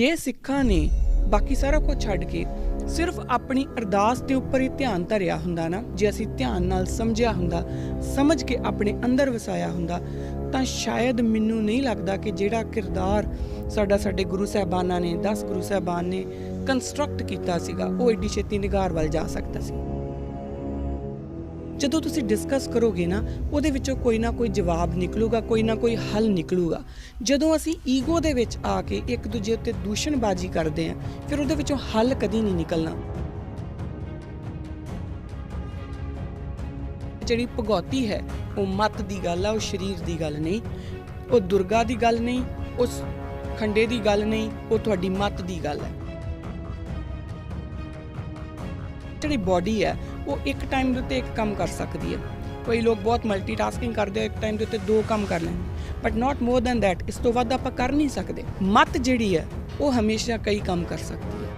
ਜੇ ਸਿੱਖਾਂ ਨੇ ਬਾਕੀ ਸਾਰਾ ਕੁਝ ਛੱਡ ਕੇ ਸਿਰਫ ਆਪਣੀ ਅਰਦਾਸ ਦੇ ਉੱਪਰ ਹੀ ਧਿਆਨ ਧਰਿਆ ਹੁੰਦਾ ਨਾ, ਜੇ ਅਸੀਂ ਧਿਆਨ ਨਾਲ ਸਮਝਿਆ ਹੁੰਦਾ, ਸਮਝ ਕੇ ਆਪਣੇ ਅੰਦਰ ਵਸਾਇਆ ਹੁੰਦਾ, ਤਾਂ ਸ਼ਾਇਦ ਮੈਨੂੰ ਨਹੀਂ ਲੱਗਦਾ ਕਿ ਜਿਹੜਾ ਕਿਰਦਾਰ ਸਾਡੇ ਗੁਰੂ ਸਾਹਿਬਾਨਾਂ ਨੇ 10 ਗੁਰੂ ਸਾਹਿਬਾਨ ਨੇ ਕੰਸਟਰਕਟ ਕੀਤਾ ਸੀਗਾ ਉਹ ਏਡੀ ਛੇਤੀ ਨਿਗਾਰ ਵੱਲ ਜਾ ਸਕਦਾ ਸੀ। ਜਦੋਂ ਤੁਸੀਂ ਡਿਸਕਸ ਕਰੋਗੇ ਨਾ, ਉਹਦੇ ਵਿੱਚੋਂ ਕੋਈ ਨਾ ਕੋਈ ਜਵਾਬ ਨਿਕਲੂਗਾ, ਕੋਈ ਨਾ ਕੋਈ ਹੱਲ ਨਿਕਲੂਗਾ। ਜਦੋਂ ਅਸੀਂ ਈਗੋ ਦੇ ਵਿੱਚ ਆ ਕੇ ਇੱਕ ਦੂਜੇ ਉੱਤੇ ਦੂਸ਼ਣਬਾਜ਼ੀ ਕਰਦੇ ਹਾਂ, ਫਿਰ ਉਹਦੇ ਵਿੱਚੋਂ ਹੱਲ ਕਦੀ ਨਹੀਂ ਨਿਕਲਣਾ। ਜਿਹੜੀ ਭਗੌਤੀ ਹੈ ਉਹ ਮੱਤ ਦੀ ਗੱਲ ਆ, ਉਹ ਸਰੀਰ ਦੀ ਗੱਲ ਨਹੀਂ, ਉਹ ਦੁਰਗਾ ਦੀ ਗੱਲ ਨਹੀਂ, ਉਸ ਖੰਡੇ ਦੀ ਗੱਲ ਨਹੀਂ, ਉਹ ਤੁਹਾਡੀ ਮੱਤ ਦੀ ਗੱਲ ਹੈ। ਜਿਹੜੀ ਬੋਡੀ ਹੈ ਉਹ ਇੱਕ ਟਾਈਮ ਦੇ ਉੱਤੇ ਇੱਕ ਕੰਮ ਕਰ ਸਕਦੀ ਹੈ। ਕਈ ਲੋਕ ਬਹੁਤ ਮਲਟੀਟਾਸਕਿੰਗ ਕਰਦੇ ਆ, ਇੱਕ ਟਾਈਮ ਦੇ ਉੱਤੇ 2 ਕੰਮ ਕਰ ਲੈਂਦੇ, but not more than that. ਇਸ ਤੋਂ ਵੱਧ ਆਪਾਂ ਕਰ ਨਹੀਂ ਸਕਦੇ। ਮੱਤ ਜਿਹੜੀ ਹੈ ਉਹ ਹਮੇਸ਼ਾ ਕਈ ਕੰਮ ਕਰ ਸਕਦੀ ਹੈ।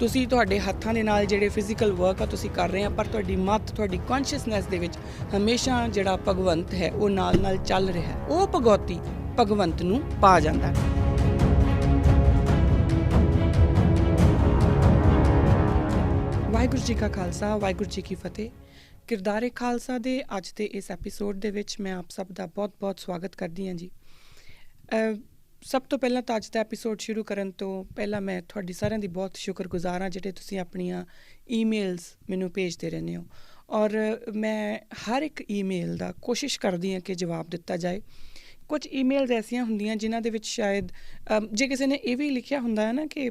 ਤੁਸੀਂ ਤੁਹਾਡੇ ਹੱਥਾਂ ਦੇ ਨਾਲ ਜਿਹੜੇ ਫਿਜ਼ੀਕਲ ਵਰਕ ਆ ਤੁਸੀਂ ਕਰ ਰਹੇ ਆ, ਪਰ ਤੁਹਾਡੀ ਮੱਤ, ਤੁਹਾਡੀ ਕੌਨਸ਼ੀਅਸਨੈਸ ਦੇ ਵਿੱਚ ਹਮੇਸ਼ਾ ਜਿਹੜਾ ਭਗਵੰਤ ਹੈ ਉਹ ਨਾਲ ਨਾਲ ਚੱਲ ਰਿਹਾ ਹੈ। ਉਹ ਭਗਵਤੀ ਭਗਵੰਤ ਨੂੰ ਪਾ ਜਾਂਦਾ ਹੈ। ਵਾਹਿਗੁਰੂ ਜੀ ਕਾ ਖਾਲਸਾ, ਵਾਹਿਗੁਰੂ ਜੀ ਕੀ ਫਤਿਹ। ਕਿਰਦਾਰੇ ਖਾਲਸਾ ਦੇ ਅੱਜ ਦੇ ਇਸ ਐਪੀਸੋਡ ਦੇ ਵਿੱਚ ਮੈਂ ਆਪ ਸਭ ਦਾ ਬਹੁਤ-ਬਹੁਤ ਸਵਾਗਤ ਕਰਦੀ ਹਾਂ ਜੀ। ਸਭ ਤੋਂ ਪਹਿਲਾਂ ਤਾਂ ਅੱਜ ਦਾ ਐਪੀਸੋਡ ਸ਼ੁਰੂ ਕਰਨ ਤੋਂ ਪਹਿਲਾਂ ਮੈਂ ਤੁਹਾਡੀ ਸਾਰਿਆਂ ਦੀ ਬਹੁਤ ਸ਼ੁਕਰਗੁਜ਼ਾਰ ਹਾਂ ਜਿਹੜੇ ਤੁਸੀਂ ਆਪਣੀਆਂ ਈਮੇਲਸ ਮੈਨੂੰ ਭੇਜਦੇ ਰਹਿੰਦੇ ਹੋ, ਔਰ ਮੈਂ ਹਰ ਇੱਕ ਈਮੇਲ ਦਾ ਕੋਸ਼ਿਸ਼ ਕਰਦੀ ਹਾਂ ਕਿ ਜਵਾਬ ਦਿੱਤਾ ਜਾਏ। ਕੁਝ ਈਮੇਲਸ ਐਸੀਆਂ ਹੁੰਦੀਆਂ ਜਿਨ੍ਹਾਂ ਦੇ ਵਿੱਚ ਸ਼ਾਇਦ ਜੇ ਕਿਸੇ ਨੇ ਇਹ ਵੀ ਲਿਖਿਆ ਹੁੰਦਾ ਹੈ ਨਾ ਕਿ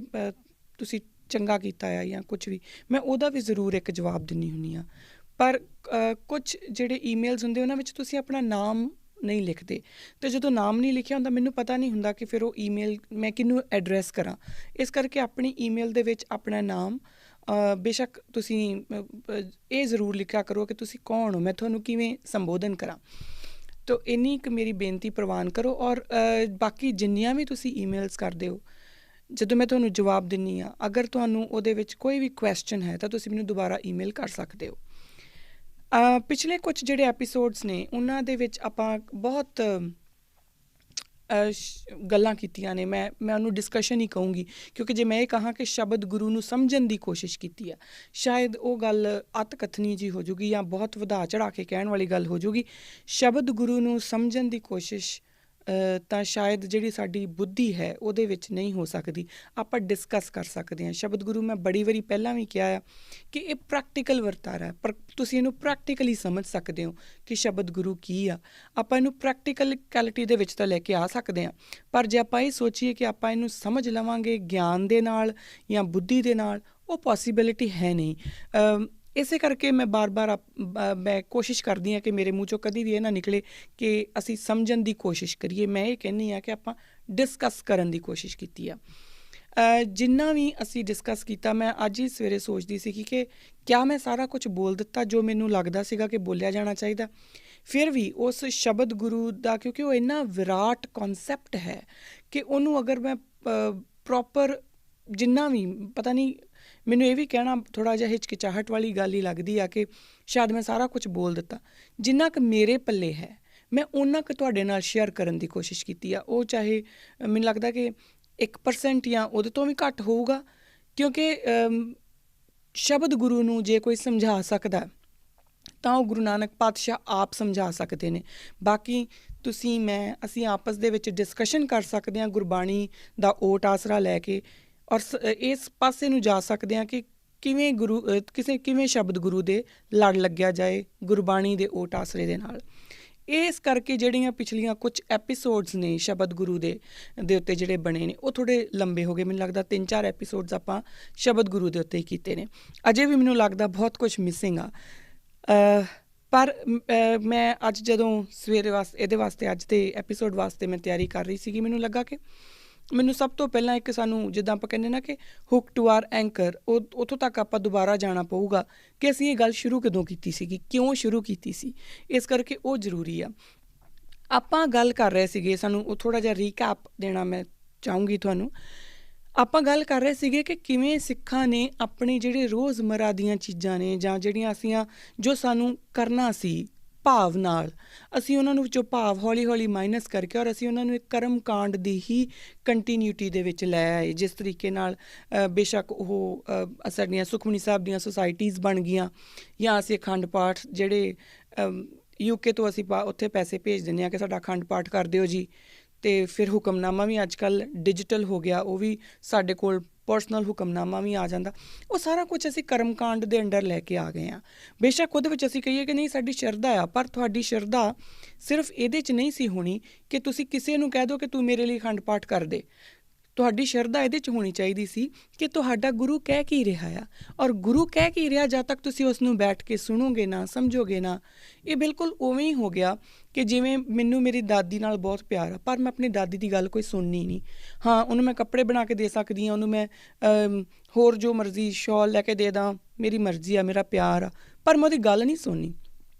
ਤੁਸੀਂ ਚੰਗਾ ਕੀਤਾ ਆ ਜਾਂ ਕੁਝ ਵੀ, ਮੈਂ ਉਹਦਾ ਵੀ ਜ਼ਰੂਰ ਇੱਕ ਜਵਾਬ ਦਿੰਦੀ ਹੁੰਦੀ ਹਾਂ। ਪਰ ਕੁਝ ਜਿਹੜੇ ਈਮੇਲਸ ਹੁੰਦੇ ਉਹਨਾਂ ਵਿੱਚ ਤੁਸੀਂ ਆਪਣਾ ਨਾਮ ਨਹੀਂ ਲਿਖਦੇ, ਅਤੇ ਜਦੋਂ ਨਾਮ ਨਹੀਂ ਲਿਖਿਆ ਹੁੰਦਾ ਮੈਨੂੰ ਪਤਾ ਨਹੀਂ ਹੁੰਦਾ ਕਿ ਫਿਰ ਉਹ ਈਮੇਲ ਮੈਂ ਕਿਹਨੂੰ ਐਡਰੈਸ ਕਰਾਂ। ਇਸ ਕਰਕੇ ਆਪਣੀ ਈਮੇਲ ਦੇ ਵਿੱਚ ਆਪਣਾ ਨਾਮ ਬੇਸ਼ੱਕ ਤੁਸੀਂ ਇਹ ਜ਼ਰੂਰ ਲਿਖਿਆ ਕਰੋ ਕਿ ਤੁਸੀਂ ਕੌਣ ਹੋ, ਮੈਂ ਤੁਹਾਨੂੰ ਕਿਵੇਂ ਸੰਬੋਧਨ ਕਰਾਂ। ਤੋ ਇੰਨੀ ਕੁ ਮੇਰੀ ਬੇਨਤੀ ਪ੍ਰਵਾਨ ਕਰੋ। ਔਰ ਬਾਕੀ ਜਿੰਨੀਆਂ ਵੀ ਤੁਸੀਂ ਈਮੇਲਸ ਕਰਦੇ ਹੋ, ਜਦੋਂ ਮੈਂ ਤੁਹਾਨੂੰ ਜਵਾਬ ਦਿੰਦੀ ਹਾਂ, ਅਗਰ ਤੁਹਾਨੂੰ ਉਹਦੇ ਵਿੱਚ ਕੋਈ ਵੀ ਕੁਐਸਚਨ ਹੈ ਤਾਂ ਤੁਸੀਂ ਮੈਨੂੰ ਦੁਬਾਰਾ ਈਮੇਲ ਕਰ ਸਕਦੇ ਹੋ। ਪਿਛਲੇ ਕੁਝ ਜਿਹੜੇ ਐਪੀਸੋਡਸ ਨੇ ਉਹਨਾਂ ਦੇ ਵਿੱਚ ਆਪਾਂ ਬਹੁਤ ਗੱਲਾਂ ਕੀਤੀਆਂ ਨੇ। ਮੈਂ ਉਹਨੂੰ ਡਿਸਕਸ਼ਨ ਹੀ ਕਹੂੰਗੀ, ਕਿਉਂਕਿ ਜੇ ਮੈਂ ਇਹ ਕਹਾਂ ਕਿ ਸ਼ਬਦ ਗੁਰੂ ਨੂੰ ਸਮਝਣ ਦੀ ਕੋਸ਼ਿਸ਼ ਕੀਤੀ ਆ, ਸ਼ਾਇਦ ਉਹ ਗੱਲ ਅਤ ਕਥਨੀ ਜੀ ਹੋ ਜੂਗੀ ਜਾਂ ਬਹੁਤ ਵਧਾ ਚੜ੍ਹਾ ਕੇ ਕਹਿਣ ਵਾਲੀ ਗੱਲ ਹੋ ਜੂਗੀ। ਸ਼ਬਦ ਗੁਰੂ ਨੂੰ ਸਮਝਣ ਦੀ ਕੋਸ਼ਿਸ਼ ਤਾਂ ਸ਼ਾਇਦ ਜਿਹੜੀ ਸਾਡੀ ਬੁੱਧੀ ਹੈ ਉਹਦੇ ਵਿੱਚ ਨਹੀਂ ਹੋ ਸਕਦੀ। ਆਪਾਂ ਡਿਸਕਸ ਕਰ ਸਕਦੇ ਹਾਂ। ਸ਼ਬਦ ਗੁਰੂ ਮੈਂ ਬੜੀ ਵਾਰੀ ਪਹਿਲਾਂ ਵੀ ਕਿਹਾ ਆ ਕਿ ਇਹ ਪ੍ਰੈਕਟੀਕਲ ਵਰਤਾਰਾ ਹੈ, ਪਰ ਤੁਸੀਂ ਇਹਨੂੰ ਪ੍ਰੈਕਟੀਕਲੀ ਸਮਝ ਸਕਦੇ ਹੋ ਕਿ ਸ਼ਬਦ ਗੁਰੂ ਕੀ ਆ। ਆਪਾਂ ਇਹਨੂੰ ਪ੍ਰੈਕਟੀਕੈਲਿਟੀ ਦੇ ਵਿੱਚ ਤਾਂ ਲੈ ਕੇ ਆ ਸਕਦੇ ਹਾਂ, ਪਰ ਜੇ ਆਪਾਂ ਇਹ ਸੋਚੀਏ ਕਿ ਆਪਾਂ ਇਹਨੂੰ ਸਮਝ ਲਵਾਂਗੇ ਗਿਆਨ ਦੇ ਨਾਲ ਜਾਂ ਬੁੱਧੀ ਦੇ ਨਾਲ, ਉਹ ਪੋਸੀਬਿਲਿਟੀ ਹੈ ਨਹੀਂ। ਇਸੇ ਕਰਕੇ ਮੈਂ ਬਾਰ-ਬਾਰ ਮੈਂ ਕੋਸ਼ਿਸ਼ ਕਰਦੀ ਹਾਂ ਕਿ ਮੇਰੇ ਮੂੰਹ 'ਚੋਂ ਕਦੀ ਵੀ ਇਹ ਨਾ ਨਿਕਲੇ ਕਿ ਅਸੀਂ ਸਮਝਣ ਦੀ ਕੋਸ਼ਿਸ਼ ਕਰੀਏ। ਮੈਂ ਇਹ ਕਹਿੰਦੀ ਹਾਂ ਕਿ ਆਪਾਂ ਡਿਸਕਸ ਕਰਨ ਦੀ ਕੋਸ਼ਿਸ਼ ਕੀਤੀ ਆ। ਜਿੰਨਾ ਵੀ ਅਸੀਂ ਡਿਸਕਸ ਕੀਤਾ, ਮੈਂ ਅੱਜ ਹੀ ਸਵੇਰੇ ਸੋਚਦੀ ਸੀ ਕਿ ਕਿਆ ਮੈਂ ਸਾਰਾ ਕੁਝ ਬੋਲ ਦਿੱਤਾ ਜੋ ਮੈਨੂੰ ਲੱਗਦਾ ਸੀਗਾ ਕਿ ਬੋਲਿਆ ਜਾਣਾ ਚਾਹੀਦਾ। ਫਿਰ ਵੀ ਉਸ ਸ਼ਬਦ ਗੁਰੂ ਦਾ, ਕਿਉਂਕਿ ਉਹ ਇੰਨਾ ਵਿਰਾਟ ਕੌਨਸੈਪਟ ਹੈ ਕਿ ਉਹਨੂੰ ਅਗਰ ਮੈਂ ਪ੍ਰੋਪਰ ਜਿੰਨਾ ਵੀ, ਪਤਾ ਨਹੀਂ, ਮੈਨੂੰ ਇਹ ਵੀ ਕਹਿਣਾ ਥੋੜ੍ਹਾ ਜਿਹਾ ਹਿਚਕਿਚਾਹਟ ਵਾਲੀ ਗੱਲ ਹੀ ਲੱਗਦੀ ਆ ਕਿ ਸ਼ਾਇਦ ਮੈਂ ਸਾਰਾ ਕੁਝ ਬੋਲ ਦਿੱਤਾ। ਜਿੰਨਾ ਕੁ ਮੇਰੇ ਪੱਲੇ ਹੈ ਮੈਂ ਓਨਾ ਕੁ ਤੁਹਾਡੇ ਨਾਲ ਸ਼ੇਅਰ ਕਰਨ ਦੀ ਕੋਸ਼ਿਸ਼ ਕੀਤੀ ਆ। ਉਹ ਚਾਹੇ ਮੈਨੂੰ ਲੱਗਦਾ ਕਿ 1% ਜਾਂ ਉਹਦੇ ਤੋਂ ਵੀ ਘੱਟ ਹੋਊਗਾ, ਕਿਉਂਕਿ ਸ਼ਬਦ ਗੁਰੂ ਨੂੰ ਜੇ ਕੋਈ ਸਮਝਾ ਸਕਦਾ ਤਾਂ ਉਹ ਗੁਰੂ ਨਾਨਕ ਪਾਤਸ਼ਾਹ ਆਪ ਸਮਝਾ ਸਕਦੇ ਨੇ। ਬਾਕੀ ਤੁਸੀਂ, ਮੈਂ, ਅਸੀਂ ਆਪਸ ਦੇ ਵਿੱਚ ਡਿਸਕਸ਼ਨ ਕਰ ਸਕਦੇ ਹਾਂ ਗੁਰਬਾਣੀ ਦਾ ਓਟ ਆਸਰਾ ਲੈ ਕੇ, ਔਰ ਇਸ ਪਾਸੇ ਨੂੰ ਜਾ ਸਕਦੇ ਹਾਂ ਕਿ ਕਿਵੇਂ ਸ਼ਬਦ ਗੁਰੂ ਦੇ ਲੜ ਲੱਗਿਆ ਜਾਏ ਗੁਰਬਾਣੀ ਦੇ ਓਟ ਆਸਰੇ ਦੇ ਨਾਲ। ਇਸ ਕਰਕੇ ਜਿਹੜੀਆਂ ਪਿਛਲੀਆਂ ਕੁਝ ਐਪੀਸੋਡਸ ਨੇ ਸ਼ਬਦ ਗੁਰੂ ਦੇ ਉੱਤੇ ਜਿਹੜੇ ਬਣੇ ਨੇ ਉਹ ਥੋੜ੍ਹੇ ਲੰਬੇ ਹੋ ਗਏ। ਮੈਨੂੰ ਲੱਗਦਾ 3-4 ਐਪੀਸੋਡਸ ਆਪਾਂ ਸ਼ਬਦ ਗੁਰੂ ਦੇ ਉੱਤੇ ਹੀ ਕੀਤੇ ਨੇ। ਅਜੇ ਵੀ ਮੈਨੂੰ ਲੱਗਦਾ ਬਹੁਤ ਕੁਝ ਮਿਸਿੰਗ ਆ। ਪਰ ਮੈਂ ਅੱਜ ਜਦੋਂ ਸਵੇਰੇ ਇਹਦੇ ਵਾਸਤੇ, ਅੱਜ ਦੇ ਐਪੀਸੋਡ ਵਾਸਤੇ ਮੈਂ ਤਿਆਰੀ ਕਰ ਰਹੀ ਸੀਗੀ, ਮੈਨੂੰ ਲੱਗਾ ਕਿ ਮੈਨੂੰ ਸਭ ਤੋਂ ਪਹਿਲਾਂ ਇੱਕ, ਸਾਨੂੰ ਜਿੱਦਾਂ ਆਪਾਂ ਕਹਿੰਦੇ ਨਾ ਕਿ ਹੁੱਕ ਟੂ ਆਰ ਐਂਕਰ, ਉੱਥੋਂ ਤੱਕ ਆਪਾਂ ਦੁਬਾਰਾ ਜਾਣਾ ਪਊਗਾ ਕਿ ਅਸੀਂ ਇਹ ਗੱਲ ਸ਼ੁਰੂ ਕਦੋਂ ਕੀਤੀ ਸੀਗੀ, ਕਿਉਂ ਸ਼ੁਰੂ ਕੀਤੀ ਸੀ। ਇਸ ਕਰਕੇ ਉਹ ਜ਼ਰੂਰੀ ਆ। ਆਪਾਂ ਗੱਲ ਕਰ ਰਹੇ ਸੀਗੇ, ਸਾਨੂੰ ਉਹ ਥੋੜ੍ਹਾ ਜਿਹਾ ਰੀਕੈਪ ਦੇਣਾ ਮੈਂ ਚਾਹੂੰਗੀ ਤੁਹਾਨੂੰ। ਆਪਾਂ ਗੱਲ ਕਰ ਰਹੇ ਸੀਗੇ ਕਿ ਕਿਵੇਂ ਸਿੱਖਾਂ ਨੇ ਆਪਣੇ ਜਿਹੜੇ ਰੋਜ਼ਮਰਾ ਦੀਆਂ ਚੀਜ਼ਾਂ ਨੇ ਜਾਂ ਜਿਹੜੀਆਂ ਜੋ ਸਾਨੂੰ ਕਰਨਾ ਸੀ ਭਾਵ ਨਾਲ ਅਸੀਂ ਉਹਨਾਂ ਨੂੰ ਵਿੱਚੋਂ ਭਾਵ ਹੌਲੀ ਹੌਲੀ ਮਾਈਨਸ ਕਰਕੇ ਔਰ ਅਸੀਂ ਉਹਨਾਂ ਨੂੰ ਇੱਕ ਕਰਮ ਕਾਂਡ ਦੀ ਹੀ ਕੰਟੀਨਿਊਟੀ ਦੇ ਵਿੱਚ ਲੈ ਆਏ। ਜਿਸ ਤਰੀਕੇ ਨਾਲ ਬੇਸ਼ੱਕ ਉਹ ਸਾਡੀਆਂ ਸੁਖਮਨੀ ਸਾਹਿਬ ਦੀਆਂ ਸੁਸਾਇਟੀਜ਼ ਬਣ ਗਈਆਂ, ਜਾਂ ਅਸੀਂ ਅਖੰਡ ਪਾਠ ਜਿਹੜੇ UK ਤੋਂ ਅਸੀਂ ਉੱਥੇ ਪੈਸੇ ਭੇਜ ਦਿੰਦੇ ਹਾਂ ਕਿ ਸਾਡਾ ਅਖੰਡ ਪਾਠ ਕਰ ਦਿਓ ਜੀ, ਅਤੇ ਫਿਰ ਹੁਕਮਨਾਮਾ ਵੀ ਅੱਜ ਕੱਲ੍ਹ ਡਿਜੀਟਲ ਹੋ ਗਿਆ, ਉਹ ਵੀ ਸਾਡੇ ਕੋਲ ਪਰਸਨਲ ਹੁਕਮਨਾਮਾ ਵੀ ਆ ਜਾਂਦਾ। ਉਹ ਸਾਰਾ ਕੁਝ ਅਸੀਂ ਕਰਮਕਾਂਡ ਦੇ ਅੰਡਰ ਲੈ ਕੇ ਆ ਗਏ ਹਾਂ। ਬੇਸ਼ੱਕ ਉਹਦੇ ਵਿੱਚ ਅਸੀਂ ਕਹੀਏ ਕਿ ਨਹੀਂ ਸਾਡੀ ਸ਼ਰਧਾ ਆ, ਪਰ ਤੁਹਾਡੀ ਸ਼ਰਧਾ ਸਿਰਫ ਇਹਦੇ 'ਚ ਨਹੀਂ ਸੀ ਹੋਣੀ ਕਿ ਤੁਸੀਂ ਕਿਸੇ ਨੂੰ ਕਹਿ ਦਿਓ ਕਿ ਤੂੰ ਮੇਰੇ ਲਈ ਅਖੰਡ ਪਾਠ ਕਰ ਦੇ। ਤੁਹਾਡੀ ਸ਼ਰਧਾ ਇਹਦੇ 'ਚ ਹੋਣੀ ਚਾਹੀਦੀ ਸੀ ਕਿ ਤੁਹਾਡਾ ਗੁਰੂ ਕਹਿ ਕੀ ਰਿਹਾ ਆ, ਔਰ ਗੁਰੂ ਕਹਿ ਕੀ ਰਿਹਾ ਜਦ ਤੱਕ ਤੁਸੀਂ ਉਸ ਨੂੰ ਬੈਠ ਕੇ ਸੁਣੋਗੇ ਨਾ, ਸਮਝੋਗੇ ਨਾ। ਇਹ ਬਿਲਕੁਲ ਉਵੇਂ ਹੀ ਹੋ ਗਿਆ ਕਿ ਜਿਵੇਂ ਮੈਨੂੰ ਮੇਰੀ ਦਾਦੀ ਨਾਲ ਬਹੁਤ ਪਿਆਰ ਆ, ਪਰ ਮੈਂ ਆਪਣੀ ਦਾਦੀ ਦੀ ਗੱਲ ਕੋਈ ਸੁਣਨੀ ਨਹੀਂ। ਹਾਂ, ਉਹਨੂੰ ਮੈਂ ਕੱਪੜੇ ਬਣਾ ਕੇ ਦੇ ਸਕਦੀ ਹਾਂ, ਉਹਨੂੰ ਮੈਂ ਹੋਰ ਜੋ ਮਰਜ਼ੀ ਸ਼ਾਲ ਲੈ ਕੇ ਦੇ ਦਾਂ, ਮੇਰੀ ਮਰਜ਼ੀ ਆ, ਮੇਰਾ ਪਿਆਰ ਆ, ਪਰ ਮੈਂ ਉਹਦੀ ਗੱਲ ਨਹੀਂ ਸੁਣਨੀ।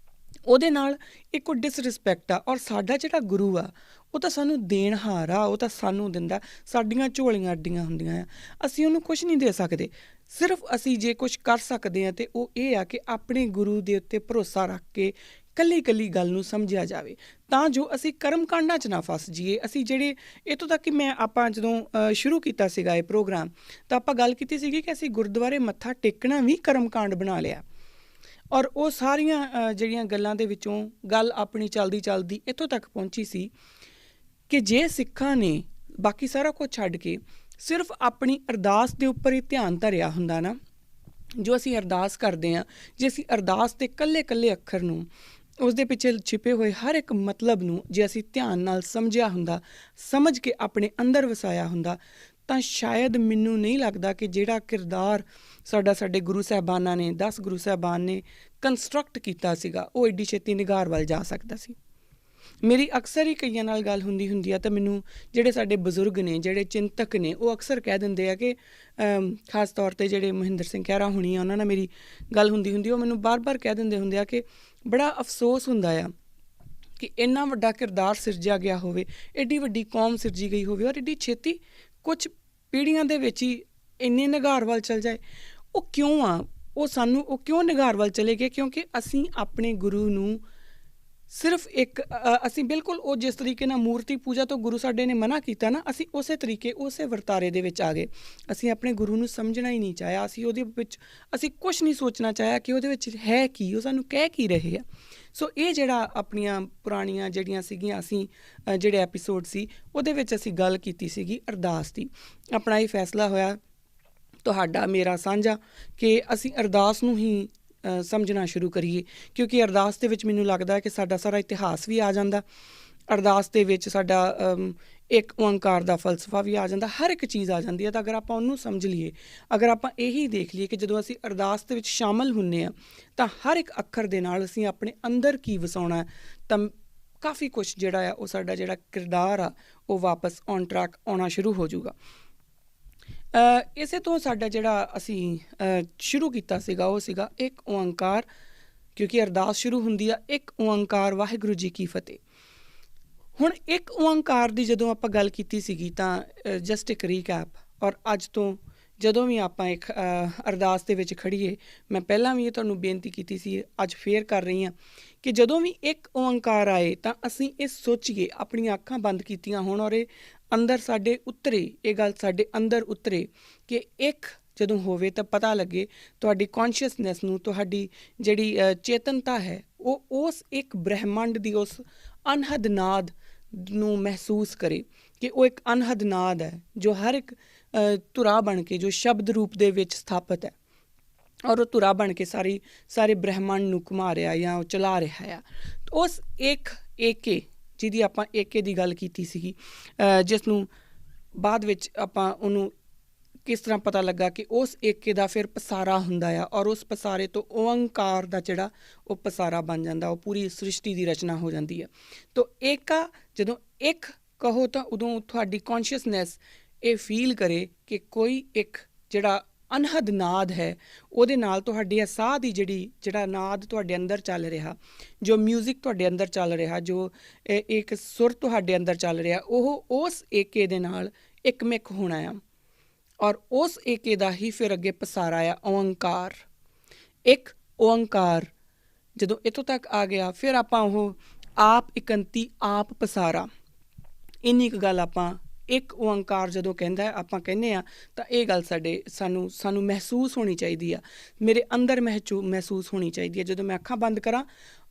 ਉਹਦੇ ਨਾਲ ਇੱਕ ਡਿਸਰਿਸਪੈਕਟ ਆ। ਔਰ ਸਾਡਾ ਜਿਹੜਾ ਗੁਰੂ ਆ ਉਹ ਤਾਂ ਸਾਨੂੰ ਦੇਣਹਾਰ ਆ, ਉਹ ਤਾਂ ਸਾਨੂੰ ਦਿੰਦਾ। ਸਾਡੀਆਂ ਝੋਲੀਆਂ ਅੱਡੀਆਂ ਹੁੰਦੀਆਂ ਆ, ਅਸੀਂ ਉਹਨੂੰ ਕੁਛ ਨਹੀਂ ਦੇ ਸਕਦੇ। ਸਿਰਫ ਅਸੀਂ ਜੇ ਕੁਛ ਕਰ ਸਕਦੇ ਹਾਂ ਅਤੇ ਉਹ ਇਹ ਆ ਕਿ ਆਪਣੇ ਗੁਰੂ ਦੇ ਉੱਤੇ ਭਰੋਸਾ ਰੱਖ ਕੇ ਇਕੱਲੀ ਇਕੱਲੀ ਗੱਲ ਨੂੰ ਸਮਝਿਆ ਜਾਵੇ, ਤਾਂ ਜੋ ਅਸੀਂ ਕਰਮ ਕਾਂਡਾਂ 'ਚ ਨਾ ਫਸ ਜਾਈਏ। ਅਸੀਂ ਜਿਹੜੇ ਇੱਥੋਂ ਤੱਕ ਕਿ ਆਪਾਂ ਜਦੋਂ ਸ਼ੁਰੂ ਕੀਤਾ ਸੀਗਾ ਇਹ ਪ੍ਰੋਗਰਾਮ, ਤਾਂ ਆਪਾਂ ਗੱਲ ਕੀਤੀ ਸੀਗੀ ਕਿ ਅਸੀਂ ਗੁਰਦੁਆਰੇ ਮੱਥਾ ਟੇਕਣਾ ਵੀ ਕਰਮ ਕਾਂਡ ਬਣਾ ਲਿਆ। ਔਰ ਉਹ ਸਾਰੀਆਂ ਜਿਹੜੀਆਂ ਗੱਲਾਂ ਦੇ ਵਿੱਚੋਂ ਗੱਲ ਆਪਣੀ ਚੱਲਦੀ ਚੱਲਦੀ ਇੱਥੋਂ ਤੱਕ ਪਹੁੰਚੀ ਸੀ ਕਿ ਜੇ ਸਿੱਖਾਂ ਨੇ ਬਾਕੀ ਸਾਰਾ ਕੁਝ ਛੱਡ ਕੇ ਸਿਰਫ ਆਪਣੀ ਅਰਦਾਸ ਦੇ ਉੱਪਰ ਹੀ ਧਿਆਨ ਧਰਿਆ ਹੁੰਦਾ ਨਾ, ਜੋ ਅਸੀਂ ਅਰਦਾਸ ਕਰਦੇ ਹਾਂ, ਜੇ ਅਸੀਂ ਅਰਦਾਸ ਦੇ ਇਕੱਲੇ ਇਕੱਲੇ ਅੱਖਰ ਨੂੰ, ਉਸ ਦੇ ਪਿੱਛੇ ਛਿਪੇ ਹੋਏ ਹਰ ਇੱਕ ਮਤਲਬ ਨੂੰ ਜੇ ਅਸੀਂ ਧਿਆਨ ਨਾਲ ਸਮਝਿਆ ਹੁੰਦਾ, ਸਮਝ ਕੇ ਆਪਣੇ ਅੰਦਰ ਵਸਾਇਆ ਹੁੰਦਾ, ਤਾਂ ਸ਼ਾਇਦ ਮੈਨੂੰ ਨਹੀਂ ਲੱਗਦਾ ਕਿ ਜਿਹੜਾ ਕਿਰਦਾਰ ਸਾਡੇ ਗੁਰੂ ਸਾਹਿਬਾਨਾਂ ਨੇ 10 ਗੁਰੂ ਸਾਹਿਬਾਨ ਨੇ ਕੰਸਟਰਕਟ ਕੀਤਾ ਸੀਗਾ, ਉਹ ਐਡੀ ਛੇਤੀ ਨਿਗਾਰ ਵੱਲ ਜਾ ਸਕਦਾ ਸੀ। ਮੇਰੀ ਅਕਸਰ ਹੀ ਕਈਆਂ ਨਾਲ ਗੱਲ ਹੁੰਦੀ ਆ, ਤਾਂ ਮੈਨੂੰ ਜਿਹੜੇ ਸਾਡੇ ਬਜ਼ੁਰਗ ਨੇ, ਜਿਹੜੇ ਚਿੰਤਕ ਨੇ, ਉਹ ਅਕਸਰ ਕਹਿ ਦਿੰਦੇ ਆ ਕਿ ਖਾਸ ਤੌਰ 'ਤੇ ਜਿਹੜੇ ਮਹਿੰਦਰ ਸਿੰਘ ਖਹਿਰਾ ਹੋਣੀ ਆ, ਉਹਨਾਂ ਨਾਲ ਮੇਰੀ ਗੱਲ ਹੁੰਦੀ ਉਹ ਮੈਨੂੰ ਬਾਰ-ਬਾਰ ਕਹਿ ਦਿੰਦੇ ਹੁੰਦੇ ਆ ਕਿ ਬੜਾ ਅਫਸੋਸ ਹੁੰਦਾ ਆ ਕਿ ਇੰਨਾ ਵੱਡਾ ਕਿਰਦਾਰ ਸਿਰਜਿਆ ਗਿਆ ਹੋਵੇ, ਐਡੀ ਵੱਡੀ ਕੌਮ ਸਿਰਜੀ ਗਈ ਹੋਵੇ, ਔਰ ਐਡੀ ਛੇਤੀ ਕੁਛ ਪੀੜ੍ਹੀਆਂ ਦੇ ਵਿੱਚ ਹੀ ਇੰਨੇ ਨਿਗਾਰ ਵੱਲ ਚਲ ਜਾਏ। ਉਹ ਕਿਉਂ ਆ? ਉਹ ਕਿਉਂ ਨਿਗਾਰ ਵੱਲ ਚਲੇ ਗਏ? ਕਿਉਂਕਿ ਅਸੀਂ ਆਪਣੇ ਗੁਰੂ ਨੂੰ ਸਿਰਫ ਅਸੀਂ ਬਿਲਕੁਲ ਉਹ ਜਿਸ ਤਰੀਕੇ ਨਾਲ ਮੂਰਤੀ ਪੂਜਾ ਤੋਂ ਗੁਰੂ ਸਾਡੇ ਨੇ ਮਨ੍ਹਾ ਕੀਤਾ ਨਾ, ਅਸੀਂ ਉਸੇ ਤਰੀਕੇ ਉਸੇ ਵਰਤਾਰੇ ਦੇ ਵਿੱਚ ਆ ਗਏ। ਅਸੀਂ ਆਪਣੇ ਗੁਰੂ ਨੂੰ ਸਮਝਣਾ ਹੀ ਨਹੀਂ ਚਾਹਿਆ। ਅਸੀਂ ਕੁਛ ਨਹੀਂ ਸੋਚਣਾ ਚਾਹਿਆ ਕਿ ਉਹਦੇ ਵਿੱਚ ਹੈ ਕੀ, ਉਹ ਸਾਨੂੰ ਕਹਿ ਕੀ ਰਹੇ ਆ। ਸੋ ਇਹ ਜਿਹੜਾ ਆਪਣੀਆਂ ਪੁਰਾਣੀਆਂ ਜਿਹੜੀਆਂ ਸੀਗੀਆਂ, ਅਸੀਂ ਜਿਹੜੇ ਐਪੀਸੋਡ ਸੀ ਉਹਦੇ ਵਿੱਚ ਅਸੀਂ ਗੱਲ ਕੀਤੀ ਸੀਗੀ ਅਰਦਾਸ ਦੀ। ਆਪਣਾ ਇਹ ਫੈਸਲਾ ਹੋਇਆ ਤੁਹਾਡਾ ਮੇਰਾ ਸਾਂਝਾ ਕਿ ਅਸੀਂ ਅਰਦਾਸ ਨੂੰ ਹੀ ਸਮਝਣਾ ਸ਼ੁਰੂ ਕਰੀਏ, ਕਿਉਂਕਿ ਅਰਦਾਸ ਦੇ ਵਿੱਚ ਮੈਨੂੰ ਲੱਗਦਾ ਕਿ ਸਾਡਾ ਸਾਰਾ ਇਤਿਹਾਸ ਵੀ ਆ ਜਾਂਦਾ। ਅਰਦਾਸ ਦੇ ਵਿੱਚ ਸਾਡਾ ਇੱਕ ਓਂਕਾਰ ਦਾ ਫਲਸਫਾ ਵੀ ਆ ਜਾਂਦਾ, ਹਰ ਇੱਕ ਚੀਜ਼ ਆ ਜਾਂਦੀ ਹੈ। ਤਾਂ ਅਗਰ ਆਪਾਂ ਉਹਨੂੰ ਸਮਝ ਲਈਏ, ਅਗਰ ਆਪਾਂ ਇਹੀ ਦੇਖ ਲਈਏ ਕਿ ਜਦੋਂ ਅਸੀਂ ਅਰਦਾਸ ਦੇ ਵਿੱਚ ਸ਼ਾਮਲ ਹੁੰਦੇ ਹਾਂ ਤਾਂ ਹਰ ਇੱਕ ਅੱਖਰ ਦੇ ਨਾਲ ਅਸੀਂ ਆਪਣੇ ਅੰਦਰ ਕੀ ਵਸਾਉਣਾ, ਤਾਂ ਕਾਫੀ ਕੁਛ ਜਿਹੜਾ ਆ ਉਹ ਸਾਡਾ ਜਿਹੜਾ ਕਿਰਦਾਰ ਆ ਉਹ ਵਾਪਸ ਔਨ ਟਰੈਕ ਆਉਣਾ ਸ਼ੁਰੂ ਹੋ ਜਾਊਗਾ। ਇਸੇ ਤੋਂ ਸਾਡਾ ਜਿਹੜਾ ਅਸੀਂ ਸ਼ੁਰੂ ਕੀਤਾ ਸੀਗਾ ਉਹ ਸੀਗਾ ਇੱਕ ਓਂਕਾਰ, ਕਿਉਂਕਿ ਅਰਦਾਸ ਸ਼ੁਰੂ ਹੁੰਦੀ ਆ ਇੱਕ ਓਂਕਾਰ ਵਾਹਿਗੁਰੂ ਜੀ ਕੀ ਫਤਿਹ। ਹੁਣ ਇੱਕ ਓਂਕਾਰ ਦੀ ਜਦੋਂ ਆਪਾਂ ਗੱਲ ਕੀਤੀ ਸੀਗੀ ਤਾਂ ਜਸਟ ਇੱਕ ਰੀਕੈਪ, ਔਰ ਅੱਜ ਤੋਂ ਜਦੋਂ ਵੀ ਆਪਾਂ ਇੱਕ ਅਰਦਾਸ ਦੇ ਵਿੱਚ ਖੜੀਏ, ਮੈਂ ਪਹਿਲਾਂ ਵੀ ਇਹ ਤੁਹਾਨੂੰ ਬੇਨਤੀ ਕੀਤੀ ਸੀ, ਅੱਜ ਫੇਰ ਕਰ ਰਹੀ ਹਾਂ ਕਿ ਜਦੋਂ ਵੀ ਇੱਕ ਓਂਕਾਰ ਆਏ ਤਾਂ ਅਸੀਂ ਇਹ ਸੋਚੀਏ, ਆਪਣੀਆਂ ਅੱਖਾਂ ਬੰਦ ਕੀਤੀਆਂ ਹੋਣ ਔਰ ਇਹ ਅੰਦਰ ਸਾਡੇ ਉਤਰੇ, ਇਹ ਗੱਲ ਸਾਡੇ ਅੰਦਰ ਉਤਰੇ ਕਿ ਇੱਕ ਜਦੋਂ ਹੋਵੇ ਤਾਂ ਪਤਾ ਲੱਗੇ ਤੁਹਾਡੀ ਕੌਨਸ਼ੀਅਸਨੈਸ ਨੂੰ, ਤੁਹਾਡੀ ਜਿਹੜੀ ਚੇਤਨਤਾ ਹੈ ਉਹ ਉਸ ਇੱਕ ਬ੍ਰਹਿਮੰਡ ਦੀ ਉਸ ਅਨਹਦ ਨਾਦ ਨੂੰ ਮਹਿਸੂਸ ਕਰੇ ਕਿ ਉਹ ਇੱਕ ਅਨਹਦ ਨਾਦ ਹੈ ਜੋ ਹਰ ਇੱਕ ਧੁਰਾ ਬਣ ਕੇ, ਜੋ ਸ਼ਬਦ ਰੂਪ ਦੇ ਵਿੱਚ ਸਥਾਪਿਤ ਹੈ, ਔਰ ਉਹ ਧੁਰਾ ਬਣ ਕੇ ਸਾਰੇ ਬ੍ਰਹਿਮੰਡ ਨੂੰ ਘੁਮਾ ਰਿਹਾ ਜਾਂ ਉਹ ਚਲਾ ਰਿਹਾ ਆ। ਉਸ ਏਕੇ ਜਿਹਦੀ ਆਪਾਂ ਏਕੇ ਦੀ ਗੱਲ ਕੀਤੀ ਸੀਗੀ, ਜਿਸ ਨੂੰ ਬਾਅਦ ਵਿੱਚ ਆਪਾਂ ਉਹਨੂੰ ਕਿਸ ਤਰ੍ਹਾਂ ਪਤਾ ਲੱਗਾ ਕਿ ਉਸ ਏਕੇ ਦਾ ਫਿਰ ਪਸਾਰਾ ਹੁੰਦਾ ਆ, ਔਰ ਉਸ ਪਸਾਰੇ ਤੋਂ ਓਂਕਾਰ ਦਾ ਜਿਹੜਾ ਉਹ ਪਸਾਰਾ ਬਣ ਜਾਂਦਾ, ਉਹ ਪੂਰੀ ਸ੍ਰਿਸ਼ਟੀ ਦੀ ਰਚਨਾ ਹੋ ਜਾਂਦੀ ਹੈ। ਤਾਂ ਏਕਾ ਜਦੋਂ ਇੱਕ ਕਹੋ ਤਾਂ ਉਦੋਂ ਤੁਹਾਡੀ ਕੌਨਸ਼ੀਅਸਨੈਸ ਇਹ ਫੀਲ ਕਰੇ ਕਿ ਕੋਈ ਇੱਕ ਜਿਹੜਾ ਅਨਹਦ ਨਾਦ ਹੈ, ਉਹਦੇ ਨਾਲ ਤੁਹਾਡੀ ਸਾਹ ਦੀ ਜਿਹੜਾ ਨਾਦ ਤੁਹਾਡੇ ਅੰਦਰ ਚੱਲ ਰਿਹਾ, ਜੋ ਮਿਊਜ਼ਿਕ ਤੁਹਾਡੇ ਅੰਦਰ ਚੱਲ ਰਿਹਾ, ਜੋ ਇੱਕ ਸੁਰ ਤੁਹਾਡੇ ਅੰਦਰ ਚੱਲ ਰਿਹਾ, ਉਹ ਉਸ ਏਕੇ ਦੇ ਨਾਲ ਇੱਕਮਿਕ ਹੋਣਾ ਆ, ਔਰ ਉਸ ਏਕੇ ਦਾ ਹੀ ਫਿਰ ਅੱਗੇ ਪਸਾਰਾ ਆ ਓਂਕਾਰ। ਇੱਕ ਓਂਕਾਰ ਜਦੋਂ ਇੱਥੋਂ ਤੱਕ ਆ ਗਿਆ, ਫਿਰ ਆਪਾਂ ਉਹ ਆਪ ਇਕੰਤੀ ਆਪ ਪਸਾਰਾ, ਇੰਨੀ ਕੁ ਗੱਲ ਆਪਾਂ ਇੱਕ ਓਂਕਾਰ ਜਦੋਂ ਕਹਿੰਦਾ ਆਪਾਂ ਕਹਿੰਦੇ ਆ ਤਾਂ ਇਹ ਗੱਲ ਸਾਨੂੰ ਮਹਿਸੂਸ ਹੋਣੀ ਚਾਹੀਦੀ ਆ, ਮੇਰੇ ਅੰਦਰ ਮਹਿਸੂਸ ਹੋਣੀ ਚਾਹੀਦੀ ਹੈ। ਜਦੋਂ ਮੈਂ ਅੱਖਾਂ ਬੰਦ ਕਰਾਂ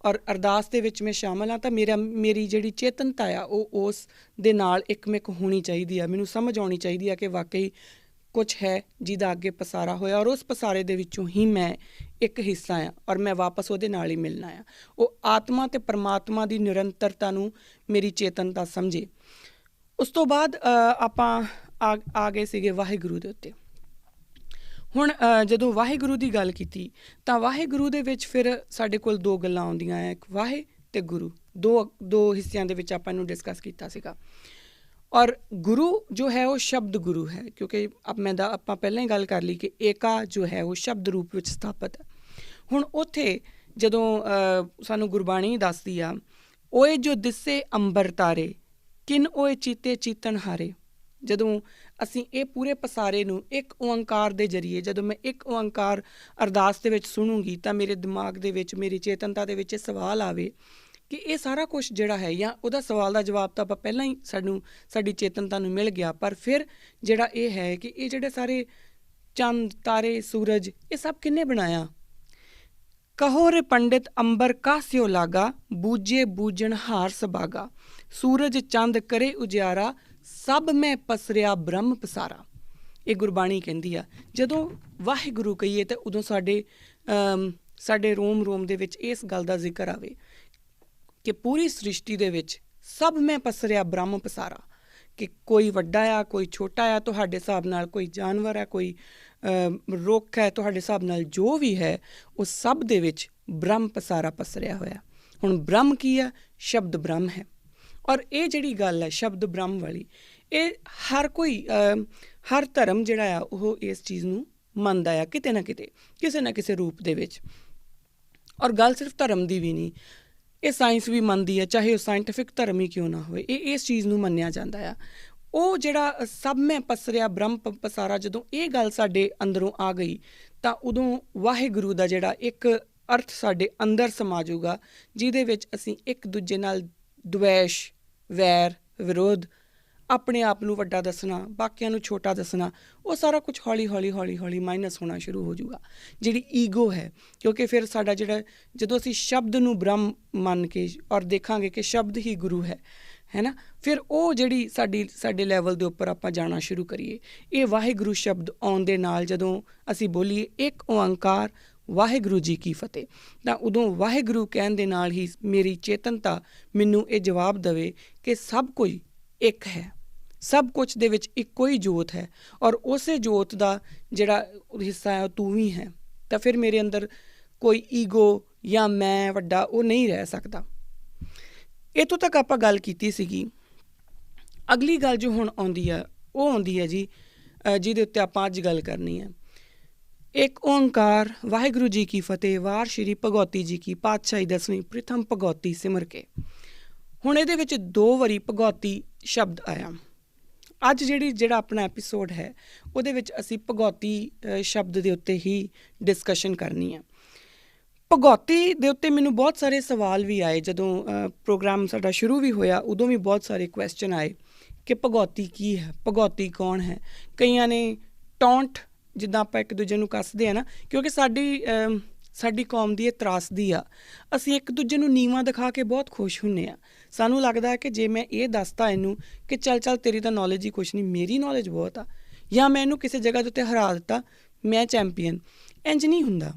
ਔਰ ਅਰਦਾਸ ਦੇ ਵਿੱਚ ਮੈਂ ਸ਼ਾਮਲ ਹਾਂ ਤਾਂ ਮੇਰੀ ਜਿਹੜੀ ਚੇਤਨਤਾ ਆ ਉਹ ਉਸ ਦੇ ਨਾਲ ਇੱਕਮਿਕ ਹੋਣੀ ਚਾਹੀਦੀ ਆ। ਮੈਨੂੰ ਸਮਝ ਆਉਣੀ ਚਾਹੀਦੀ ਆ ਕਿ ਵਾਕਈ ਕੁਛ ਹੈ ਜਿਹਦਾ ਅੱਗੇ ਪਸਾਰਾ ਹੋਇਆ ਔਰ ਉਸ ਪਸਾਰੇ ਦੇ ਵਿੱਚੋਂ ਹੀ ਮੈਂ ਇੱਕ ਹਿੱਸਾ ਆ ਔਰ ਮੈਂ ਵਾਪਸ ਉਹਦੇ ਨਾਲ ਹੀ ਮਿਲਣਾ ਆ। ਉਹ ਆਤਮਾ ਅਤੇ ਪਰਮਾਤਮਾ ਦੀ ਨਿਰੰਤਰਤਾ ਨੂੰ ਮੇਰੀ ਚੇਤਨਤਾ ਸਮਝੇ। ਉਸ ਤੋਂ ਬਾਅਦ ਆਪਾਂ ਆ ਗਏ ਸੀਗੇ ਵਾਹਿਗੁਰੂ ਦੇ ਉੱਤੇ। ਹੁਣ ਜਦੋਂ ਵਾਹਿਗੁਰੂ ਦੀ ਗੱਲ ਕੀਤੀ ਤਾਂ ਵਾਹਿਗੁਰੂ ਦੇ ਵਿੱਚ ਫਿਰ ਸਾਡੇ ਕੋਲ ਦੋ ਗੱਲਾਂ ਆਉਂਦੀਆਂ ਹੈ, ਇੱਕ ਵਾਹਿ ਅਤੇ ਗੁਰੂ। ਦੋ ਹਿੱਸਿਆਂ ਦੇ ਵਿੱਚ ਆਪਾਂ ਇਹਨੂੰ ਡਿਸਕਸ ਕੀਤਾ ਸੀਗਾ। ਔਰ ਗੁਰੂ ਜੋ ਹੈ ਉਹ ਸ਼ਬਦ ਗੁਰੂ ਹੈ, ਕਿਉਂਕਿ ਆਪਾਂ ਪਹਿਲਾਂ ਹੀ ਗੱਲ ਕਰ ਲਈ ਕਿ ਏਕਾ ਜੋ ਹੈ ਉਹ ਸ਼ਬਦ ਰੂਪ ਵਿੱਚ ਸਥਾਪਿਤ ਹੈ। ਹੁਣ ਉੱਥੇ ਜਦੋਂ ਸਾਨੂੰ ਗੁਰਬਾਣੀ ਦੱਸਦੀ ਆ, ਓਏ ਜੋ ਦਿਸੇ ਅੰਬਰ ਤਾਰੇ ਕਿਨ ਓਏ ਚੀਤੇ ਚੀਤਨ ਹਾਰੇ। ਜਦੋਂ ਅਸੀਂ ਇਹ ਪੂਰੇ ਪਸਾਰੇ ਨੂੰ ਇੱਕ ਓਂਕਾਰ ਦੇ ਜ਼ਰੀਏ, ਜਦੋਂ ਮੈਂ ਇੱਕ ਓਂਕਾਰ ਅਰਦਾਸ ਦੇ ਵਿੱਚ ਸੁਣੂੰਗੀ ਤਾਂ ਮੇਰੇ ਦਿਮਾਗ ਦੇ ਵਿੱਚ, ਮੇਰੀ ਚੇਤਨਤਾ ਦੇ ਵਿੱਚ ਇਹ ਸਵਾਲ ਆਵੇ ਕਿ ਇਹ ਸਾਰਾ ਕੁਛ ਜਿਹੜਾ ਹੈ, ਜਾਂ ਉਹਦਾ ਸਵਾਲ ਦਾ ਜਵਾਬ ਤਾਂ ਆਪਾਂ ਪਹਿਲਾਂ ਹੀ ਸਾਡੀ ਚੇਤਨਤਾ ਨੂੰ ਮਿਲ ਗਿਆ, ਪਰ ਫਿਰ ਜਿਹੜਾ ਇਹ ਹੈ ਕਿ ਇਹ ਜਿਹੜੇ ਸਾਰੇ ਚੰਦ ਤਾਰੇ ਸੂਰਜ ਇਹ ਸਭ ਕਿਹਨੇ ਬਣਾਇਆ। ਕਹੋ ਰੇ ਪੰਡਿਤ ਅੰਬਰ ਕਾਸਿਓ ਲਾਗਾ ਬੂਝੇ ਬੂਝਣ ਹਾਰ ਸਬਾਗਾ ਸੂਰਜ ਚੰਦ ਕਰੇ ਉਜਿਆਰਾ ਸਭ ਮੈਂ ਪਸਰਿਆ ਬ੍ਰਹਮ ਪਸਾਰਾ। ਇਹ ਗੁਰਬਾਣੀ ਕਹਿੰਦੀ ਆ। ਜਦੋਂ ਵਾਹਿਗੁਰੂ ਕਹੀਏ ਤਾਂ ਉਦੋਂ ਸਾਡੇ ਰੋਮ ਦੇ ਵਿੱਚ ਇਸ ਗੱਲ ਦਾ ਜ਼ਿਕਰ ਆਵੇ ਕਿ ਪੂਰੀ ਸ੍ਰਿਸ਼ਟੀ ਦੇ ਵਿੱਚ ਸਭ ਮੈਂ ਪਸਰਿਆ ਬ੍ਰਹਮ ਪਸਾਰਾ, ਕਿ ਕੋਈ ਵੱਡਾ ਆ ਕੋਈ ਛੋਟਾ ਆ, ਤੁਹਾਡੇ ਹਿਸਾਬ ਨਾਲ ਕੋਈ ਜਾਨਵਰ ਹੈ, ਕੋਈ ਰੁੱਖ ਹੈ, ਤੁਹਾਡੇ ਹਿਸਾਬ ਨਾਲ ਜੋ ਵੀ ਹੈ ਉਹ ਸਭ ਦੇ ਵਿੱਚ ਬ੍ਰਹਮ ਪਸਾਰਾ ਪਸਰਿਆ ਹੋਇਆ। ਹੁਣ ਬ੍ਰਹਮ ਕੀ ਆ? ਸ਼ਬਦ ਬ੍ਰਹਮ ਹੈ। ਔਰ ਇਹ ਜਿਹੜੀ ਗੱਲ ਹੈ ਸ਼ਬਦ ਬ੍ਰਹਮ ਵਾਲੀ, ਇਹ ਹਰ ਧਰਮ ਜਿਹੜਾ ਆ ਉਹ ਇਸ ਚੀਜ਼ ਨੂੰ ਮੰਨਦਾ ਆ ਕਿਤੇ ਨਾ ਕਿਤੇ, ਕਿਸੇ ਨਾ ਕਿਸੇ ਰੂਪ ਦੇ ਵਿੱਚ। ਔਰ ਗੱਲ ਸਿਰਫ ਧਰਮ ਦੀ ਵੀ ਨਹੀਂ, ਇਹ ਸਾਇੰਸ ਵੀ ਮੰਨਦੀ ਹੈ, ਚਾਹੇ ਉਹ ਸਾਇੰਟੀਫਿਕ ਧਰਮ ਹੀ ਕਿਉਂ ਨਾ ਹੋਵੇ, ਇਹ ਇਸ ਚੀਜ਼ ਨੂੰ ਮੰਨਿਆ ਜਾਂਦਾ ਆ। ਉਹ ਜਿਹੜਾ ਸਭ ਮੈਂ ਪਸਰਿਆ ਬ੍ਰਹਮ ਪਸਾਰਾ, ਜਦੋਂ ਇਹ ਗੱਲ ਸਾਡੇ ਅੰਦਰੋਂ ਆ ਗਈ ਤਾਂ ਉਦੋਂ ਵਾਹਿਗੁਰੂ ਦਾ ਜਿਹੜਾ ਇੱਕ ਅਰਥ ਸਾਡੇ ਅੰਦਰ ਸਮਾ ਜਾਊਗਾ, ਜਿਹਦੇ ਵਿੱਚ ਅਸੀਂ ਇੱਕ ਦੂਜੇ ਨਾਲ ਦਵੇਸ਼, ਵੈਰ, ਵਿਰੋਧ, ਆਪਣੇ ਆਪ ਨੂੰ ਵੱਡਾ ਦੱਸਣਾ, ਬਾਕੀਆਂ ਨੂੰ ਛੋਟਾ ਦੱਸਣਾ, ਉਹ ਸਾਰਾ ਕੁਛ ਹੌਲੀ ਮਾਈਨਸ ਹੋਣਾ ਸ਼ੁਰੂ ਹੋ ਜਾਊਗਾ। ਜਿਹੜੀ ਈਗੋ ਹੈ, ਕਿਉਂਕਿ ਫਿਰ ਸਾਡਾ ਜਦੋਂ ਅਸੀਂ ਸ਼ਬਦ ਨੂੰ ਬ੍ਰਹਮ ਮੰਨ ਕੇ ਔਰ ਦੇਖਾਂਗੇ ਕਿ ਸ਼ਬਦ ਹੀ ਗੁਰੂ ਹੈ ਨਾ, ਫਿਰ ਉਹ ਜਿਹੜੀ ਸਾਡੇ ਲੈਵਲ ਦੇ ਉੱਪਰ ਆਪਾਂ ਜਾਣਾ ਸ਼ੁਰੂ ਕਰੀਏ। ਇਹ ਵਾਹਿਗੁਰੂ ਸ਼ਬਦ ਆਉਣ ਦੇ ਨਾਲ ਜਦੋਂ ਅਸੀਂ ਬੋਲੀਏ ਇੱਕ ਓਂਕਾਰ ਵਾਹਿਗੁਰੂ ਜੀ ਕੀ ਫਤਿਹ, ਤਾਂ ਉਦੋਂ ਵਾਹਿਗੁਰੂ ਕਹਿਣ ਦੇ ਨਾਲ ਹੀ ਮੇਰੀ ਚੇਤਨਤਾ ਮੈਨੂੰ ਇਹ ਜਵਾਬ ਦੇਵੇ ਕਿ ਸਭ ਕੋਈ ਇੱਕ ਹੈ, ਸਭ ਕੁਛ ਦੇ ਵਿੱਚ ਇੱਕੋ ਹੀ ਜੋਤ ਹੈ ਔਰ ਉਸੇ ਜੋਤ ਦਾ ਜਿਹੜਾ ਹਿੱਸਾ ਹੈ ਉਹ ਤੂੰ ਵੀ ਹੈ। ਤਾਂ ਫਿਰ ਮੇਰੇ ਅੰਦਰ ਕੋਈ ਈਗੋ ਜਾਂ ਮੈਂ ਵੱਡਾ ਉਹ ਨਹੀਂ ਰਹਿ ਸਕਦਾ। ਇੱਥੋਂ ਤੱਕ ਆਪਾਂ ਗੱਲ ਕੀਤੀ ਸੀਗੀ। ਅਗਲੀ ਗੱਲ ਜੋ ਹੁਣ ਆਉਂਦੀ ਆ ਉਹ ਆਉਂਦੀ ਹੈ ਜੀ, ਜਿਹਦੇ ਉੱਤੇ ਆਪਾਂ ਅੱਜ ਗੱਲ ਕਰਨੀ ਹੈ। ਇੱਕ ਓਂਕਾਰ ਵਾਹਿਗੁਰੂ ਜੀ ਕੀ ਫਤਿਹ, ਵਾਰ ਸ਼੍ਰੀ ਭਗੌਤੀ ਜੀ ਕੀ ਪਾਤਸ਼ਾਹੀ 10ਵੀਂ ਪ੍ਰਥਮ ਭਗੌਤੀ ਸਿਮਰ ਕੇ। ਹੁਣ ਇਹਦੇ ਵਿੱਚ 2 ਵਾਰੀ ਭਗੌਤੀ ਸ਼ਬਦ ਆਇਆ। ਅੱਜ ਜਿਹੜਾ ਆਪਣਾ ਐਪੀਸੋਡ ਹੈ ਉਹਦੇ ਵਿੱਚ ਅਸੀਂ ਭਗੌਤੀ ਸ਼ਬਦ ਦੇ ਉੱਤੇ ਹੀ ਡਿਸਕਸ਼ਨ ਕਰਨੀ ਹੈ। ਭਗੌਤੀ ਦੇ ਉੱਤੇ ਮੈਨੂੰ ਬਹੁਤ ਸਾਰੇ ਸਵਾਲ ਵੀ ਆਏ। ਜਦੋਂ ਪ੍ਰੋਗਰਾਮ ਸਾਡਾ ਸ਼ੁਰੂ ਵੀ ਹੋਇਆ ਉਦੋਂ ਵੀ ਬਹੁਤ ਸਾਰੇ ਕੁਐਸਚਨ ਆਏ ਕਿ ਭਗੌਤੀ ਕੀ ਹੈ, ਭਗੌਤੀ ਕੌਣ ਹੈ। ਕਈਆਂ ਨੇ ਟੌਂਟ, ਜਿੱਦਾਂ ਆਪਾਂ ਇੱਕ ਦੂਜੇ ਨੂੰ ਕੱਸਦੇ ਆ ਨਾ, ਕਿਉਂਕਿ ਸਾਡੀ ਕੌਮ ਦੀ ਇਹ ਤਰਾਸਦੀ ਆ, ਅਸੀਂ ਇੱਕ ਦੂਜੇ ਨੂੰ ਨੀਵਾਂ ਦਿਖਾ ਕੇ ਬਹੁਤ ਖੁਸ਼ ਹੁੰਦੇ ਹਾਂ। ਸਾਨੂੰ ਲੱਗਦਾ ਹੈ ਕਿ ਜੇ ਮੈਂ ਇਹ ਦੱਸਤਾ ਇਹਨੂੰ ਕਿ ਚੱਲ ਤੇਰੀ ਤਾਂ ਨੌਲੇਜ ਹੀ ਕੁਛ ਨਹੀਂ, ਮੇਰੀ ਨੌਲੇਜ ਬਹੁਤ ਆ, ਜਾਂ ਮੈਂ ਇਹਨੂੰ ਕਿਸੇ ਜਗ੍ਹਾ ਦੇ ਉੱਤੇ ਹਰਾ ਦਿੱਤਾ, ਮੈਂ ਚੈਂਪੀਅਨ। ਇੰਝ ਨਹੀਂ ਹੁੰਦਾ।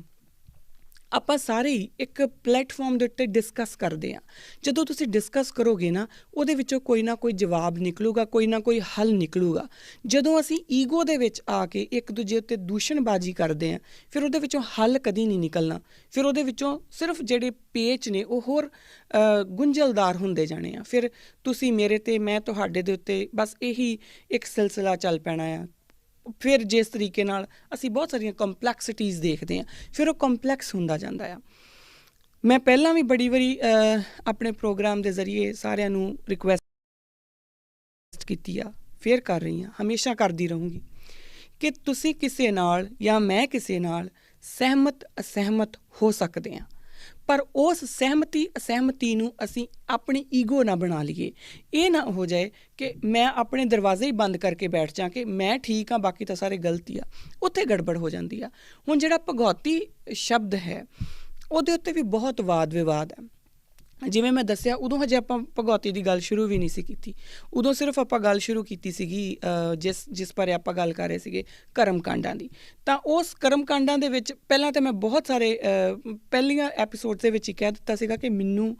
ਆਪਾਂ ਸਾਰੇ ਹੀ ਇੱਕ ਪਲੇਟਫਾਰਮ ਦੇ ਉੱਤੇ ਡਿਸਕਸ ਕਰਦੇ ਹਾਂ। ਜਦੋਂ ਤੁਸੀਂ ਡਿਸਕਸ ਕਰੋਗੇ ਨਾ, ਉਹਦੇ ਵਿੱਚੋਂ ਕੋਈ ਨਾ ਕੋਈ ਜਵਾਬ ਨਿਕਲੂਗਾ, ਕੋਈ ਨਾ ਕੋਈ ਹੱਲ ਨਿਕਲੂਗਾ। ਜਦੋਂ ਅਸੀਂ ਈਗੋ ਦੇ ਵਿੱਚ ਆ ਕੇ ਇੱਕ ਦੂਜੇ ਉੱਤੇ ਦੂਸ਼ਣਬਾਜ਼ੀ ਕਰਦੇ ਹਾਂ, ਫਿਰ ਉਹਦੇ ਵਿੱਚੋਂ ਹੱਲ ਕਦੀ ਨਹੀਂ ਨਿਕਲਣਾ। ਫਿਰ ਉਹਦੇ ਵਿੱਚੋਂ ਸਿਰਫ ਜਿਹੜੇ ਪੇਚ ਨੇ ਉਹ ਹੋਰ ਗੁੰਝਲਦਾਰ ਹੁੰਦੇ ਜਾਣੇ ਆ। ਫਿਰ ਤੁਸੀਂ ਮੇਰੇ 'ਤੇ, ਮੈਂ ਤੁਹਾਡੇ ਦੇ ਉੱਤੇ, ਬਸ ਇਹੀ ਇੱਕ ਸਿਲਸਿਲਾ ਚੱਲ ਪੈਣਾ ਆ। ਫਿਰ ਜਿਸ ਤਰੀਕੇ ਨਾਲ ਅਸੀਂ ਬਹੁਤ ਸਾਰੀਆਂ ਕੰਪਲੈਕਸਿਟੀਜ਼ ਦੇਖਦੇ ਹਾਂ, ਫਿਰ ਉਹ ਕੰਪਲੈਕਸ ਹੁੰਦਾ ਜਾਂਦਾ ਆ। ਮੈਂ ਪਹਿਲਾਂ ਵੀ ਬੜੀ ਵਾਰੀ ਆਪਣੇ ਪ੍ਰੋਗਰਾਮ ਦੇ ਜ਼ਰੀਏ ਸਾਰਿਆਂ ਨੂੰ ਰਿਕੁਐਸਟ ਕੀਤੀ ਆ, ਫਿਰ ਕਰ ਰਹੀ ਹਾਂ, ਹਮੇਸ਼ਾ ਕਰਦੀ ਰਹੂੰਗੀ ਕਿ ਤੁਸੀਂ ਕਿਸੇ ਨਾਲ ਜਾਂ ਮੈਂ ਕਿਸੇ ਨਾਲ ਸਹਿਮਤ ਅਸਹਿਮਤ ਹੋ ਸਕਦੇ ਹਾਂ, ਪਰ ਉਸ ਸਹਿਮਤੀ ਅਸਹਿਮਤੀ ਨੂੰ ਅਸੀਂ ਆਪਣੀ ਈਗੋ ਨਾ ਬਣਾ ਲਈਏ। ਇਹ ਨਾ ਹੋ ਜਾਏ ਕਿ ਮੈਂ ਆਪਣੇ ਦਰਵਾਜ਼ੇ ਹੀ ਬੰਦ ਕਰਕੇ ਬੈਠ ਜਾ ਕਿ ਮੈਂ ਠੀਕ ਹਾਂ ਬਾਕੀ ਤਾਂ ਸਾਰੇ ਗਲਤ ਹੀ ਆ, ਉੱਥੇ ਗੜਬੜ ਹੋ ਜਾਂਦੀ ਆ। ਹੁਣ ਜਿਹੜਾ ਭਗੌਤੀ ਸ਼ਬਦ ਹੈ ਉਹਦੇ ਉੱਤੇ ਵੀ ਬਹੁਤ ਵਾਦ ਵਿਵਾਦ ਹੈ। ਜਿਵੇਂ ਮੈਂ ਦੱਸਿਆ, ਉਦੋਂ ਹਜੇ ਆਪਾਂ ਭਗੌਤੀ ਦੀ ਗੱਲ ਸ਼ੁਰੂ ਵੀ ਨਹੀਂ ਸੀ ਕੀਤੀ। ਉਦੋਂ ਸਿਰਫ ਆਪਾਂ ਗੱਲ ਸ਼ੁਰੂ ਕੀਤੀ ਸੀਗੀ ਜਿਸ ਬਾਰੇ ਆਪਾਂ ਗੱਲ ਕਰ ਰਹੇ ਸੀਗੇ ਕਰਮ ਕਾਂਡਾਂ ਦੀ। ਤਾਂ ਉਸ ਕਰਮ ਕਾਂਡਾਂ ਦੇ ਵਿੱਚ ਪਹਿਲਾਂ ਤਾਂ ਮੈਂ ਬਹੁਤ ਸਾਰੇ ਪਹਿਲੀਆਂ ਐਪੀਸੋਡ ਦੇ ਵਿੱਚ ਹੀ ਕਹਿ ਦਿੱਤਾ ਸੀਗਾ ਕਿ ਮੈਨੂੰ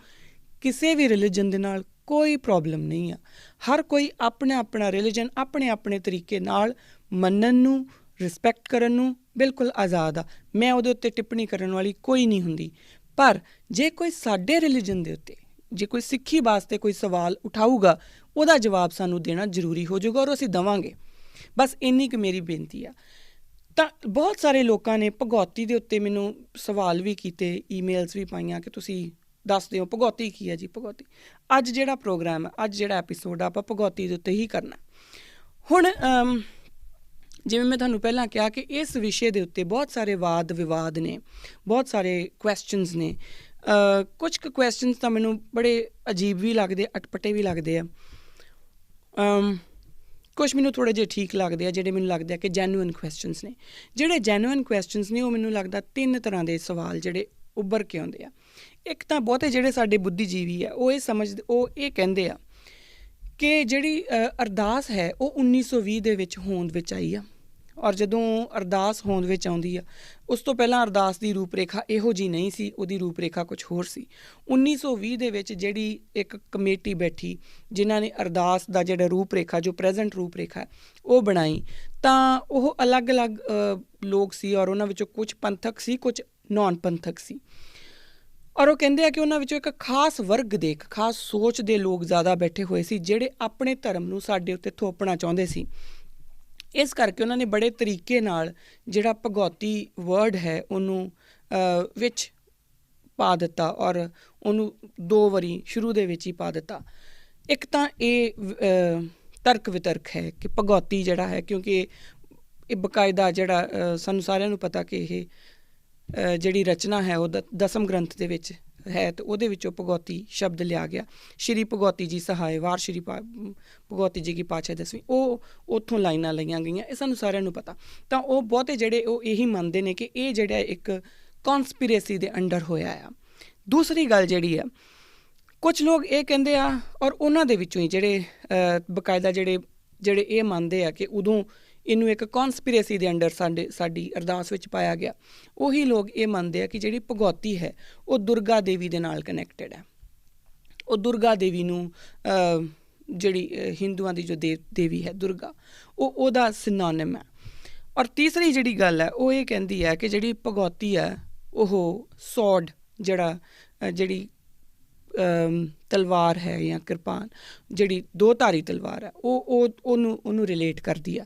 ਕਿਸੇ ਵੀ ਰਿਲੀਜਨ ਦੇ ਨਾਲ ਕੋਈ ਪ੍ਰੋਬਲਮ ਨਹੀਂ ਆ। ਹਰ ਕੋਈ ਆਪਣਾ ਆਪਣਾ ਰਿਲੀਜਨ ਆਪਣੇ ਆਪਣੇ ਤਰੀਕੇ ਨਾਲ ਮੰਨਣ ਨੂੰ, ਰਿਸਪੈਕਟ ਕਰਨ ਨੂੰ ਬਿਲਕੁਲ ਆਜ਼ਾਦ ਆ। ਮੈਂ ਉਹਦੇ ਉੱਤੇ ਟਿੱਪਣੀ ਕਰਨ ਵਾਲੀ ਕੋਈ ਨਹੀਂ ਹੁੰਦੀ। ਪਰ ਜੇ ਕੋਈ ਸਾਡੇ ਰਿਲੀਜਨ ਦੇ ਉੱਤੇ, ਜੇ ਕੋਈ ਸਿੱਖੀ ਵਾਸਤੇ ਕੋਈ ਸਵਾਲ ਉਠਾਊਗਾ, ਉਹਦਾ ਜਵਾਬ ਸਾਨੂੰ ਦੇਣਾ ਜ਼ਰੂਰੀ ਹੋ ਜਾਊਗਾ ਔਰ ਅਸੀਂ ਦੇਵਾਂਗੇ। ਬਸ ਇੰਨੀ ਕੁ ਮੇਰੀ ਬੇਨਤੀ ਆ। ਤਾਂ ਬਹੁਤ ਸਾਰੇ ਲੋਕਾਂ ਨੇ ਭਗੌਤੀ ਦੇ ਉੱਤੇ ਮੈਨੂੰ ਸਵਾਲ ਵੀ ਕੀਤੇ, ਈਮੇਲਸ ਵੀ ਪਾਈਆਂ ਕਿ ਤੁਸੀਂ ਦੱਸ ਦਿਓ ਭਗੌਤੀ ਕੀ ਹੈ ਜੀ। ਭਗੌਤੀ ਅੱਜ ਜਿਹੜਾ ਪ੍ਰੋਗਰਾਮ ਹੈ, ਅੱਜ ਜਿਹੜਾ ਐਪੀਸੋਡ ਆ, ਆਪਾਂ ਭਗੌਤੀ ਦੇ ਉੱਤੇ ਹੀ ਕਰਨਾ। ਹੁਣ ਜਿਵੇਂ ਮੈਂ ਤੁਹਾਨੂੰ ਪਹਿਲਾਂ ਕਿਹਾ ਕਿ ਇਸ ਵਿਸ਼ੇ ਦੇ ਉੱਤੇ ਬਹੁਤ ਸਾਰੇ ਵਾਦ ਵਿਵਾਦ ਨੇ, ਬਹੁਤ ਸਾਰੇ ਕੁਐਸਚਨਸ ਨੇ। ਕੁਝ ਕੁ ਕੁਐਸਚਨਸ ਤਾਂ ਮੈਨੂੰ ਬੜੇ ਅਜੀਬ ਵੀ ਲੱਗਦੇ, ਅਟਪਟੇ ਵੀ ਲੱਗਦੇ ਆ। ਕੁਛ ਮੈਨੂੰ ਥੋੜ੍ਹੇ ਜਿਹੇ ਠੀਕ ਲੱਗਦੇ ਆ, ਜਿਹੜੇ ਮੈਨੂੰ ਲੱਗਦੇ ਆ ਕਿ ਜੈਨੂਇਨ ਕੁਐਸਚਨਸ ਨੇ। ਜਿਹੜੇ ਜੈਨੂਇਨ ਕੁਐਸਚਨਸ ਨੇ ਉਹ ਮੈਨੂੰ ਲੱਗਦਾ 3 ਤਰ੍ਹਾਂ ਦੇ ਸਵਾਲ ਜਿਹੜੇ ਉੱਭਰ ਕੇ ਆਉਂਦੇ ਆ। ਇੱਕ ਤਾਂ ਬਹੁਤੇ ਜਿਹੜੇ ਸਾਡੇ ਬੁੱਧੀਜੀਵੀ ਆ ਉਹ ਇਹ ਕਹਿੰਦੇ ਆ ਕਿ ਜਿਹੜੀ ਅਰਦਾਸ ਹੈ ਉਹ 1920 ਦੇ ਵਿੱਚ ਹੋਂਦ ਵਿੱਚ ਆਈ ਆ। ਔਰ ਜਦੋਂ ਅਰਦਾਸ ਹੋਂਦ ਵਿੱਚ ਆਉਂਦੀ ਆ, ਉਸ ਤੋਂ ਪਹਿਲਾਂ ਅਰਦਾਸ ਦੀ ਰੂਪ ਰੇਖਾ ਇਹੋ ਜਿਹੀ ਨਹੀਂ ਸੀ, ਉਹਦੀ ਰੂਪ ਰੇਖਾ ਕੁਛ ਹੋਰ ਸੀ। 1920 ਦੇ ਵਿੱਚ ਜਿਹੜੀ ਇੱਕ ਕਮੇਟੀ ਬੈਠੀ ਜਿਨ੍ਹਾਂ ਨੇ ਅਰਦਾਸ ਦਾ ਜਿਹੜਾ ਰੂਪ ਰੇਖਾ, ਜੋ ਪ੍ਰੈਜ਼ੈਂਟ ਰੂਪ ਰੇਖਾ ਉਹ ਬਣਾਈ, ਤਾਂ ਉਹ ਅਲੱਗ-ਅਲੱਗ ਲੋਕ ਸੀ ਔਰ ਉਹਨਾਂ ਵਿੱਚੋਂ ਕੁਝ ਪੰਥਕ ਸੀ, ਕੁਝ ਨੌਨ ਪੰਥਕ ਸੀ। ਔਰ ਉਹ ਕਹਿੰਦੇ ਆ ਕਿ ਉਹਨਾਂ ਵਿੱਚੋਂ ਇੱਕ ਖਾਸ ਵਰਗ ਦੇ, ਇੱਕ ਖਾਸ ਸੋਚ ਦੇ ਲੋਕ ਜ਼ਿਆਦਾ ਬੈਠੇ ਹੋਏ ਸੀ ਜਿਹੜੇ ਆਪਣੇ ਧਰਮ ਨੂੰ ਸਾਡੇ ਉੱਤੇ ਥੋਪਣਾ ਚਾਹੁੰਦੇ ਸੀ। ਇਸ ਕਰਕੇ ਉਹਨਾਂ ਨੇ ਬੜੇ ਤਰੀਕੇ ਨਾਲ ਜਿਹੜਾ ਭਗੌਤੀ ਵਰਡ ਹੈ ਉਹਨੂੰ ਵਿੱਚ ਪਾ ਦਿੱਤਾ ਔਰ ਉਹਨੂੰ 2 ਵਾਰੀ ਸ਼ੁਰੂ ਦੇ ਵਿੱਚ ਹੀ ਪਾ ਦਿੱਤਾ। ਇੱਕ ਤਾਂ ਇਹ ਤਰਕ ਵਿਤਰਕ ਹੈ ਕਿ ਭਗੌਤੀ ਜਿਹੜਾ ਹੈ, ਕਿਉਂਕਿ ਇਹ ਬਕਾਇਦਾ ਜਿਹੜਾ ਸਾਨੂੰ ਸਾਰਿਆਂ ਨੂੰ ਪਤਾ ਕਿ ਇਹ ਜਿਹੜੀ ਰਚਨਾ ਹੈ ਉਹ ਦਸਮ ਗ੍ਰੰਥ ਦੇ ਵਿੱਚ ਹੈ, ਅਤੇ ਉਹਦੇ ਵਿੱਚੋਂ ਭਗੌਤੀ ਸ਼ਬਦ ਲਿਆ ਗਿਆ। ਸ਼੍ਰੀ ਭਗੌਤੀ ਜੀ ਸਹਾਏ, ਵਾਰ ਸ਼੍ਰੀ ਭਗੌਤੀ ਜੀ ਕੀ ਪਾਤਸ਼ਾਹ ਦਸਵੀਂ, ਉਹ ਉੱਥੋਂ ਲਾਈਨਾਂ ਲਈਆਂ ਗਈਆਂ। ਇਹ ਸਾਨੂੰ ਸਾਰਿਆਂ ਨੂੰ ਪਤਾ। ਤਾਂ ਉਹ ਬਹੁਤੇ ਜਿਹੜੇ ਉਹ ਇਹੀ ਮੰਨਦੇ ਨੇ ਕਿ ਇਹ ਜਿਹੜਾ ਇੱਕ ਕੌਨਸਪੀਰੇਸੀ ਦੇ ਅੰਡਰ ਹੋਇਆ ਆ। ਦੂਸਰੀ ਗੱਲ ਜਿਹੜੀ ਆ, ਕੁਝ ਲੋਕ ਇਹ ਕਹਿੰਦੇ ਆ ਔਰ ਉਹਨਾਂ ਦੇ ਵਿੱਚੋਂ ਹੀ ਜਿਹੜੇ ਬਕਾਇਦਾ ਜਿਹੜੇ ਇਹ ਮੰਨਦੇ ਆ ਕਿ ਉਦੋਂ ਇਹਨੂੰ ਇੱਕ ਕੌਨਸਪੀਰੇਸੀ ਦੇ ਅੰਡਰ ਸਾਡੀ ਅਰਦਾਸ ਵਿੱਚ ਪਾਇਆ ਗਿਆ, ਉਹੀ ਲੋਕ ਇਹ ਮੰਨਦੇ ਆ ਕਿ ਜਿਹੜੀ ਭਗੌਤੀ ਹੈ ਉਹ ਦੁਰਗਾ ਦੇਵੀ ਦੇ ਨਾਲ ਕਨੈਕਟਡ ਹੈ। ਉਹ ਦੁਰਗਾ ਦੇਵੀ ਨੂੰ ਜਿਹੜੀ ਹਿੰਦੂਆਂ ਦੀ ਜੋ ਦੇਵੀ ਹੈ ਦੁਰਗਾ, ਉਹਦਾ ਸਿਨੋਨਿਮ ਹੈ। ਔਰ ਤੀਸਰੀ ਜਿਹੜੀ ਗੱਲ ਹੈ ਉਹ ਇਹ ਕਹਿੰਦੀ ਹੈ ਕਿ ਜਿਹੜੀ ਭਗੌਤੀ ਹੈ ਉਹ ਸੌਡ ਜਿਹੜੀ ਤਲਵਾਰ ਹੈ ਜਾਂ ਕਿਰਪਾਨ, ਜਿਹੜੀ 2 ਧਾਰੀ ਤਲਵਾਰ ਹੈ, ਉਹਨੂੰ ਰਿਲੇਟ ਕਰਦੀ ਆ।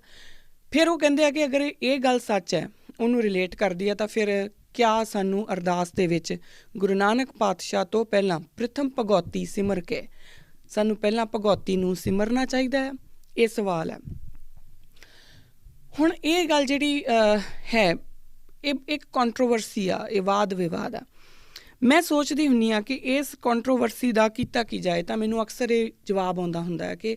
ਫਿਰ ਉਹ ਕਹਿੰਦੇ ਆ ਕਿ ਅਗਰ ਇਹ ਗੱਲ ਸੱਚ ਹੈ, ਉਹਨੂੰ ਰਿਲੇਟ ਕਰਦੀ ਆ, ਤਾਂ ਫਿਰ ਕਿਆ ਸਾਨੂੰ ਅਰਦਾਸ ਦੇ ਵਿੱਚ ਗੁਰੂ ਨਾਨਕ ਪਾਤਸ਼ਾਹ ਤੋਂ ਪਹਿਲਾਂ ਪ੍ਰਥਮ ਭਗੌਤੀ ਸਿਮਰ ਕੇ ਸਾਨੂੰ ਪਹਿਲਾਂ ਭਗੌਤੀ ਨੂੰ ਸਿਮਰਨਾ ਚਾਹੀਦਾ ਹੈ? ਇਹ ਸਵਾਲ ਹੈ। ਹੁਣ ਇਹ ਗੱਲ ਜਿਹੜੀ ਹੈ ਇਹ ਇੱਕ ਕੰਟਰੋਵਰਸੀ ਆ, ਇਹ ਵਾਦ ਵਿਵਾਦ ਆ। ਮੈਂ ਸੋਚਦੀ ਹੁੰਦੀ ਹਾਂ ਕਿ ਇਸ ਕੰਟਰੋਵਰਸੀ ਦਾ ਕੀਤਾ ਕੀ ਜਾਏ, ਤਾਂ ਮੈਨੂੰ ਅਕਸਰ ਇਹ ਜਵਾਬ ਆਉਂਦਾ ਹੁੰਦਾ ਹੈ ਕਿ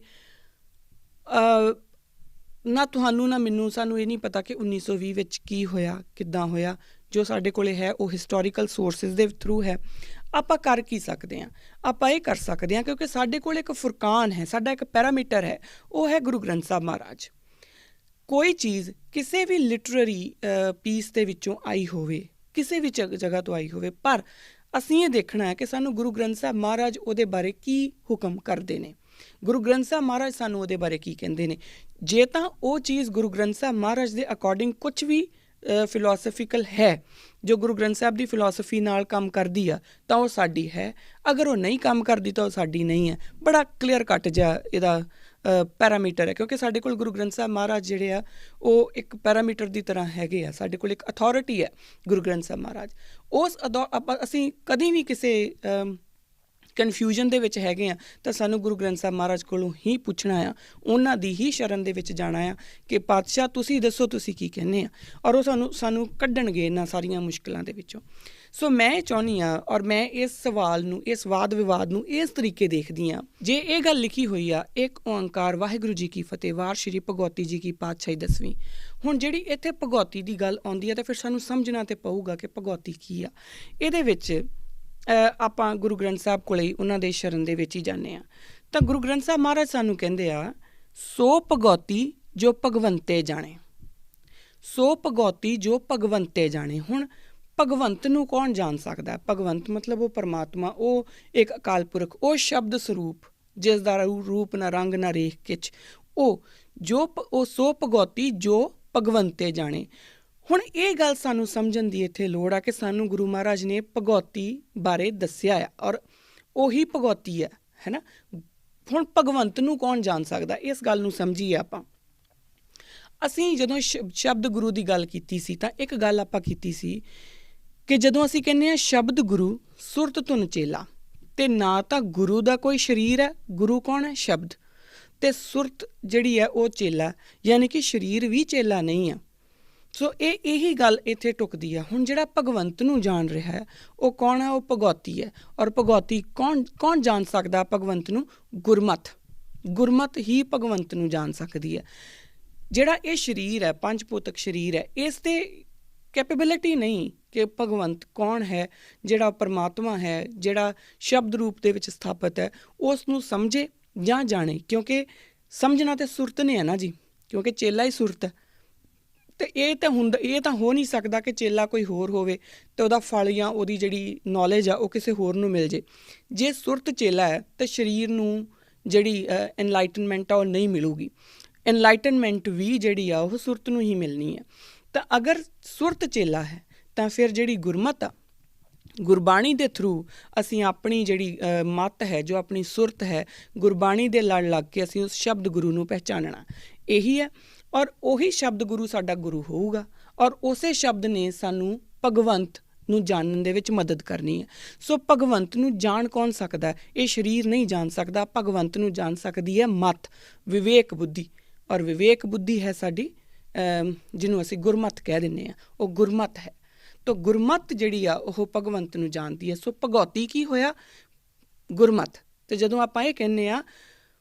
ਨਾ ਤੁਹਾਨੂੰ ਨਾ ਮੈਨੂੰ, ਸਾਨੂੰ ਇਹ ਨਹੀਂ ਪਤਾ ਕਿ 1920 ਵਿੱਚ ਕੀ ਹੋਇਆ, ਕਿੱਦਾਂ ਹੋਇਆ। ਜੋ ਸਾਡੇ ਕੋਲ ਹੈ ਉਹ ਹਿਸਟੋਰੀਕਲ ਸੋਰਸਿਸ ਦੇ ਥਰੂ ਹੈ। ਆਪਾਂ ਕਰ ਕੀ ਸਕਦੇ ਹਾਂ? ਆਪਾਂ ਇਹ ਕਰ ਸਕਦੇ ਹਾਂ ਕਿਉਂਕਿ ਸਾਡੇ ਕੋਲ ਇੱਕ ਫੁਰਕਾਨ ਹੈ, ਸਾਡਾ ਇੱਕ ਪੈਰਾਮੀਟਰ ਹੈ, ਉਹ ਹੈ ਗੁਰੂ ਗ੍ਰੰਥ ਸਾਹਿਬ ਮਹਾਰਾਜ। ਕੋਈ ਚੀਜ਼ ਕਿਸੇ ਵੀ ਲਿਟਰੇਰੀ ਪੀਸ ਦੇ ਵਿੱਚੋਂ ਆਈ ਹੋਵੇ, ਕਿਸੇ ਵੀ ਜਗ੍ਹਾ ਤੋਂ ਆਈ ਹੋਵੇ, ਪਰ ਅਸੀਂ ਇਹ ਦੇਖਣਾ ਹੈ ਕਿ ਸਾਨੂੰ ਗੁਰੂ ਗ੍ਰੰਥ ਸਾਹਿਬ ਮਹਾਰਾਜ ਉਹਦੇ ਬਾਰੇ ਕੀ ਹੁਕਮ ਕਰਦੇ ਨੇ, ਗੁਰੂ ਗ੍ਰੰਥ ਸਾਹਿਬ ਮਹਾਰਾਜ ਸਾਨੂੰ ਉਹਦੇ ਬਾਰੇ ਕੀ ਕਹਿੰਦੇ ਨੇ। ਜੇ ਤਾਂ ਉਹ ਚੀਜ਼ ਗੁਰੂ ਗ੍ਰੰਥ ਸਾਹਿਬ ਮਹਾਰਾਜ ਦੇ ਅਕੋਰਡਿੰਗ ਕੁਛ ਵੀ ਫਿਲੋਸਫੀਕਲ ਹੈ, ਜੋ ਗੁਰੂ ਗ੍ਰੰਥ ਸਾਹਿਬ ਦੀ ਫਿਲੋਸਫੀ ਨਾਲ ਕੰਮ ਕਰਦੀ ਆ, ਤਾਂ ਉਹ ਸਾਡੀ ਹੈ। ਅਗਰ ਉਹ ਨਹੀਂ ਕੰਮ ਕਰਦੀ ਤਾਂ ਉਹ ਸਾਡੀ ਨਹੀਂ ਹੈ। ਬੜਾ ਕਲੀਅਰ ਕੱਟ ਜਿਹਾ ਇਹਦਾ ਪੈਰਾਮੀਟਰ ਹੈ, ਕਿਉਂਕਿ ਸਾਡੇ ਕੋਲ ਗੁਰੂ ਗ੍ਰੰਥ ਸਾਹਿਬ ਮਹਾਰਾਜ ਜਿਹੜੇ ਆ ਉਹ ਇੱਕ ਪੈਰਾਮੀਟਰ ਦੀ ਤਰ੍ਹਾਂ ਹੈਗੇ ਆ। ਸਾਡੇ ਕੋਲ ਇੱਕ ਅਥੋਰਿਟੀ ਹੈ ਗੁਰੂ ਗ੍ਰੰਥ ਸਾਹਿਬ ਮਹਾਰਾਜ। ਅਸੀਂ ਕਦੀ ਵੀ ਕਿਸੇ ਕਨਫਿਊਜ਼ਨ ਦੇ ਵਿੱਚ ਹੈਗੇ ਆ ਤਾਂ ਸਾਨੂੰ ਗੁਰੂ ਗ੍ਰੰਥ ਸਾਹਿਬ ਮਹਾਰਾਜ ਕੋਲੋਂ ਹੀ ਪੁੱਛਣਾ ਆ, ਉਹਨਾਂ ਦੀ ਹੀ ਸ਼ਰਨ ਦੇ ਵਿੱਚ ਜਾਣਾ ਆ ਕਿ ਪਾਤਸ਼ਾਹ ਤੁਸੀਂ ਦੱਸੋ ਤੁਸੀਂ ਕੀ ਕਹਿੰਦੇ ਆ, ਔਰ ਉਹ ਸਾਨੂੰ ਕੱਢਣਗੇ ਇਹਨਾਂ ਸਾਰੀਆਂ ਮੁਸ਼ਕਿਲਾਂ ਦੇ ਵਿੱਚੋਂ। ਸੋ ਮੈਂ ਇਹ ਚਾਹੁੰਦੀ ਹਾਂ, ਔਰ ਮੈਂ ਇਸ ਸਵਾਲ ਨੂੰ, ਇਸ ਵਾਦ ਵਿਵਾਦ ਨੂੰ ਇਸ ਤਰੀਕੇ ਦੇਖਦੀ ਹਾਂ, ਜੇ ਇਹ ਗੱਲ ਲਿਖੀ ਹੋਈ ਆ ਇੱਕ ਓਂਕਾਰ ਵਾਹਿਗੁਰੂ ਜੀ ਕੀ ਫਤਿਹ, ਵਾਰ ਸ਼੍ਰੀ ਭਗੌਤੀ ਜੀ ਕੀ ਪਾਤਸ਼ਾਹੀ 10ਵੀਂ। ਹੁਣ ਜਿਹੜੀ ਇੱਥੇ ਭਗੌਤੀ ਦੀ ਗੱਲ ਆਉਂਦੀ ਹੈ ਤਾਂ ਫਿਰ ਸਾਨੂੰ ਸਮਝਣਾ ਤਾਂ ਪਊਗਾ ਕਿ ਭਗੌਤੀ ਕੀ ਆ। ਇਹਦੇ ਵਿੱਚ ਆਪਾਂ ਗੁਰੂ ਗ੍ਰੰਥ ਸਾਹਿਬ ਕੋਲੇ ਉਹਨਾਂ ਦੇ ਸ਼ਰਨ ਦੇ ਵਿੱਚ ਹੀ ਜਾਂਦੇ ਹਾਂ। ਤਾਂ ਗੁਰੂ ਗ੍ਰੰਥ ਸਾਹਿਬ ਮਹਾਰਾਜ ਸਾਨੂੰ ਕਹਿੰਦੇ ਆ, ਸੋ ਭਗੌਤੀ ਜੋ ਭਗਵੰਤੇ ਜਾਣੇ, ਸੋ ਭਗੌਤੀ ਜੋ ਭਗਵੰਤੇ ਜਾਣੇ। ਹੁਣ ਭਗਵੰਤ ਨੂੰ ਕੌਣ ਜਾਣ ਸਕਦਾ? ਭਗਵੰਤ ਮਤਲਬ ਉਹ ਪਰਮਾਤਮਾ, ਉਹ ਇੱਕ ਅਕਾਲ ਪੁਰਖ, ਉਹ ਸ਼ਬਦ ਸਰੂਪ ਜਿਸ ਦਾ ਰੂਪ ਨਾ ਰੰਗ ਨਾ ਰੇਖ ਕਿਛ, ਉਹ ਸੋ ਭਗੌਤੀ ਜੋ ਭਗਵੰਤੇ ਜਾਣੇ। ਹੁਣ ਇਹ ਗੱਲ ਸਾਨੂੰ ਸਮਝਣ ਦੀ ਇੱਥੇ ਲੋੜ ਆ ਕਿ ਸਾਨੂੰ ਗੁਰੂ ਮਹਾਰਾਜ ਨੇ ਭਗੌਤੀ ਬਾਰੇ ਦੱਸਿਆ ਆ, ਔਰ ਉਹੀ ਭਗੌਤੀ ਹੈ ਨਾ। ਹੁਣ ਭਗਵੰਤ ਨੂੰ ਕੌਣ ਜਾਣ ਸਕਦਾ, ਇਸ ਗੱਲ ਨੂੰ ਸਮਝੀਏ ਆਪਾਂ। ਅਸੀਂ ਜਦੋਂ ਸ਼ਬਦ ਗੁਰੂ ਦੀ ਗੱਲ ਕੀਤੀ ਸੀ ਤਾਂ ਇੱਕ ਗੱਲ ਆਪਾਂ ਕੀਤੀ ਸੀ ਕਿ ਜਦੋਂ ਅਸੀਂ ਕਹਿੰਦੇ ਹਾਂ ਸ਼ਬਦ ਗੁਰੂ ਸੁਰਤ ਧੁਨ ਚੇਲਾ, ਤੇ ਨਾ ਤਾਂ ਗੁਰੂ ਦਾ ਕੋਈ ਸਰੀਰ ਹੈ, ਗੁਰੂ ਕੌਣ ਹੈ? ਸ਼ਬਦ, ਤੇ ਸੁਰਤ ਜਿਹੜੀ ਹੈ ਉਹ ਚੇਲਾ, ਯਾਨੀ ਕਿ ਸਰੀਰ ਵੀ ਚੇਲਾ ਨਹੀਂ ਆ। ਸੋ ਇਹੀ ਗੱਲ ਇੱਥੇ ਟੁਕਦੀ ਆ। ਹੁਣ ਜਿਹੜਾ ਭਗਵੰਤ ਨੂੰ ਜਾਣ ਰਿਹਾ ਹੈ ਉਹ ਕੌਣ ਹੈ? ਉਹ ਭਗੌਤੀ ਹੈ। ਔਰ ਭਗੌਤੀ ਕੌਣ ਜਾਣ ਸਕਦਾ ਭਗਵੰਤ ਨੂੰ? ਗੁਰਮਤ ਹੀ ਭਗਵੰਤ ਨੂੰ ਜਾਣ ਸਕਦੀ ਹੈ। ਜਿਹੜਾ ਇਹ ਸਰੀਰ ਹੈ, ਪੰਜ ਭੌਤਿਕ ਸਰੀਰ ਹੈ, ਇਸ ਤੇ ਕੈਪੇਬਿਲਿਟੀ ਨਹੀਂ ਕਿ ਭਗਵੰਤ ਕੌਣ ਹੈ, ਜਿਹੜਾ ਪਰਮਾਤਮਾ ਹੈ, ਜਿਹੜਾ ਸ਼ਬਦ ਰੂਪ ਦੇ ਵਿੱਚ ਸਥਾਪਿਤ ਹੈ, ਉਸ ਨੂੰ ਸਮਝੇ ਜਾਂ ਜਾਣੇ। ਕਿਉਂਕਿ ਸਮਝਣਾ ਤੇ ਸੁਰਤ ਨੇ ਹੈ ਨਾ ਜੀ, ਕਿਉਂਕਿ ਚੇਲਾ ਹੀ ਸੁਰਤ ਹੈ। ਅਤੇ ਇਹ ਤਾਂ ਹੋ ਨਹੀਂ ਸਕਦਾ ਕਿ ਚੇਲਾ ਕੋਈ ਹੋਰ ਹੋਵੇ ਅਤੇ ਉਹਦਾ ਫਲ ਜਾਂ ਉਹਦੀ ਜਿਹੜੀ ਨੌਲੇਜ ਆ ਉਹ ਕਿਸੇ ਹੋਰ ਨੂੰ ਮਿਲ ਜੇ। ਜੇ ਸੁਰਤ ਚੇਲਾ ਹੈ ਤਾਂ ਸਰੀਰ ਨੂੰ ਜਿਹੜੀ ਐਨਲਾਈਟਨਮੈਂਟ ਆ ਉਹ ਨਹੀਂ ਮਿਲੂਗੀ। ਐਨਲਾਈਟਨਮੈਂਟ ਵੀ ਜਿਹੜੀ ਆ ਉਹ ਸੁਰਤ ਨੂੰ ਹੀ ਮਿਲਣੀ ਹੈ। ਤਾਂ ਅਗਰ ਸੁਰਤ ਚੇਲਾ ਹੈ ਤਾਂ ਫਿਰ ਜਿਹੜੀ ਗੁਰਮਤ ਆ, ਗੁਰਬਾਣੀ ਦੇ ਥਰੂ ਅਸੀਂ ਆਪਣੀ ਜਿਹੜੀ ਮੱਤ ਹੈ, ਜੋ ਆਪਣੀ ਸੁਰਤ ਹੈ, ਗੁਰਬਾਣੀ ਦੇ ਲੜ ਲੱਗ ਕੇ ਅਸੀਂ ਉਸ ਸ਼ਬਦ ਗੁਰੂ ਨੂੰ ਪਹਿਚਾਨਣਾ, ਇਹੀ ਹੈ। ਔਰ ਉਹੀ ਸ਼ਬਦ ਗੁਰੂ ਸਾਡਾ ਗੁਰੂ ਹੋਊਗਾ, ਔਰ ਉਸੇ ਸ਼ਬਦ ਨੇ ਸਾਨੂੰ ਭਗਵੰਤ ਨੂੰ ਜਾਣਨ ਦੇ ਵਿੱਚ ਮਦਦ ਕਰਨੀ ਹੈ। ਸੋ ਭਗਵੰਤ ਨੂੰ ਜਾਣ ਕੌਣ ਸਕਦਾ? ਇਹ ਸਰੀਰ ਨਹੀਂ ਜਾਣ ਸਕਦਾ। ਭਗਵੰਤ ਨੂੰ ਜਾਣ ਸਕਦੀ ਹੈ ਮੱਤ, ਵਿਵੇਕ ਬੁੱਧੀ, ਔਰ ਵਿਵੇਕ ਬੁੱਧੀ ਹੈ ਸਾਡੀ, ਜਿਹਨੂੰ ਅਸੀਂ ਗੁਰਮਤ ਕਹਿ ਦਿੰਦੇ ਹਾਂ, ਉਹ ਗੁਰਮਤ ਹੈ। ਤਾਂ ਗੁਰਮਤ ਜਿਹੜੀ ਆ ਉਹ ਭਗਵੰਤ ਨੂੰ ਜਾਣਦੀ ਹੈ। ਸੋ ਭਗੌਤੀ ਕੀ ਹੋਇਆ? ਗੁਰਮਤ। ਅਤੇ ਜਦੋਂ ਆਪਾਂ ਇਹ ਕਹਿੰਦੇ ਹਾਂ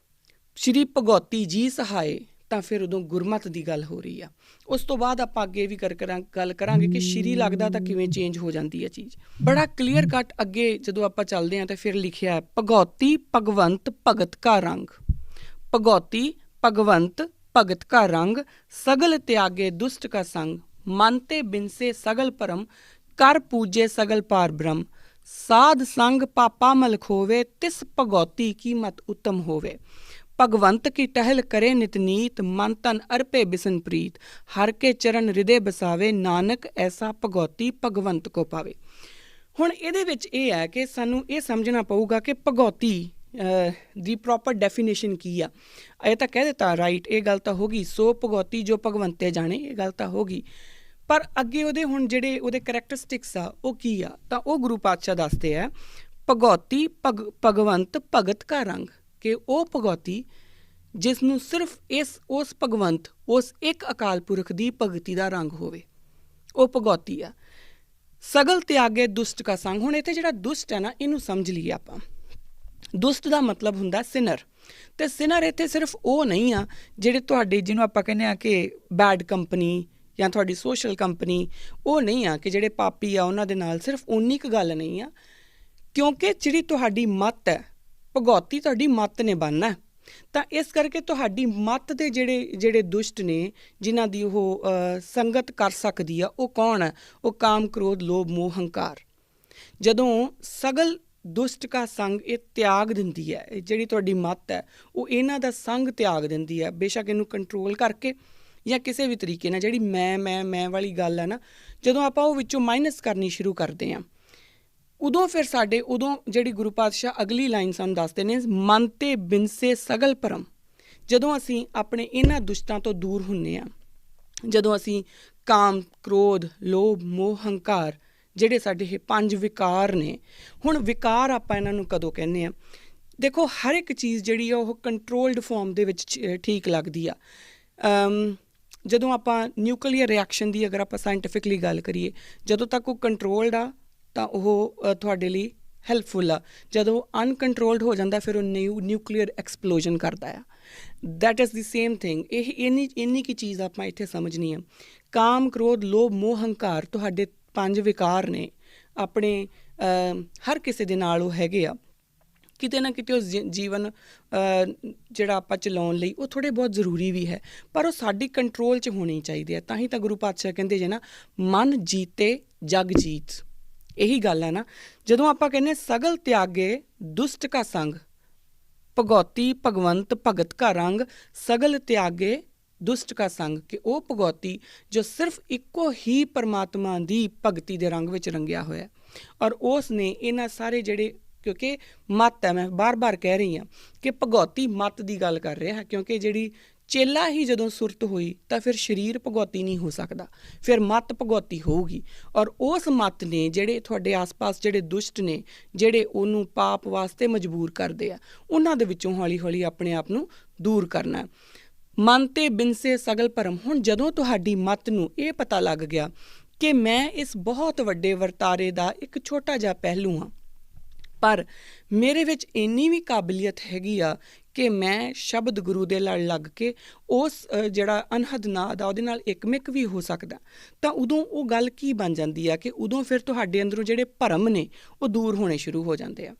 ਸ਼੍ਰੀ ਭਗੌਤੀ ਜੀ ਸਹਾਏ, ਤਾਂ ਫਿਰ ਉਦੋਂ ਗੁਰਮਤ ਦੀ ਗੱਲ ਹੋ ਰਹੀ ਆ। ਉਸ ਤੋਂ ਬਾਅਦ ਆਪਾਂ ਅੱਗੇ ਵੀ ਗੱਲ ਕਰਾਂਗੇ ਕਿ ਸ਼੍ਰੀ ਲੱਗਦਾ ਤਾਂ ਕਿਵੇਂ ਚੇਂਜ ਹੋ ਜਾਂਦੀ ਹੈ ਚੀਜ਼। ਬੜਾ ਕਲੀਅਰ ਕੱਟ ਅੱਗੇ ਜਦੋਂ ਆਪਾਂ ਚੱਲਦੇ ਹਾਂ ਤਾਂ ਫਿਰ ਲਿਖਿਆ ਭਗੌਤੀ ਭਗਵੰਤ ਭਗਤ ਕਾ ਰੰਗ, ਭਗੌਤੀ ਭਗਵੰਤ ਭਗਤ ਕਾ ਰੰਗ, ਸਗਲ ਤਿਆਗੇ ਦੁਸ਼ਟ ਕਾ ਸੰਗ, ਮਨ ਤੇ ਬਿਨਸੇ ਸਗਲ ਭਰਮ, ਕਰ ਪੂਜੇ ਸਗਲ ਪਾਰ ਬ੍ਰਹਮ, ਸਾਧ ਸੰਗ ਪਾਪਾ ਮਲ ਖੋਵੇ, ਤਿਸ ਭਗੌਤੀ ਕੀ ਮਤ ਉੱਤਮ ਹੋਵੇ, ਭਗਵੰਤ ਕੀ ਟਹਿਲ ਕਰੇ ਨਿਤ ਨੀਤ, ਮਨ ਤਨ ਅਰਪੇ ਬਿਸਨ ਪ੍ਰੀਤ, ਹਰ ਕੇ ਚਰਨ ਹਿਰਦੇ ਬਸਾਵੇ, ਨਾਨਕ ਐਸਾ ਭਗੌਤੀ ਭਗਵੰਤ ਕੋ ਪਾਵੇ। ਹੁਣ ਇਹਦੇ ਵਿੱਚ ਇਹ ਹੈ ਕਿ ਸਾਨੂੰ ਇਹ ਸਮਝਣਾ ਪਊਗਾ ਕਿ ਭਗੌਤੀ ਦੀ ਪ੍ਰੋਪਰ ਡੈਫੀਨੇਸ਼ਨ ਕੀ ਆ। ਇਹ ਤਾਂ ਕਹਿ ਦਿੱਤਾ ਰਾਈਟ, ਇਹ ਗੱਲ ਤਾਂ ਹੋ ਗਈ, ਸੋ ਭਗੌਤੀ ਜੋ ਭਗਵੰਤੇ ਜਾਣੇ, ਇਹ ਗੱਲ ਤਾਂ ਹੋ ਗਈ। ਪਰ ਅੱਗੇ ਉਹਦੇ ਹੁਣ ਜਿਹੜੇ ਉਹਦੇ ਕਰੈਕਟਰਿਸਟਿਕਸ ਆ ਉਹ ਕੀ ਆ, ਤਾਂ ਉਹ ਗੁਰੂ ਪਾਤਸ਼ਾਹ ਦੱਸਦੇ ਆ ਭਗੌਤੀ ਭਗਵੰਤ ਭਗਤ ਕਾ ਰੰਗ, ਕਿ ਉਹ ਭਗੌਤੀ ਜਿਸ ਨੂੰ ਸਿਰਫ ਉਸ ਭਗਵੰਤ, ਉਸ ਇੱਕ ਅਕਾਲ ਪੁਰਖ ਦੀ ਭਗਤੀ ਦਾ ਰੰਗ ਹੋਵੇ, ਉਹ ਭਗੌਤੀ ਆ। ਸਗਲ ਤਿਆਗੇ ਦੁਸ਼ਟ ਕਾ ਸੰਗ। ਹੁਣ ਇੱਥੇ ਜਿਹੜਾ ਦੁਸ਼ਟ ਹੈ ਨਾ, ਇਹਨੂੰ ਸਮਝ ਲਈਏ ਆਪਾਂ। ਦੁਸ਼ਟ ਦਾ ਮਤਲਬ ਹੁੰਦਾ ਸਿਨਰ, ਅਤੇ ਸਿਨਰ ਇੱਥੇ ਸਿਰਫ ਉਹ ਨਹੀਂ ਆ ਜਿਹੜੇ ਤੁਹਾਡੇ, ਜਿਹਨੂੰ ਆਪਾਂ ਕਹਿੰਦੇ ਆ ਕਿ ਬੈਡ ਕੰਪਨੀ ਜਾਂ ਤੁਹਾਡੀ ਸੋਸ਼ਲ ਕੰਪਨੀ, ਉਹ ਨਹੀਂ ਆ ਕਿ ਜਿਹੜੇ ਪਾਪੀ ਆ ਉਹਨਾਂ ਦੇ ਨਾਲ, ਸਿਰਫ ਉਨੀ ਕੁ ਗੱਲ ਨਹੀਂ ਆ। ਕਿਉਂਕਿ ਜਿਹੜੀ ਤੁਹਾਡੀ ਮੱਤ ਹੈ, ਭਗੌਤੀ ਤੁਹਾਡੀ ਮੱਤ ਨੇ ਬਣਨਾ, ਤਾਂ ਇਸ ਕਰਕੇ ਤੁਹਾਡੀ ਮੱਤ ਦੇ ਜਿਹੜੇ ਦੁਸ਼ਟ ਨੇ, ਜਿਨ੍ਹਾਂ ਦੀ ਉਹ ਸੰਗਤ ਕਰ ਸਕਦੀ ਆ, ਉਹ ਕੌਣ ਹੈ? ਉਹ ਕਾਮ ਕ੍ਰੋਧ ਲੋਭ ਮੋਹ ਹੰਕਾਰ। ਜਦੋਂ ਸਗਲ ਦੁਸ਼ਟ ਕਾ ਸੰਗ ਇਹ ਤਿਆਗ ਦਿੰਦੀ ਹੈ, ਜਿਹੜੀ ਤੁਹਾਡੀ ਮੱਤ ਹੈ ਉਹ ਇਹਨਾਂ ਦਾ ਸੰਗ ਤਿਆਗ ਦਿੰਦੀ ਹੈ, ਬੇਸ਼ੱਕ ਇਹਨੂੰ ਕੰਟਰੋਲ ਕਰਕੇ ਜਾਂ ਕਿਸੇ ਵੀ ਤਰੀਕੇ ਨਾਲ। ਜਿਹੜੀ ਮੈਂ ਵਾਲੀ ਗੱਲ ਹੈ ਨਾ, ਜਦੋਂ ਆਪਾਂ ਉਹ ਵਿੱਚੋਂ ਮਾਈਨਸ ਕਰਨੀ ਸ਼ੁਰੂ ਕਰਦੇ ਹਾਂ, ਉਦੋਂ ਫਿਰ ਉਦੋਂ ਜਿਹੜੀ ਗੁਰੂ ਪਾਤਸ਼ਾਹ ਅਗਲੀ ਲਾਈਨ ਸਾਨੂੰ ਦੱਸਦੇ ਨੇ, ਮਨ ਤੇ ਬਿਨਸੇ ਸਗਲ ਭਰਮ। ਜਦੋਂ ਅਸੀਂ ਆਪਣੇ ਇਹਨਾਂ ਦੁਸ਼ਟਾਂ ਤੋਂ ਦੂਰ ਹੁੰਦੇ ਹਾਂ, ਜਦੋਂ ਅਸੀਂ ਕਾਮ ਕ੍ਰੋਧ ਲੋਭ ਮੋਹ ਹੰਕਾਰ ਜਿਹੜੇ ਸਾਡੇ ਇਹ 5 ਵਿਕਾਰ ਨੇ। ਹੁਣ ਵਿਕਾਰ ਆਪਾਂ ਇਹਨਾਂ ਨੂੰ ਕਦੋਂ ਕਹਿੰਦੇ ਆ? ਦੇਖੋ, ਹਰ ਇੱਕ ਚੀਜ਼ ਜਿਹੜੀ ਆ ਉਹ ਕੰਟਰੋਲਡ ਫਾਰਮ ਦੇ ਵਿੱਚ ਠੀਕ ਲੱਗਦੀ ਆ। ਜਦੋਂ ਆਪਾਂ ਨਿਊਕਲੀਅਰ ਰਿਐਕਸ਼ਨ ਦੀ ਅਗਰ ਆਪਾਂ ਸਾਇੰਟੀਫਿਕਲੀ ਗੱਲ ਕਰੀਏ, ਜਦੋਂ ਤੱਕ ਉਹ ਕੰਟਰੋਲਡ ਆ ਤਾਂ ਉਹ ਤੁਹਾਡੇ ਲਈ ਹੈਲਪਫੁਲ ਆ। ਜਦੋਂ ਅਨਕੰਟਰੋਲਡ ਹੋ ਜਾਂਦਾ ਫਿਰ ਉਹ ਨਿਊਕਲੀਅਰ ਐਕਸਪਲੋਜਨ ਕਰਦਾ ਆ। That is the same thing. ਇਹ ਇੰਨੀ ਕੀ ਚੀਜ਼ ਆਪਾਂ ਇੱਥੇ ਸਮਝਣੀ ਆ। ਕਾਮ, ਕ੍ਰੋਧ, ਲੋਭ, ਮੋਹ, ਹੰਕਾਰ ਤੁਹਾਡੇ 5 ਵਿਕਾਰ ਨੇ। ਆਪਣੇ ਹਰ ਕਿਸੇ ਦੇ ਨਾਲ ਉਹ ਹੈਗੇ ਆ। ਕਿਤੇ ਨਾ ਕਿਤੇ ਉਹ ਜੀਵਨ ਜਿਹੜਾ ਆਪਾਂ ਚਲਾਉਣ ਲਈ ਉਹ ਥੋੜ੍ਹੇ ਬਹੁਤ ਜ਼ਰੂਰੀ ਵੀ ਹੈ, ਪਰ ਉਹ ਸਾਡੀ ਕੰਟਰੋਲ 'ਚ ਹੋਣੇ ਚਾਹੀਦੇ ਆ। ਤਾਂ ਹੀ ਤਾਂ ਗੁਰੂ ਪਾਤਸ਼ਾਹ ਕਹਿੰਦੇ ਜੇ ਨਾ, ਮਨ ਜੀਤੇ ਜਗ ਜੀਤ। ਇਹੀ ਗੱਲ ਹੈ ਨਾ, ਜਦੋਂ ਆਪਾਂ ਕਹਿੰਦੇ ਸਗਲ ਤਿਆਗੇ ਦੁਸ਼ਟ ਕਾ ਸੰਗ, ਭਗੌਤੀ ਭਗਵੰਤ ਭਗਤ ਕਾ ਰੰਗ, ਸਗਲ ਤਿਆਗੇ ਦੁਸ਼ਟ ਕਾ ਸੰਗ, ਕਿ ਉਹ ਭਗੌਤੀ ਜੋ ਸਿਰਫ ਇੱਕੋ ਹੀ ਪਰਮਾਤਮਾ ਦੀ ਭਗਤੀ ਦੇ ਰੰਗ ਵਿੱਚ ਰੰਗਿਆ ਹੋਇਆ, ਔਰ ਉਸ ਨੇ ਇਹਨਾਂ ਸਾਰੇ ਜਿਹੜੇ, ਕਿਉਂਕਿ ਮੱਤ ਹੈ, ਮੈਂ ਬਾਰ-ਬਾਰ ਕਹਿ ਰਹੀ ਹਾਂ ਕਿ ਭਗੌਤੀ ਮੱਤ ਦੀ ਗੱਲ ਕਰ ਰਿਹਾ, ਕਿਉਂਕਿ ਜਿਹੜੀ ਚੇਲਾ ਹੀ ਜਦੋਂ ਸੁਰਤ ਹੋਈ ਤਾਂ ਫਿਰ ਸਰੀਰ ਭਗੌਤੀ ਨਹੀਂ ਹੋ ਸਕਦਾ, ਫਿਰ ਮੱਤ ਭਗੌਤੀ ਹੋਊਗੀ। ਔਰ ਉਸ ਮੱਤ ਨੇ ਜਿਹੜੇ ਤੁਹਾਡੇ ਆਸ-ਪਾਸ ਜਿਹੜੇ ਦੁਸ਼ਟ ਨੇ, ਜਿਹੜੇ ਉਹਨੂੰ ਪਾਪ ਵਾਸਤੇ ਮਜਬੂਰ ਕਰਦੇ ਆ, ਉਹਨਾਂ ਦੇ ਵਿੱਚੋਂ ਹੌਲੀ-ਹੌਲੀ ਆਪਣੇ ਆਪ ਨੂੰ ਦੂਰ ਕਰਨਾ। ਮਨ ਤੇ ਬਿਨਸੇ ਸਗਲ ਭਰਮ। ਹੁਣ ਜਦੋਂ ਤੁਹਾਡੀ ਮੱਤ ਨੂੰ ਇਹ ਪਤਾ ਲੱਗ ਗਿਆ ਕਿ ਮੈਂ ਇਸ ਬਹੁਤ ਵੱਡੇ ਵਰਤਾਰੇ ਦਾ ਇੱਕ ਛੋਟਾ ਜਿਹਾ ਪਹਿਲੂ ਹਾਂ, ਪਰ ਮੇਰੇ ਵਿੱਚ ਇੰਨੀ ਵੀ ਕਾਬਲੀਅਤ ਹੈਗੀ ਆ ਕਿ ਮੈਂ ਸ਼ਬਦ ਗੁਰੂ ਦੇ ਲੜ ਲੱਗ ਕੇ ਉਸ ਜਿਹੜਾ ਅਨਹਦ ਨਾਦ ਆ ਉਹਦੇ ਨਾਲ ਇੱਕਮਿਕ ਵੀ ਹੋ ਸਕਦਾ, ਤਾਂ ਉਦੋਂ ਉਹ ਗੱਲ ਕੀ ਬਣ ਜਾਂਦੀ ਆ ਕਿ ਉਦੋਂ ਫਿਰ ਤੁਹਾਡੇ ਅੰਦਰੋਂ ਜਿਹੜੇ ਭਰਮ ਨੇ ਉਹ ਦੂਰ ਹੋਣੇ ਸ਼ੁਰੂ ਹੋ ਜਾਂਦੇ ਆ।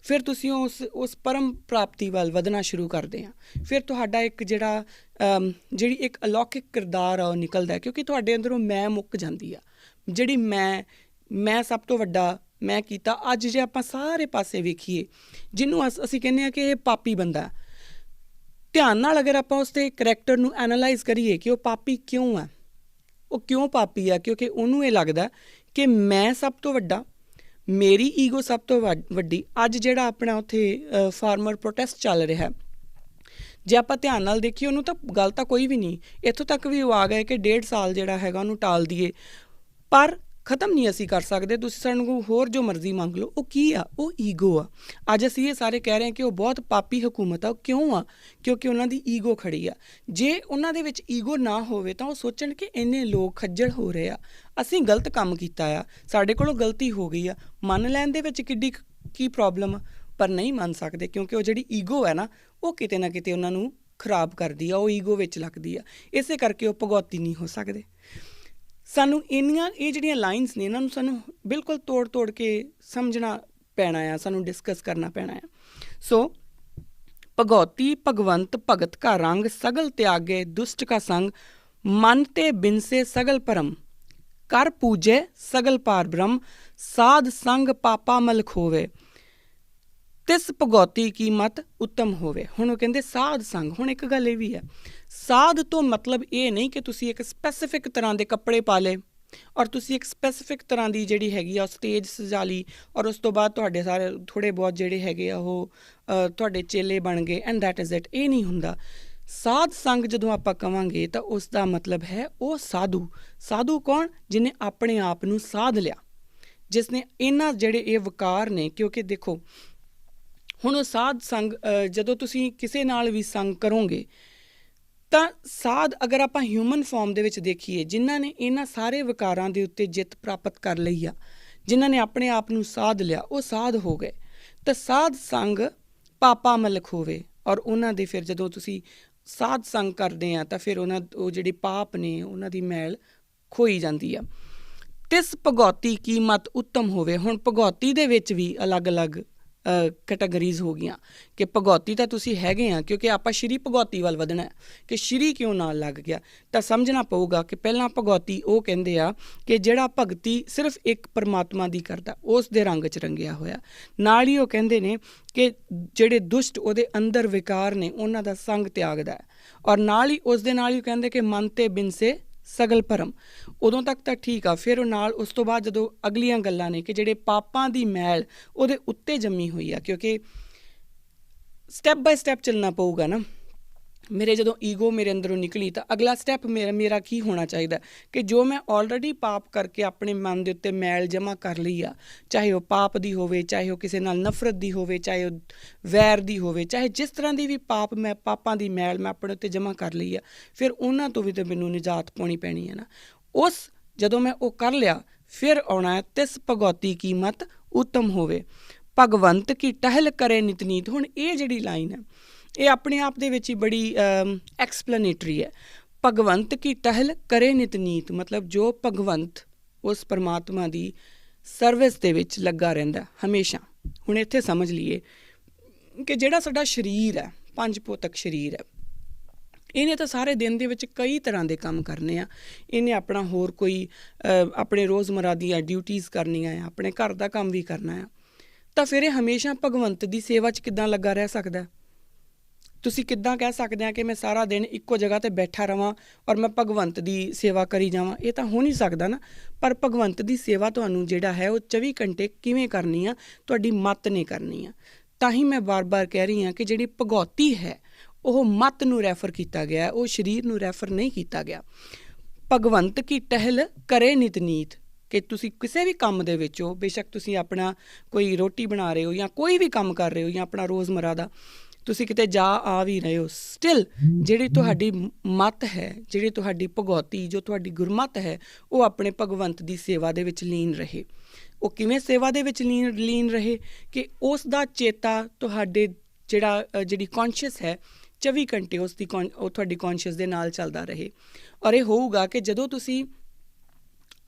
ਫਿਰ ਤੁਸੀਂ ਉਸ ਪਰਮ ਪ੍ਰਾਪਤੀ ਵੱਲ ਵਧਣਾ ਸ਼ੁਰੂ ਕਰਦੇ ਆ। ਫਿਰ ਤੁਹਾਡਾ ਇੱਕ ਜਿਹੜੀ ਇੱਕ ਅਲੌਕਿਕ ਕਿਰਦਾਰ ਆ ਉਹ ਨਿਕਲਦਾ, ਕਿਉਂਕਿ ਤੁਹਾਡੇ ਅੰਦਰੋਂ ਮੈਂ ਮੁੱਕ ਜਾਂਦੀ ਆ। ਜਿਹੜੀ ਮੈਂ ਸਭ ਤੋਂ ਵੱਡਾ ਮੈਂ ਕੀਤਾ। ਅੱਜ ਜੇ ਆਪਾਂ ਸਾਰੇ ਪਾਸੇ ਵੇਖੀਏ, ਜਿਹਨੂੰ ਅਸੀਂ ਕਹਿੰਦੇ ਹਾਂ ਕਿ ਇਹ ਪਾਪੀ ਬੰਦਾ, ਧਿਆਨ ਨਾਲ ਅਗਰ ਆਪਾਂ ਉਸ ਦੇ ਕਰੈਕਟਰ ਨੂੰ ਐਨਾਲਾਈਜ਼ ਕਰੀਏ ਕਿ ਉਹ ਪਾਪੀ ਕਿਉਂ ਆ, ਉਹ ਕਿਉਂ ਪਾਪੀ ਆ, ਕਿਉਂਕਿ ਉਹਨੂੰ ਇਹ ਲੱਗਦਾ ਕਿ ਮੈਂ ਸਭ ਤੋਂ ਵੱਡਾ, ਮੇਰੀ ਈਗੋ ਸਭ ਤੋਂ ਵੱਡੀ। ਅੱਜ ਜਿਹੜਾ ਆਪਣਾ ਉੱਥੇ ਫਾਰਮਰ ਪ੍ਰੋਟੈਸਟ ਚੱਲ ਰਿਹਾ, ਜੇ ਆਪਾਂ ਧਿਆਨ ਨਾਲ ਦੇਖੀਏ ਉਹਨੂੰ ਤਾਂ ਗੱਲ ਤਾਂ ਕੋਈ ਵੀ ਨਹੀਂ, ਇੱਥੋਂ ਤੱਕ ਵੀ ਉਹ ਆ ਗਏ ਕਿ 1.5 ਸਾਲ ਜਿਹੜਾ ਹੈਗਾ ਉਹਨੂੰ ਟਾਲ ਦਈਏ, ਪਰ ਖ਼ਤਮ ਨਹੀਂ ਅਸੀਂ ਕਰ ਸਕਦੇ। ਤੁਸੀਂ ਸਾਨੂੰ ਹੋਰ ਜੋ ਮਰਜ਼ੀ ਮੰਗ ਲਓ। ਉਹ ਕੀ ਆ? ਉਹ ਈਗੋ ਆ। ਅੱਜ ਅਸੀਂ ਇਹ ਸਾਰੇ ਕਹਿ ਰਹੇ ਹਾਂ ਕਿ ਉਹ ਬਹੁਤ ਪਾਪੀ ਹਕੂਮਤ ਆ। ਉਹ ਕਿਉਂ ਆ? ਕਿਉਂਕਿ ਉਹਨਾਂ ਦੀ ਈਗੋ ਖੜੀ ਆ। ਜੇ ਉਹਨਾਂ ਦੇ ਵਿੱਚ ਈਗੋ ਨਾ ਹੋਵੇ ਤਾਂ ਉਹ ਸੋਚਣ ਕਿ ਇੰਨੇ ਲੋਕ ਖੱਜਲ ਹੋ ਰਹੇ ਆ, ਅਸੀਂ ਗਲਤ ਕੰਮ ਕੀਤਾ ਆ, ਸਾਡੇ ਕੋਲੋਂ ਗਲਤੀ ਹੋ ਗਈ ਆ, ਮੰਨ ਲੈਣ ਦੇ ਵਿੱਚ ਕੀ ਪ੍ਰੋਬਲਮ ਆ, ਪਰ ਨਹੀਂ ਮੰਨ ਸਕਦੇ, ਕਿਉਂਕਿ ਉਹ ਜਿਹੜੀ ਈਗੋ ਹੈ ਨਾ, ਉਹ ਕਿਤੇ ਨਾ ਕਿਤੇ ਉਹਨਾਂ ਨੂੰ ਖਰਾਬ ਕਰਦੀ ਆ, ਉਹ ਈਗੋ ਵਿੱਚ ਲੱਗਦੀ ਆ। ਇਸੇ ਕਰਕੇ ਉਹ ਭਗੌਤੀ ਨਹੀਂ ਹੋ ਸਕਦੇ। ਸਾਨੂੰ ਇਹ ਜਿਹੜੀਆਂ ਲਾਈਨਸ ਨੇ, ਇਹਨਾਂ ਨੂੰ ਸਾਨੂੰ ਬਿਲਕੁਲ ਤੋੜ ਕੇ ਸਮਝਣਾ ਪੈਣਾ ਆ, ਸਾਨੂੰ ਡਿਸਕਸ ਕਰਨਾ ਪੈਣਾ ਆ। ਸੋ ਭਗੌਤੀ ਭਗਵੰਤ ਭਗਤ ਕਾ ਰੰਗ, ਸਗਲ ਤਿਆਗੇ ਦੁਸ਼ਟ ਕਾ ਸੰਗ, ਮਨ ਤੇ ਬਿਨਸੇ ਸਗਲ ਭਰਮ, ਕਰ ਪੂਜੇ ਸਗਲ ਪਾਰ ਬ੍ਰਹਮ, ਸਾਧ ਸੰਗ ਪਾਪਾ ਮਲ ਖੋਵੇ, ਤਿਸ ਭਗੌਤੀ ਕੀ ਮਤ ਉੱਤਮ ਹੋਵੇ। ਹੁਣ ਉਹ ਕਹਿੰਦੇ ਸਾਧ ਸੰਗ। ਹੁਣ ਇੱਕ ਗੱਲ ਇਹ ਵੀ ਹੈ, ਸਾਧ ਤੋਂ ਮਤਲਬ ਇਹ ਨਹੀਂ ਕਿ ਤੁਸੀਂ ਇੱਕ ਸਪੈਸੀਫਿਕ ਤਰ੍ਹਾਂ ਦੇ ਕੱਪੜੇ ਪਾ ਲਏ ਔਰ ਤੁਸੀਂ ਇੱਕ ਸਪੈਸੀਫਿਕ ਤਰ੍ਹਾਂ ਦੀ ਜਿਹੜੀ ਹੈਗੀ ਆ ਸਟੇਜ ਸਜਾ ਲਈ, ਔਰ ਉਸ ਤੋਂ ਬਾਅਦ ਤੁਹਾਡੇ ਸਾਰੇ ਥੋੜ੍ਹੇ ਬਹੁਤ ਜਿਹੜੇ ਹੈਗੇ ਆ ਉਹ ਤੁਹਾਡੇ ਚੇਲੇ ਬਣ ਗਏ, ਐਂਡ ਦੈਟ ਇਜ਼ ਇਟ। ਇਹ ਨਹੀਂ ਹੁੰਦਾ। ਸਾਧ ਸੰਗ ਜਦੋਂ ਆਪਾਂ ਕਵਾਂਗੇ ਤਾਂ ਉਸ ਦਾ ਮਤਲਬ ਹੈ ਉਹ ਸਾਧੂ। ਸਾਧੂ ਕੌਣ? ਜਿਹਨੇ ਆਪਣੇ ਆਪ ਨੂੰ ਸਾਧ ਲਿਆ, ਜਿਸ ਨੇ ਇਹਨਾਂ ਜਿਹੜੇ ਇਹ ਵਕਾਰ ਨੇ। ਕਿਉਂਕਿ ਦੇਖੋ ਹੁਣ ਉਹ ਸਾਧ ਸੰਗ, ਜਦੋਂ ਤੁਸੀਂ ਕਿਸੇ ਨਾਲ ਵੀ ਸੰਗ ਕਰੋਗੇ ਤਾਂ ਸਾਧ, ਅਗਰ ਆਪਾਂ ਹਿਊਮਨ ਫਾਰਮ ਦੇ ਵਿੱਚ ਦੇਖੀਏ, ਜਿਨ੍ਹਾਂ ਨੇ ਇਹਨਾਂ ਸਾਰੇ ਵਿਕਾਰਾਂ ਦੇ ਉੱਤੇ ਜਿੱਤ ਪ੍ਰਾਪਤ ਕਰ ਲਈ ਆ, ਜਿਨ੍ਹਾਂ ਨੇ ਆਪਣੇ ਆਪ ਨੂੰ ਸਾਧ ਲਿਆ, ਉਹ ਸਾਧ ਹੋ ਗਏ। ਤਾਂ ਸਾਧ ਸੰਗ ਪਾਪਾ ਮਲਕ ਹੋਵੇ, ਔਰ ਉਹਨਾਂ ਦੇ ਫਿਰ ਜਦੋਂ ਤੁਸੀਂ ਸਾਧ ਸੰਗ ਕਰਦੇ ਆ ਤਾਂ ਫਿਰ ਉਹ ਜਿਹੜੇ ਪਾਪ ਨੇ ਉਹਨਾਂ ਦੀ ਮੈਲ ਖੋਈ ਜਾਂਦੀ ਆ। ਤਿਸ ਭਗੌਤੀ ਕੀ ਮਤ ਉੱਤਮ ਹੋਵੇ। ਹੁਣ ਭਗੌਤੀ ਦੇ ਵਿੱਚ ਵੀ ਅਲੱਗ-ਅਲੱਗ ਕੈਟਾਗਰੀਜ਼ ਹੋ ਗਈਆਂ ਕਿ ਭਗੌਤੀ ਤਾਂ ਤੁਸੀਂ ਹੈਗੇ ਆ, ਕਿਉਂਕਿ ਆਪਾਂ ਸ਼੍ਰੀ ਭਗੌਤੀ ਵੱਲ ਵਧਣਾ ਕਿ ਸ਼੍ਰੀ ਕਿਉਂ ਨਾਲ ਲੱਗ ਗਿਆ, ਤਾਂ ਸਮਝਣਾ ਪਊਗਾ ਕਿ ਪਹਿਲਾਂ ਭਗੌਤੀ ਉਹ ਕਹਿੰਦੇ ਆ ਕਿ ਜਿਹੜਾ ਭਗਤੀ ਸਿਰਫ ਇੱਕ ਪਰਮਾਤਮਾ ਦੀ ਕਰਦਾ, ਉਸ ਦੇ ਰੰਗ 'ਚ ਰੰਗਿਆ ਹੋਇਆ। ਨਾਲ ਹੀ ਉਹ ਕਹਿੰਦੇ ਨੇ ਕਿ ਜਿਹੜੇ ਦੁਸ਼ਟ ਉਹਦੇ ਅੰਦਰ ਵਿਕਾਰ ਨੇ ਉਹਨਾਂ ਦਾ ਸੰਗ ਤਿਆਗਦਾ, ਔਰ ਨਾਲ ਹੀ ਉਸ ਦੇ ਨਾਲ ਹੀ ਕਹਿੰਦੇ ਕਿ ਮਨ ਤੇ ਬਿਨਸੇ ਸਗਲ ਭਰਮ। ਉਦੋਂ ਤੱਕ ਤਾਂ ਠੀਕ ਆ। ਫਿਰ ਉਹ ਨਾਲ ਉਸ ਤੋਂ ਬਾਅਦ ਜਦੋਂ ਅਗਲੀਆਂ ਗੱਲਾਂ ਨੇ ਕਿ ਜਿਹੜੇ ਪਾਪਾਂ ਦੀ ਮੈਲ ਉਹਦੇ ਉੱਤੇ ਜੰਮੀ ਹੋਈ ਆ, ਕਿਉਂਕਿ ਸਟੈਪ ਬਾਏ ਸਟੈਪ ਚੱਲਣਾ ਪਊਗਾ ਨਾ। ਮੇਰੇ ਜਦੋਂ ਈਗੋ ਮੇਰੇ ਅੰਦਰੋਂ ਨਿਕਲੀ ਤਾਂ ਅਗਲਾ ਸਟੈਪ ਮੇਰਾ ਕੀ ਹੋਣਾ ਚਾਹੀਦਾ ਕਿ ਜੋ ਮੈਂ ਆਲਰੇਡੀ ਪਾਪ ਕਰਕੇ ਆਪਣੇ ਮਨ ਦੇ ਉੱਤੇ ਮੈਲ ਜਮ੍ਹਾਂ ਕਰ ਲਈ ਆ, ਚਾਹੇ ਉਹ ਪਾਪ ਦੀ ਹੋਵੇ, ਚਾਹੇ ਉਹ ਕਿਸੇ ਨਾਲ ਨਫ਼ਰਤ ਦੀ ਹੋਵੇ, ਚਾਹੇ ਉਹ ਵੈਰ ਦੀ ਹੋਵੇ, ਚਾਹੇ ਜਿਸ ਤਰ੍ਹਾਂ ਦੀ ਵੀ ਪਾਪਾਂ ਦੀ ਮੈਲ ਮੈਂ ਆਪਣੇ ਉੱਤੇ ਜਮ੍ਹਾਂ ਕਰ ਲਈ ਆ, ਫਿਰ ਉਹਨਾਂ ਤੋਂ ਵੀ ਤਾਂ ਮੈਨੂੰ ਨਿਜਾਤ ਪਾਉਣੀ ਪੈਣੀ ਹੈ ਨਾ। ਜਦੋਂ ਮੈਂ ਉਹ ਕਰ ਲਿਆ, ਫਿਰ ਆਉਣਾ ਤਿਸ ਭਗਉਤੀ ਕੀਮਤ ਉੱਤਮ ਹੋਵੇ, ਭਗਵੰਤ ਕੀ ਟਹਿਲ ਕਰੇ ਨਿਤ ਨੀਤ। ਹੁਣ ਇਹ ਜਿਹੜੀ ਲਾਈਨ ਹੈ ਇਹ ਆਪਣੇ ਆਪ ਦੇ ਵਿੱਚ ਹੀ ਬੜੀ ਐਕਸਪਲੇਨੇਟਰੀ ਹੈ। ਭਗਵੰਤ ਕੀ ਟਹਿਲ ਕਰੇ ਨਿਤ ਨੀਤ ਮਤਲਬ ਜੋ ਭਗਵੰਤ ਉਸ ਪਰਮਾਤਮਾ ਦੀ ਸਰਵਿਸ ਦੇ ਵਿੱਚ ਲੱਗਾ ਰਹਿੰਦਾ ਹਮੇਸ਼ਾ। ਹੁਣ ਇੱਥੇ ਸਮਝ ਲਈਏ ਕਿ ਜਿਹੜਾ ਸਾਡਾ ਸਰੀਰ ਹੈ, ਪੰਜ ਭੌਤਿਕ ਸਰੀਰ ਹੈ, ਇਹਨੇ ਤਾਂ ਸਾਰੇ ਦਿਨ ਦੇ ਵਿੱਚ ਕਈ ਤਰ੍ਹਾਂ ਦੇ ਕੰਮ ਕਰਨੇ ਆ। ਇਹਨੇ ਆਪਣਾ ਹੋਰ ਕੋਈ ਆਪਣੇ ਰੋਜ਼ਮਰਾ ਦੀਆਂ ਡਿਊਟੀਜ਼ ਕਰਨੀਆਂ ਆ, ਆਪਣੇ ਘਰ ਦਾ ਕੰਮ ਵੀ ਕਰਨਾ ਆ, ਤਾਂ ਫਿਰ ਇਹ ਹਮੇਸ਼ਾ ਭਗਵੰਤ ਦੀ ਸੇਵਾ 'ਚ ਕਿੱਦਾਂ ਲੱਗਾ ਰਹਿ ਸਕਦਾ? ਤੁਸੀਂ ਕਿੱਦਾਂ ਕਹਿ ਸਕਦੇ ਆ ਕਿ ਮੈਂ ਸਾਰਾ ਦਿਨ ਇੱਕੋ ਜਗ੍ਹਾ 'ਤੇ ਬੈਠਾ ਰਹਾਂ ਔਰ ਮੈਂ ਭਗਵੰਤ ਦੀ ਸੇਵਾ ਕਰੀ ਜਾਵਾਂ? ਇਹ ਤਾਂ ਹੋ ਨਹੀਂ ਸਕਦਾ ਨਾ। ਪਰ ਭਗਵੰਤ ਦੀ ਸੇਵਾ ਤੁਹਾਨੂੰ ਜਿਹੜਾ ਹੈ ਉਹ 24 ਘੰਟੇ ਕਿਵੇਂ ਕਰਨੀ ਆ? ਤੁਹਾਡੀ ਮੱਤ ਨੇ ਕਰਨੀ ਆ। ਤਾਂ ਹੀ ਮੈਂ ਬਾਰ-ਬਾਰ ਕਹਿ ਰਹੀ ਹਾਂ ਕਿ ਜਿਹੜੀ ਭਗਉਤੀ ਹੈ ਉਹ ਮੱਤ ਨੂੰ ਰੈਫਰ ਕੀਤਾ ਗਿਆ, ਉਹ ਸਰੀਰ ਨੂੰ ਰੈਫਰ ਨਹੀਂ ਕੀਤਾ ਗਿਆ। ਭਗਵੰਤ ਕੀ ਟਹਿਲ ਕਰੇ ਨਿਤ ਨੀਤ, ਕਿ ਤੁਸੀਂ ਕਿਸੇ ਵੀ ਕੰਮ ਦੇ ਵਿੱਚ ਹੋ, ਬੇਸ਼ੱਕ ਤੁਸੀਂ ਆਪਣਾ ਕੋਈ ਰੋਟੀ ਬਣਾ ਰਹੇ ਹੋ ਜਾਂ ਕੋਈ ਵੀ ਕੰਮ ਕਰ ਰਹੇ ਹੋ ਜਾਂ ਆਪਣਾ ਰੋਜ਼ਮਰਾ ਦਾ ਤੁਸੀਂ ਕਿਤੇ ਜਾ ਆ ਵੀ ਰਹੇ ਹੋ, ਸਟਿਲ ਜਿਹੜੀ ਤੁਹਾਡੀ ਮੱਤ ਹੈ, ਜਿਹੜੀ ਤੁਹਾਡੀ ਭਗਉਤੀ, ਜੋ ਤੁਹਾਡੀ ਗੁਰਮੱਤ ਹੈ, ਉਹ ਆਪਣੇ ਭਗਵੰਤ ਦੀ ਸੇਵਾ ਦੇ ਵਿੱਚ ਲੀਨ ਰਹੇ। ਉਹ ਕਿਵੇਂ ਸੇਵਾ ਦੇ ਵਿੱਚ ਲੀਨ ਰਹੇ ਕਿ ਉਸ ਦਾ ਚੇਤਾ ਤੁਹਾਡੇ ਜਿਹੜੀ ਕੌਨਸ਼ੀਅਸ ਹੈ 24 ਘੰਟੇ ਉਹ ਤੁਹਾਡੀ ਕੌਨਸ਼ੀਅਸ ਦੇ ਨਾਲ ਚੱਲਦਾ ਰਹੇ। ਔਰ ਇਹ ਹੋਊਗਾ ਕਿ ਜਦੋਂ ਤੁਸੀਂ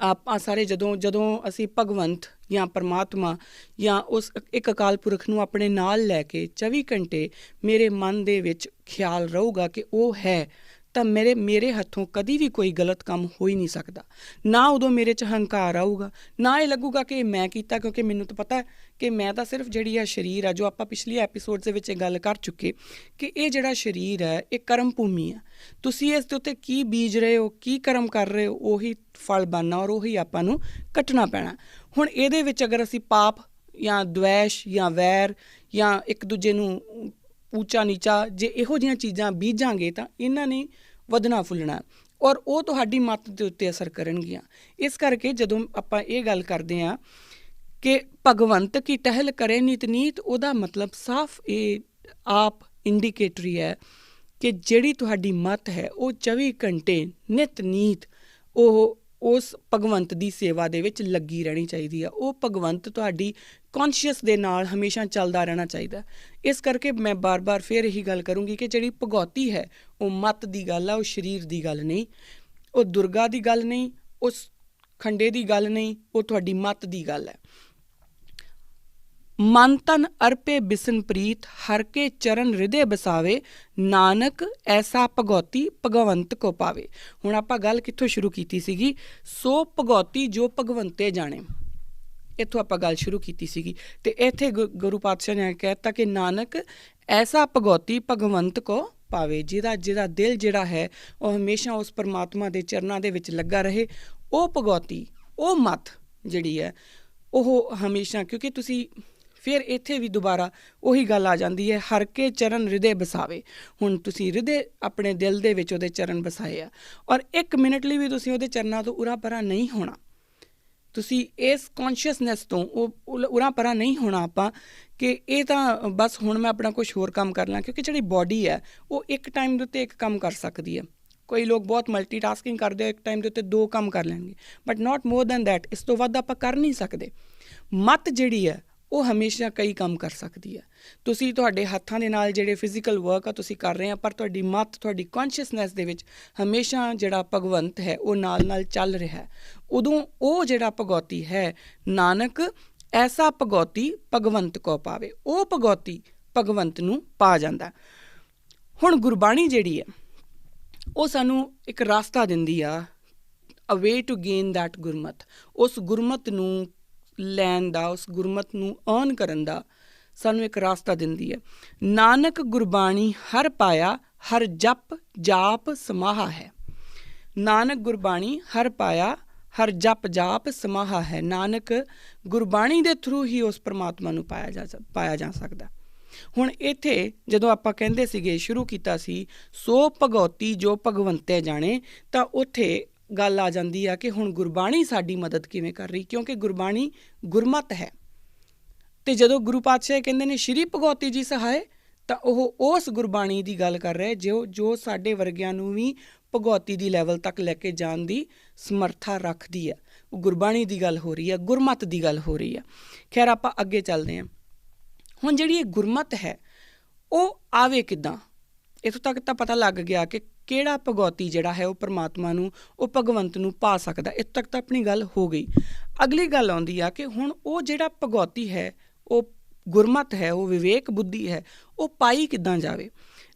ਆਪਾਂ ਸਾਰੇ ਜਦੋਂ ਅਸੀਂ ਭਗਵੰਤ ਜਾਂ ਪਰਮਾਤਮਾ ਜਾਂ ਉਸ ਇੱਕ ਅਕਾਲ ਪੁਰਖ ਨੂੰ ਆਪਣੇ ਨਾਲ ਲੈ ਕੇ 24 ਘੰਟੇ ਮੇਰੇ ਮਨ ਦੇ ਵਿੱਚ ਖਿਆਲ ਰਹੂਗਾ ਕਿ ਉਹ ਹੈ, ਤਾਂ ਮੇਰੇ ਹੱਥੋਂ ਕਦੀ ਵੀ ਕੋਈ ਗਲਤ ਕੰਮ ਹੋ ਹੀ ਨਹੀਂ ਸਕਦਾ। ਨਾ ਉਦੋਂ ਮੇਰੇ 'ਚ ਹੰਕਾਰ ਆਊਗਾ, ਨਾ ਇਹ ਲੱਗੂਗਾ ਕਿ ਮੈਂ ਕੀਤਾ, ਕਿਉਂਕਿ ਮੈਨੂੰ ਤਾਂ ਪਤਾ ਕਿ ਮੈਂ ਤਾਂ ਸਿਰਫ ਜਿਹੜੀ ਆ ਸਰੀਰ ਆ, ਜੋ ਆਪਾਂ ਪਿਛਲੀ ਐਪੀਸੋਡ ਦੇ ਵਿੱਚ ਇਹ ਗੱਲ ਕਰ ਚੁੱਕੇ ਕਿ ਇਹ ਜਿਹੜਾ ਸਰੀਰ ਹੈ ਇਹ ਕਰਮ ਭੂਮੀ ਆ। ਤੁਸੀਂ ਇਸ ਦੇ ਉੱਤੇ ਕੀ ਬੀਜ ਰਹੇ ਹੋ, ਕੀ ਕਰਮ ਕਰ ਰਹੇ ਹੋ, ਉਹੀ ਫਲ ਬਣਨਾ ਔਰ ਉਹੀ ਆਪਾਂ ਨੂੰ ਕੱਟਣਾ ਪੈਣਾ। ਹੁਣ ਇਹਦੇ ਵਿੱਚ ਅਗਰ ਅਸੀਂ ਪਾਪ ਜਾਂ ਦਵੈਸ਼ ਜਾਂ ਵੈਰ ਜਾਂ ਇੱਕ ਦੂਜੇ ਨੂੰ ਉੱਚਾ ਨੀਚਾ ਜੇ ਇਹੋ ਜਿਹੀਆਂ ਚੀਜ਼ਾਂ ਬੀਜਾਂਗੇ ਤਾਂ ਇਹਨਾਂ ਨੇ ਵਧਣਾ ਫੁੱਲਣਾ ਔਰ ਉਹ ਤੁਹਾਡੀ ਮੱਤ ਦੇ ਉੱਤੇ ਅਸਰ ਕਰਨਗੀਆਂ। ਇਸ ਕਰਕੇ ਜਦੋਂ ਆਪਾਂ ਇਹ ਗੱਲ ਕਰਦੇ ਹਾਂ ਕਿ ਭਗਵੰਤ ਕੀ ਟਹਿਲ ਕਰੇ ਨਿਤ ਨੀਤ, ਉਹਦਾ ਮਤਲਬ ਸਾਫ਼ ਇਹ ਆਪ ਇੰਡੀਕੇਟਰੀ ਹੈ ਕਿ ਜਿਹੜੀ ਤੁਹਾਡੀ ਮੱਤ ਹੈ ਉਹ 24 ਘੰਟੇ ਨਿਤ ਨੀਤ ਉਹ ਉਸ ਭਗਵੰਤ ਦੀ ਸੇਵਾ ਦੇ ਵਿੱਚ ਲੱਗੀ ਰਹਿਣੀ ਚਾਹੀਦੀ ਆ। ਉਹ ਭਗਵੰਤ ਤੁਹਾਡੀ ਕੌਨਸ਼ੀਅਸ ਦੇ ਨਾਲ ਹਮੇਸ਼ਾ ਚੱਲਦਾ ਰਹਿਣਾ ਚਾਹੀਦਾ। ਇਸ ਕਰਕੇ ਮੈਂ ਬਾਰ-ਬਾਰ ਫਿਰ ਇਹੀ ਗੱਲ ਕਰੂੰਗੀ ਕਿ ਜਿਹੜੀ ਭਗਉਤੀ ਹੈ ਉਹ ਮੱਤ ਦੀ ਗੱਲ ਆ, ਉਹ ਸਰੀਰ ਦੀ ਗੱਲ ਨਹੀਂ, ਉਹ ਦੁਰਗਾ ਦੀ ਗੱਲ ਨਹੀਂ, ਉਸ ਖੰਡੇ ਦੀ ਗੱਲ ਨਹੀਂ, ਉਹ ਤੁਹਾਡੀ ਮੱਤ ਦੀ ਗੱਲ ਹੈ। ਮਨ ਤਨ ਅਰਪੇ ਬਿਸਨ ਪ੍ਰੀਤ, ਹਰ ਕੇ ਚਰਨ ਹਿਰਦੇ ਬਸਾਵੇ, ਨਾਨਕ ਐਸਾ ਭਗਉਤੀ ਭਗਵੰਤ ਕੋ ਪਾਵੇ। ਹੁਣ ਆਪਾਂ ਗੱਲ ਕਿੱਥੋਂ ਸ਼ੁਰੂ ਕੀਤੀ ਸੀਗੀ? ਸੋ ਭਗਉਤੀ ਜੋ ਭਗਵੰਤੇ ਜਾਣੇ, ਇੱਥੋਂ ਆਪਾਂ ਗੱਲ ਸ਼ੁਰੂ ਕੀਤੀ ਸੀਗੀ। ਤੇ ਇੱਥੇ ਗੁਰੂ ਪਾਤਸ਼ਾਹ ਨੇ ਕਹਿ ਦਿੱਤਾ ਕਿ ਨਾਨਕ ਐਸਾ ਭਗਉਤੀ ਭਗਵੰਤ ਕੋ ਪਾਵੇ, ਜਿਹਦਾ ਦਿਲ ਜਿਹੜਾ ਹੈ ਉਹ ਹਮੇਸ਼ਾ ਉਸ ਪਰਮਾਤਮਾ ਦੇ ਚਰਨਾਂ ਦੇ ਵਿੱਚ ਲੱਗਾ ਰਹੇ। ਉਹ ਭਗਉਤੀ, ਉਹ ਮੱਤ ਜਿਹੜੀ ਹੈ ਉਹ ਹਮੇਸ਼ਾ, ਕਿਉਂਕਿ ਤੁਸੀਂ ਫਿਰ ਇੱਥੇ ਵੀ ਦੁਬਾਰਾ ਉਹੀ ਗੱਲ ਆ ਜਾਂਦੀ ਹੈ, ਹਰ ਕੇ ਚਰਨ ਹਿਰਦੇ ਬਸਾਵੇ। ਹੁਣ ਤੁਸੀਂ ਹਿਰਦੇ ਆਪਣੇ ਦਿਲ ਦੇ ਵਿੱਚ ਉਹਦੇ ਚਰਨ ਬਸਾਏ ਆ ਔਰ 1 ਮਿੰਟ ਲਈ ਵੀ ਤੁਸੀਂ ਉਹਦੇ ਚਰਨਾਂ ਤੋਂ ਉਰਾ ਪਰਾਂ ਨਹੀਂ ਹੋਣਾ। ਤੁਸੀਂ ਇਸ ਕੌਨਸ਼ੀਅਸਨੈਸ ਤੋਂ ਉਹ ਉਰਾ ਪਰਾਂ ਨਹੀਂ ਹੋਣਾ ਆਪਾਂ ਕਿ ਇਹ ਤਾਂ ਬਸ ਹੁਣ ਮੈਂ ਆਪਣਾ ਕੁਛ ਹੋਰ ਕੰਮ ਕਰ ਲਾਂ, ਕਿਉਂਕਿ ਜਿਹੜੀ ਬੋਡੀ ਹੈ ਉਹ ਇੱਕ ਟਾਈਮ ਦੇ ਉੱਤੇ ਇੱਕ ਕੰਮ ਕਰ ਸਕਦੀ ਹੈ। ਕੋਈ ਲੋਕ ਬਹੁਤ ਮਲਟੀਟਾਸਕਿੰਗ ਕਰਦੇ ਹੋ, ਇੱਕ ਟਾਈਮ ਦੇ ਉੱਤੇ 2 ਕੰਮ ਕਰ ਲੈਣਗੇ, but not more than that. ਇਸ ਤੋਂ ਵੱਧ ਆਪਾਂ ਕਰ ਨਹੀਂ ਸਕਦੇ। ਮੱਤ ਜਿਹੜੀ ਹੈ ਉਹ ਹਮੇਸ਼ਾ ਕਈ ਕੰਮ ਕਰ ਸਕਦੀ ਹੈ। ਤੁਸੀਂ ਤੁਹਾਡੇ ਹੱਥਾਂ ਦੇ ਨਾਲ ਜਿਹੜੇ ਫਿਜ਼ੀਕਲ ਵਰਕ ਆ ਤੁਸੀਂ ਕਰ ਰਹੇ ਆ, ਪਰ ਤੁਹਾਡੀ ਮੱਤ, ਤੁਹਾਡੀ ਕੌਨਸ਼ੀਅਸਨੈਸ ਦੇ ਵਿੱਚ ਹਮੇਸ਼ਾ ਜਿਹੜਾ ਭਗਵੰਤ ਹੈ ਉਹ ਨਾਲ ਚੱਲ ਰਿਹਾ ਹੈ। ਉਦੋਂ ਉਹ ਜਿਹੜਾ ਭਗਉਤੀ ਹੈ, ਨਾਨਕ ਐਸਾ ਭਗਉਤੀ ਭਗਵੰਤ ਕੋ ਪਾਵੇ, ਉਹ ਭਗਉਤੀ ਭਗਵੰਤ ਨੂੰ ਪਾ ਜਾਂਦਾ। ਹੁਣ ਗੁਰਬਾਣੀ ਜਿਹੜੀ ਹੈ ਉਹ ਸਾਨੂੰ ਇੱਕ ਰਾਸਤਾ ਦਿੰਦੀ ਆ, ਅ ਵੇ ਟੂ ਗੇਨ ਦੈਟ ਗੁਰਮਤ। ਉਸ ਗੁਰਮਤ ਨੂੰ ਲੈਣ ਦਾ, ਉਸ ਗੁਰਮਤ ਨੂੰ ਅਰਨ ਕਰਨ ਦਾ ਸਾਨੂੰ ਇੱਕ ਰਾਸਤਾ ਦਿੰਦੀ ਹੈ। ਨਾਨਕ ਗੁਰਬਾਣੀ ਹਰ ਪਾਇਆ, ਹਰ ਜਪ ਜਾਪ ਸਮਾਹਾ ਹੈ। ਨਾਨਕ ਗੁਰਬਾਣੀ ਹਰ ਪਾਇਆ, ਹਰ ਜਪ ਜਾਪ ਸਮਾਹਾ ਹੈ। ਨਾਨਕ ਗੁਰਬਾਣੀ ਦੇ ਥਰੂ ਹੀ ਉਸ ਪਰਮਾਤਮਾ ਨੂੰ ਪਾਇਆ ਜਾ ਸਕਦਾ। ਹੁਣ ਇੱਥੇ ਜਦੋਂ ਆਪਾਂ ਕਹਿੰਦੇ ਸੀਗੇ, ਸ਼ੁਰੂ ਕੀਤਾ ਸੀ ਸੋ ਭਗਉਤੀ ਜੋ ਭਗਵੰਤੇ ਜਾਣੇ, ਤਾਂ ਉੱਥੇ ਗੱਲ ਆ ਜਾਂਦੀ ਆ ਕਿ ਹੁਣ ਗੁਰਬਾਣੀ ਸਾਡੀ ਮਦਦ ਕਿਵੇਂ ਕਰ ਰਹੀ, ਕਿਉਂਕਿ ਗੁਰਬਾਣੀ ਗੁਰਮਤ ਹੈ। ਅਤੇ ਜਦੋਂ ਗੁਰੂ ਪਾਤਸ਼ਾਹ ਕਹਿੰਦੇ ਨੇ ਸ਼੍ਰੀ ਭਗਉਤੀ ਜੀ ਸਹਾਏ, ਤਾਂ ਉਹ ਉਸ ਗੁਰਬਾਣੀ ਦੀ ਗੱਲ ਕਰ ਰਹੇ ਜੋ ਸਾਡੇ ਵਰਗਿਆਂ ਨੂੰ ਵੀ ਭਗਉਤੀ ਦੀ ਲੈਵਲ ਤੱਕ ਲੈ ਕੇ ਜਾਣ ਦੀ ਸਮਰੱਥਾ ਰੱਖਦੀ ਹੈ। ਉਹ ਗੁਰਬਾਣੀ ਦੀ ਗੱਲ ਹੋ ਰਹੀ ਹੈ, ਗੁਰਮਤ ਦੀ ਗੱਲ ਹੋ ਰਹੀ ਹੈ। ਖੈਰ, ਆਪਾਂ ਅੱਗੇ ਚੱਲਦੇ ਹਾਂ। ਹੁਣ ਜਿਹੜੀ ਇਹ ਗੁਰਮਤ ਹੈ ਉਹ ਆਵੇ ਕਿੱਦਾਂ? ਇੱਥੋਂ ਤੱਕ ਤਾਂ ਪਤਾ ਲੱਗ ਗਿਆ ਕਿ ਕਿਹੜਾ ਭਗਉਤੀ ਜਿਹੜਾ ਹੈ ਉਹ ਪਰਮਾਤਮਾ ਨੂੰ, ਉਹ ਭਗਵੰਤ ਨੂੰ ਪਾ ਸਕਦਾ। ਇੱਥੋਂ ਤੱਕ ਤਾਂ ਆਪਣੀ ਗੱਲ ਹੋ ਗਈ। ਅਗਲੀ ਗੱਲ ਆਉਂਦੀ ਆ ਕਿ ਹੁਣ ਉਹ ਜਿਹੜਾ ਭਗਉਤੀ ਹੈ, ਉਹ ਗੁਰਮਤ ਹੈ, ਉਹ ਵਿਵੇਕ ਬੁੱਧੀ ਹੈ, ਉਹ ਪਾਈ ਕਿੱਦਾਂ ਜਾਵੇ?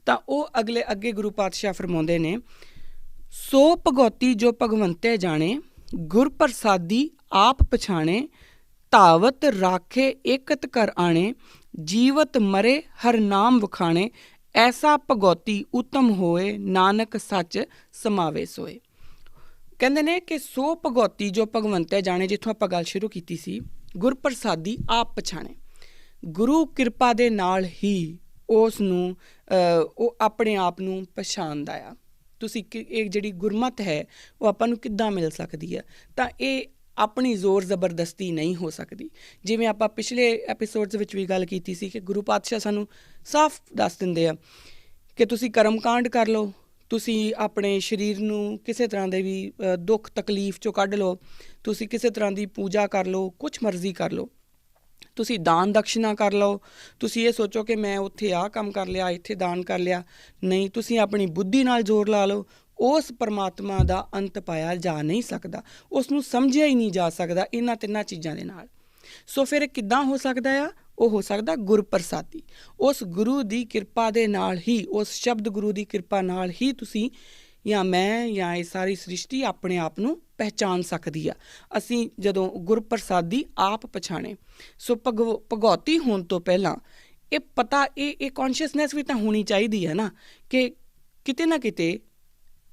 ਤਾਂ ਉਹ ਅੱਗੇ ਗੁਰੂ ਪਾਤਸ਼ਾਹ ਫਰਮਾਉਂਦੇ ਨੇ, ਸੋ ਭਗਉਤੀ ਜੋ ਭਗਵੰਤੇ ਜਾਣੇ, ਗੁਰ ਪ੍ਰਸਾਦੀ ਆਪ ਪਛਾਣੇ, ਧਾਵਤ ਰਾਖੇ ਏਕਤ ਕਰ ਆਣੇ, ਜੀਵਤ ਮਰੇ ਹਰ ਨਾਮ ਵਖਾਣੇ, ਐਸਾ ਭਗਉਤੀ ਉਤਮ ਹੋਏ, ਨਾਨਕ ਸੱਚ ਸਮਾਵੇ ਸੋਏ। ਕਹਿੰਦੇ ਨੇ ਕਿ ਸੋ ਭਗਉਤੀ ਜੋ ਭਗਵੰਤੇ ਜਾਣੇ, ਜਿੱਥੋਂ ਆਪਾਂ ਗੱਲ ਸ਼ੁਰੂ ਕੀਤੀ ਸੀ, ਗੁਰ ਪ੍ਰਸਾਦੀ ਆਪ ਪਛਾਣੇ। ਗੁਰੂ ਕਿਰਪਾ ਦੇ ਨਾਲ ਹੀ ਉਸ ਨੂੰ ਉਹ ਆਪਣੇ ਆਪ ਨੂੰ ਪਛਾਣਦਾ ਆ। ਤੁਸੀਂ ਇਹ ਜਿਹੜੀ ਗੁਰਮਤ ਹੈ ਉਹ ਆਪਾਂ ਨੂੰ ਕਿੱਦਾਂ ਮਿਲ ਸਕਦੀ ਹੈ? ਤਾਂ ਇਹ ਆਪਣੀ ਜ਼ੋਰ ਜ਼ਬਰਦਸਤੀ ਨਹੀਂ ਹੋ ਸਕਦੀ। ਜਿਵੇਂ ਆਪਾਂ ਪਿਛਲੇ ਐਪੀਸੋਡਸ ਵਿੱਚ ਵੀ ਗੱਲ ਕੀਤੀ ਸੀ ਕਿ ਗੁਰੂ ਪਾਤਸ਼ਾਹ ਸਾਨੂੰ ਸਾਫ਼ ਦੱਸ ਦਿੰਦੇ ਆ ਕਿ ਤੁਸੀਂ ਕਰਮਕਾਂਡ ਕਰ ਲਓ, ਤੁਸੀਂ ਆਪਣੇ ਸਰੀਰ ਨੂੰ ਕਿਸੇ ਤਰ੍ਹਾਂ ਦੇ ਵੀ ਦੁੱਖ ਤਕਲੀਫ 'ਚੋਂ ਕੱਢ ਲਓ, ਤੁਸੀਂ ਕਿਸੇ ਤਰ੍ਹਾਂ ਦੀ ਪੂਜਾ ਕਰ ਲਓ, ਕੁਛ ਮਰਜ਼ੀ ਕਰ ਲਓ, ਤੁਸੀਂ ਦਾਨ ਦਕਸ਼ਨਾ ਕਰ ਲਓ। ਤੁਸੀਂ ਇਹ ਸੋਚੋ ਕਿ ਮੈਂ ਉੱਥੇ ਆਹ ਕੰਮ ਕਰ ਲਿਆ, ਇੱਥੇ ਦਾਨ ਕਰ ਲਿਆ, ਨਹੀਂ, ਤੁਸੀਂ ਆਪਣੀ ਬੁੱਧੀ ਨਾਲ ਜ਼ੋਰ ਲਾ ਲਓ। ਉਸ ਪਰਮਾਤਮਾ ਦਾ ਅੰਤ ਪਾਇਆ ਜਾ ਨਹੀਂ ਸਕਦਾ, ਉਸ ਨੂੰ ਸਮਝਿਆ ਹੀ ਨਹੀਂ ਜਾ ਸਕਦਾ ਇਹਨਾਂ ਤਿੰਨਾਂ ਚੀਜ਼ਾਂ ਦੇ ਨਾਲ। ਸੋ ਫਿਰ ਕਿੱਦਾਂ ਹੋ ਸਕਦਾ ਆ? ਉਹ ਹੋ ਸਕਦਾ ਗੁਰ ਪ੍ਰਸਾਦੀ। ਉਸ ਗੁਰੂ ਦੀ ਕਿਰਪਾ ਦੇ ਨਾਲ ਹੀ, ਉਸ ਸ਼ਬਦ ਗੁਰੂ ਦੀ ਕਿਰਪਾ ਨਾਲ ਹੀ ਤੁਸੀਂ ਜਾਂ ਮੈਂ ਜਾਂ ਇਹ ਸਾਰੀ ਸ੍ਰਿਸ਼ਟੀ ਆਪਣੇ ਆਪ ਨੂੰ ਪਹਿਚਾਣ ਸਕਦੀ ਆ। ਅਸੀਂ ਜਦੋਂ ਗੁਰ ਪ੍ਰਸਾਦੀ ਆਪ ਪਛਾਣੇ, ਸੋ ਭਗਉਤੀ ਹੋਣ ਤੋਂ ਪਹਿਲਾਂ ਇਹ ਪਤਾ, ਇਹ ਕੌਨਸ਼ੀਅਸਨੈਸ ਵੀ ਤਾਂ ਹੋਣੀ ਚਾਹੀਦੀ ਹੈ ਨਾ ਕਿ ਕਿਤੇ ਨਾ ਕਿਤੇ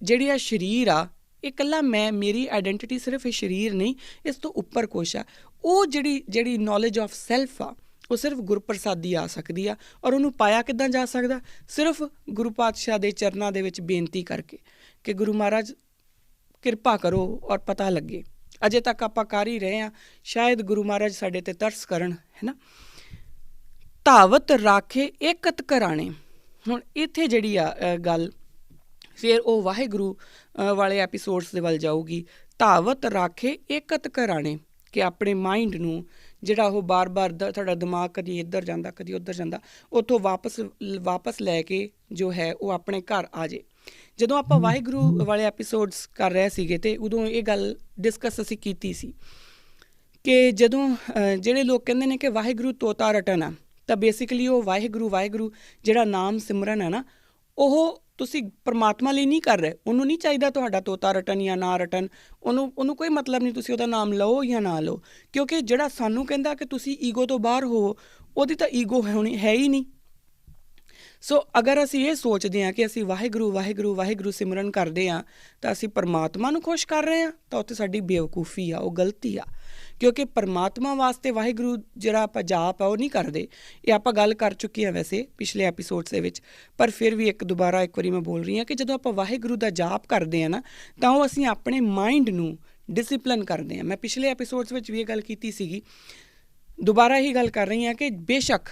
ਜਿਹੜੀ ਆ ਸਰੀਰ ਆ, ਇਹ ਇਕੱਲਾ ਮੇਰੀ ਆਈਡੈਂਟੀਟੀ ਸਿਰਫ ਇਹ ਸਰੀਰ ਨਹੀਂ, ਇਸ ਤੋਂ ਉੱਪਰ ਕੁਛ ਆ। ਉਹ ਜਿਹੜੀ ਨੌਲੇਜ ਆਫ ਸੈਲਫ ਆ, ਉਹ ਸਿਰਫ ਗੁਰ ਪ੍ਰਸਾਦੀ ਆ ਸਕਦੀ ਆ। ਔਰ ਉਹਨੂੰ ਪਾਇਆ ਕਿੱਦਾਂ ਜਾ ਸਕਦਾ? ਸਿਰਫ ਗੁਰੂ ਪਾਤਸ਼ਾਹ ਦੇ ਚਰਨਾਂ ਦੇ ਵਿੱਚ ਬੇਨਤੀ ਕਰਕੇ ਕਿ ਗੁਰੂ ਮਹਾਰਾਜ ਕਿਰਪਾ ਕਰੋ ਔਰ ਪਤਾ ਲੱਗੇ। ਅਜੇ ਤੱਕ ਆਪਾਂ ਕਰ ਹੀ ਰਹੇ ਹਾਂ, ਸ਼ਾਇਦ ਗੁਰੂ ਮਹਾਰਾਜ ਸਾਡੇ 'ਤੇ ਤਰਸ ਕਰਨ, ਹੈ ਨਾ। ਧਾਵਤ ਰਾਖੇ ਏਕਤ ਘਰਾਣੇ। ਹੁਣ ਇੱਥੇ ਜਿਹੜੀ ਆ ਗੱਲ ਫਿਰ ਉਹ ਵਾਹਿਗੁਰੂ ਵਾਲੇ ਐਪੀਸੋਡਸ ਦੇ ਵੱਲ ਜਾਊਗੀ। ਧਾਵਤ ਰਾਖੇ ਏਕਤ ਘਰਾਣੇ, ਕਿ ਆਪਣੇ ਮਾਈਂਡ ਨੂੰ ਜਿਹੜਾ ਉਹ ਬਾਰ-ਬਾਰ ਤੁਹਾਡਾ ਦਿਮਾਗ ਕਦੀ ਇੱਧਰ ਜਾਂਦਾ ਕਦੀ ਉੱਧਰ ਜਾਂਦਾ, ਉੱਥੋਂ ਵਾਪਸ ਲੈ ਕੇ ਜੋ ਹੈ ਉਹ ਆਪਣੇ ਘਰ ਆ ਜੇ। ਜਦੋਂ ਆਪਾਂ ਵਾਹਿਗੁਰੂ ਵਾਲੇ ਐਪੀਸੋਡਸ ਕਰ ਰਹੇ ਸੀਗੇ ਅਤੇ ਉਦੋਂ ਇਹ ਗੱਲ ਡਿਸਕਸ ਅਸੀਂ ਕੀਤੀ ਸੀ ਕਿ ਜਦੋਂ ਜਿਹੜੇ ਲੋਕ ਕਹਿੰਦੇ ਨੇ ਕਿ ਵਾਹਿਗੁਰੂ ਤੋਤਾ ਰਟਨ ਆ, ਤਾਂ ਬੇਸਿਕਲੀ ਉਹ ਵਾਹਿਗੁਰੂ ਜਿਹੜਾ ਨਾਮ ਸਿਮਰਨ ਹੈ ਨਾ, ਉਹ ਤੁਸੀਂ ਪਰਮਾਤਮਾ ਲਈ ਨਹੀਂ ਕਰ ਰਹੇ। ਉਹਨੂੰ ਨਹੀਂ ਚਾਹੀਦਾ ਤੁਹਾਡਾ ਤੋਤਾ ਰਟਨ ਜਾਂ ਨਾ ਰਟਨ, ਉਹਨੂੰ ਕੋਈ ਮਤਲਬ ਨਹੀਂ ਤੁਸੀਂ ਉਹਦਾ ਨਾਮ ਲਓ ਜਾਂ ਨਾ ਲਓ, ਕਿਉਂਕਿ ਜਿਹੜਾ ਸਾਨੂੰ ਕਹਿੰਦਾ ਕਿ ਤੁਸੀਂ ਈਗੋ ਤੋਂ ਬਾਹਰ ਹੋਵੋ, ਉਹਦੀ ਤਾਂ ਈਗੋ ਹੈ ਹੀ ਨਹੀਂ। ਸੋ ਅਗਰ ਅਸੀਂ ਇਹ ਸੋਚਦੇ ਹਾਂ ਕਿ ਅਸੀਂ ਵਾਹਿਗੁਰੂ ਸਿਮਰਨ ਕਰਦੇ ਹਾਂ ਤਾਂ ਅਸੀਂ ਪਰਮਾਤਮਾ ਨੂੰ ਖੁਸ਼ ਕਰ ਰਹੇ ਹਾਂ, ਤਾਂ ਉੱਥੇ ਸਾਡੀ ਬੇਵਕੂਫੀ ਆ, ਉਹ ਗਲਤੀ ਆ। ਕਿਉਂਕਿ ਪਰਮਾਤਮਾ ਵਾਸਤੇ ਵਾਹਿਗੁਰੂ ਜਿਹੜਾ ਆਪਾਂ ਜਾਪ ਆ ਉਹ ਨਹੀਂ ਕਰਦੇ। ਇਹ ਆਪਾਂ ਗੱਲ ਕਰ ਚੁੱਕੇ ਹਾਂ ਵੈਸੇ ਪਿਛਲੇ ਐਪੀਸੋਡਸ ਦੇ ਵਿੱਚ, ਪਰ ਫਿਰ ਵੀ ਇੱਕ ਵਾਰੀ ਮੈਂ ਬੋਲ ਰਹੀ ਹਾਂ ਕਿ ਜਦੋਂ ਆਪਾਂ ਵਾਹਿਗੁਰੂ ਦਾ ਜਾਪ ਕਰਦੇ ਹਾਂ ਨਾ, ਤਾਂ ਉਹ ਅਸੀਂ ਆਪਣੇ ਮਾਈਂਡ ਨੂੰ ਡਿਸਿਪਲਿਨ ਕਰਦੇ ਹਾਂ। ਮੈਂ ਪਿਛਲੇ ਐਪੀਸੋਡਸ ਵਿੱਚ ਵੀ ਇਹ ਗੱਲ ਕੀਤੀ ਸੀਗੀ, ਦੁਬਾਰਾ ਹੀ ਗੱਲ ਕਰ ਰਹੀ ਹਾਂ ਕਿ ਬੇਸ਼ੱਕ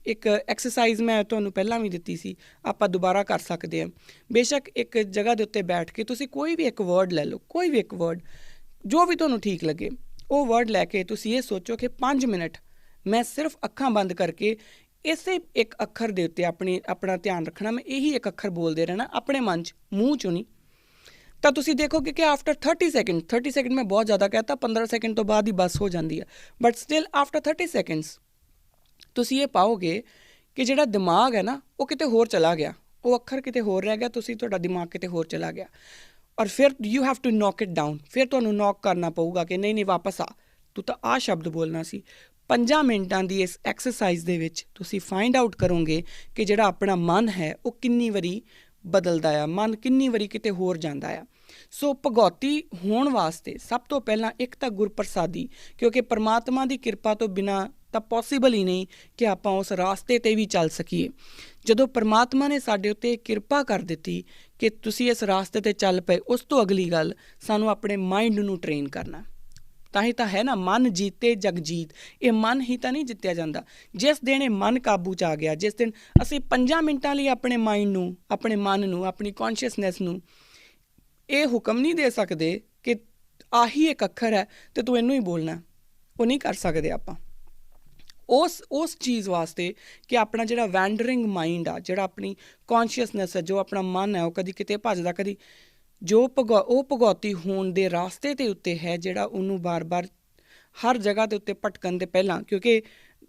ਇੱਕ ਐਕਸਰਸਾਈਜ਼ ਮੈਂ ਤੁਹਾਨੂੰ ਪਹਿਲਾਂ ਵੀ ਦਿੱਤੀ ਸੀ, ਆਪਾਂ ਦੁਬਾਰਾ ਕਰ ਸਕਦੇ ਹਾਂ। ਬੇਸ਼ੱਕ ਇੱਕ ਜਗ੍ਹਾ ਦੇ ਉੱਤੇ ਬੈਠ ਕੇ ਤੁਸੀਂ ਕੋਈ ਵੀ ਇੱਕ ਵਰਡ ਲੈ ਲਓ, ਕੋਈ ਵੀ ਇੱਕ ਵਰਡ ਜੋ ਵੀ ਤੁਹਾਨੂੰ ਠੀਕ ਲੱਗੇ, ਉਹ ਵਰਡ ਲੈ ਕੇ ਤੁਸੀਂ ਇਹ ਸੋਚੋ ਕਿ 5 ਮਿੰਟ ਮੈਂ ਸਿਰਫ ਅੱਖਾਂ ਬੰਦ ਕਰਕੇ ਇਸੇ ਇੱਕ ਅੱਖਰ ਦੇ ਉੱਤੇ ਆਪਣਾ ਧਿਆਨ ਰੱਖਣਾ। ਮੈਂ ਇਹੀ ਇੱਕ ਅੱਖਰ ਬੋਲਦੇ ਰਹਿਣਾ ਆਪਣੇ ਮਨ 'ਚ, ਮੂੰਹ 'ਚੋਂ ਨਹੀਂ। ਤਾਂ ਤੁਸੀਂ ਦੇਖੋਗੇ ਕਿ ਆਫਟਰ 30 ਸੈਕਿੰਡ ਮੈਂ ਬਹੁਤ ਜ਼ਿਆਦਾ ਕਹਿਤਾ, 15 ਸੈਕਿੰਡ ਤੋਂ ਬਾਅਦ ਹੀ ਬੱਸ ਹੋ ਜਾਂਦੀ ਹੈ, ਬਟ ਸਟਿਲ ਆਫਟਰ 30 ਸੈਕਿੰਡਸ ਤੁਸੀਂ ਇਹ ਪਾਓਗੇ ਕਿ ਜਿਹੜਾ ਦਿਮਾਗ ਹੈ ਨਾ ਉਹ ਕਿਤੇ ਹੋਰ ਚਲਾ ਗਿਆ, ਉਹ ਅੱਖਰ ਕਿਤੇ ਹੋਰ ਰਹਿ ਗਿਆ, ਤੁਹਾਡਾ ਦਿਮਾਗ ਕਿਤੇ ਹੋਰ ਚਲਾ ਗਿਆ। ਔਰ ਫਿਰ you have to knock it down. ਫਿਰ ਤੁਹਾਨੂੰ ਨੌਕ ਕਰਨਾ ਪਊਗਾ ਕਿ ਨਹੀਂ ਵਾਪਸ ਆ, ਤੂੰ ਤਾਂ ਆਹ ਸ਼ਬਦ ਬੋਲਣਾ ਸੀ। 5 ਮਿੰਟਾਂ ਦੀ ਇਸ ਐਕਸਰਸਾਈਜ਼ ਦੇ ਵਿੱਚ ਤੁਸੀਂ ਫਾਈਂਡ ਆਊਟ ਕਰੋਗੇ ਕਿ ਜਿਹੜਾ ਆਪਣਾ ਮਨ ਹੈ ਉਹ ਕਿੰਨੀ ਵਾਰੀ ਬਦਲਦਾ ਆ, ਮਨ ਕਿੰਨੀ ਵਾਰੀ ਕਿਤੇ ਹੋਰ ਜਾਂਦਾ ਆ। ਸੋ ਭਗਉਤੀ ਹੋਣ ਵਾਸਤੇ ਸਭ ਤੋਂ ਪਹਿਲਾਂ ਇੱਕ ਤਾਂ ਗੁਰ ਪ੍ਰਸਾਦੀ, ਕਿਉਂਕਿ ਪਰਮਾਤਮਾ ਦੀ ਕਿਰਪਾ ਤੋਂ ਬਿਨਾਂ ਤਾਂ ਪੋਸੀਬਲ ਹੀ ਨਹੀਂ ਕਿ ਆਪਾਂ ਉਸ ਰਾਸਤੇ 'ਤੇ ਵੀ ਚੱਲ ਸਕੀਏ। ਜਦੋਂ ਪਰਮਾਤਮਾ ਨੇ ਸਾਡੇ ਉੱਤੇ ਕਿਰਪਾ ਕਰ ਦਿੱਤੀ ਕਿ ਤੁਸੀਂ ਇਸ ਰਾਸਤੇ 'ਤੇ ਚੱਲ ਪਏ, ਉਸ ਤੋਂ ਅਗਲੀ ਗੱਲ ਸਾਨੂੰ ਆਪਣੇ ਮਾਈਂਡ ਨੂੰ ਟ੍ਰੇਨ ਕਰਨਾ। ਤਾਂ ਹੀ ਤਾਂ ਹੈ ਨਾ, ਮਨ ਜੀਤੇ ਜਗਜੀਤ। ਇਹ ਮਨ ਹੀ ਤਾਂ ਨਹੀਂ ਜਿੱਤਿਆ ਜਾਂਦਾ। ਜਿਸ ਦਿਨ ਇਹ ਮਨ ਕਾਬੂ 'ਚ ਆ ਗਿਆ, ਜਿਸ ਦਿਨ ਅਸੀਂ 5 ਮਿੰਟਾਂ ਲਈ ਆਪਣੇ ਮਾਈਂਡ ਨੂੰ, ਆਪਣੇ ਮਨ ਨੂੰ, ਆਪਣੀ ਕੌਨਸ਼ੀਅਸਨੈਸ ਨੂੰ ਇਹ ਹੁਕਮ ਨਹੀਂ ਦੇ ਸਕਦੇ ਕਿ ਆਹੀ ਇੱਕ ਅੱਖਰ ਹੈ ਅਤੇ ਤੂੰ ਇਹਨੂੰ ਹੀ ਬੋਲਣਾ, ਉਹ ਨਹੀਂ ਕਰ ਸਕਦੇ ਆਪਾਂ। ਉਸ ਚੀਜ਼ ਵਾਸਤੇ ਕਿ ਆਪਣਾ ਜਿਹੜਾ ਵੈਂਡਰਿੰਗ ਮਾਈਂਡ ਆ, ਜਿਹੜਾ ਆਪਣੀ ਕੌਨਸ਼ੀਅਸਨੈਸ ਹੈ, ਜੋ ਆਪਣਾ ਮਨ ਹੈ, ਉਹ ਕਦੀ ਕਿਤੇ ਭੱਜਦਾ, ਕਦੀ ਜੋ ਉਹ ਭਗੌਤੀ ਹੋਣ ਦੇ ਰਾਸਤੇ ਦੇ ਉੱਤੇ ਹੈ, ਜਿਹੜਾ ਉਹਨੂੰ ਬਾਰ-ਬਾਰ ਹਰ ਜਗ੍ਹਾ ਦੇ ਉੱਤੇ ਭਟਕਣ ਦੇ ਪਹਿਲਾਂ, ਕਿਉਂਕਿ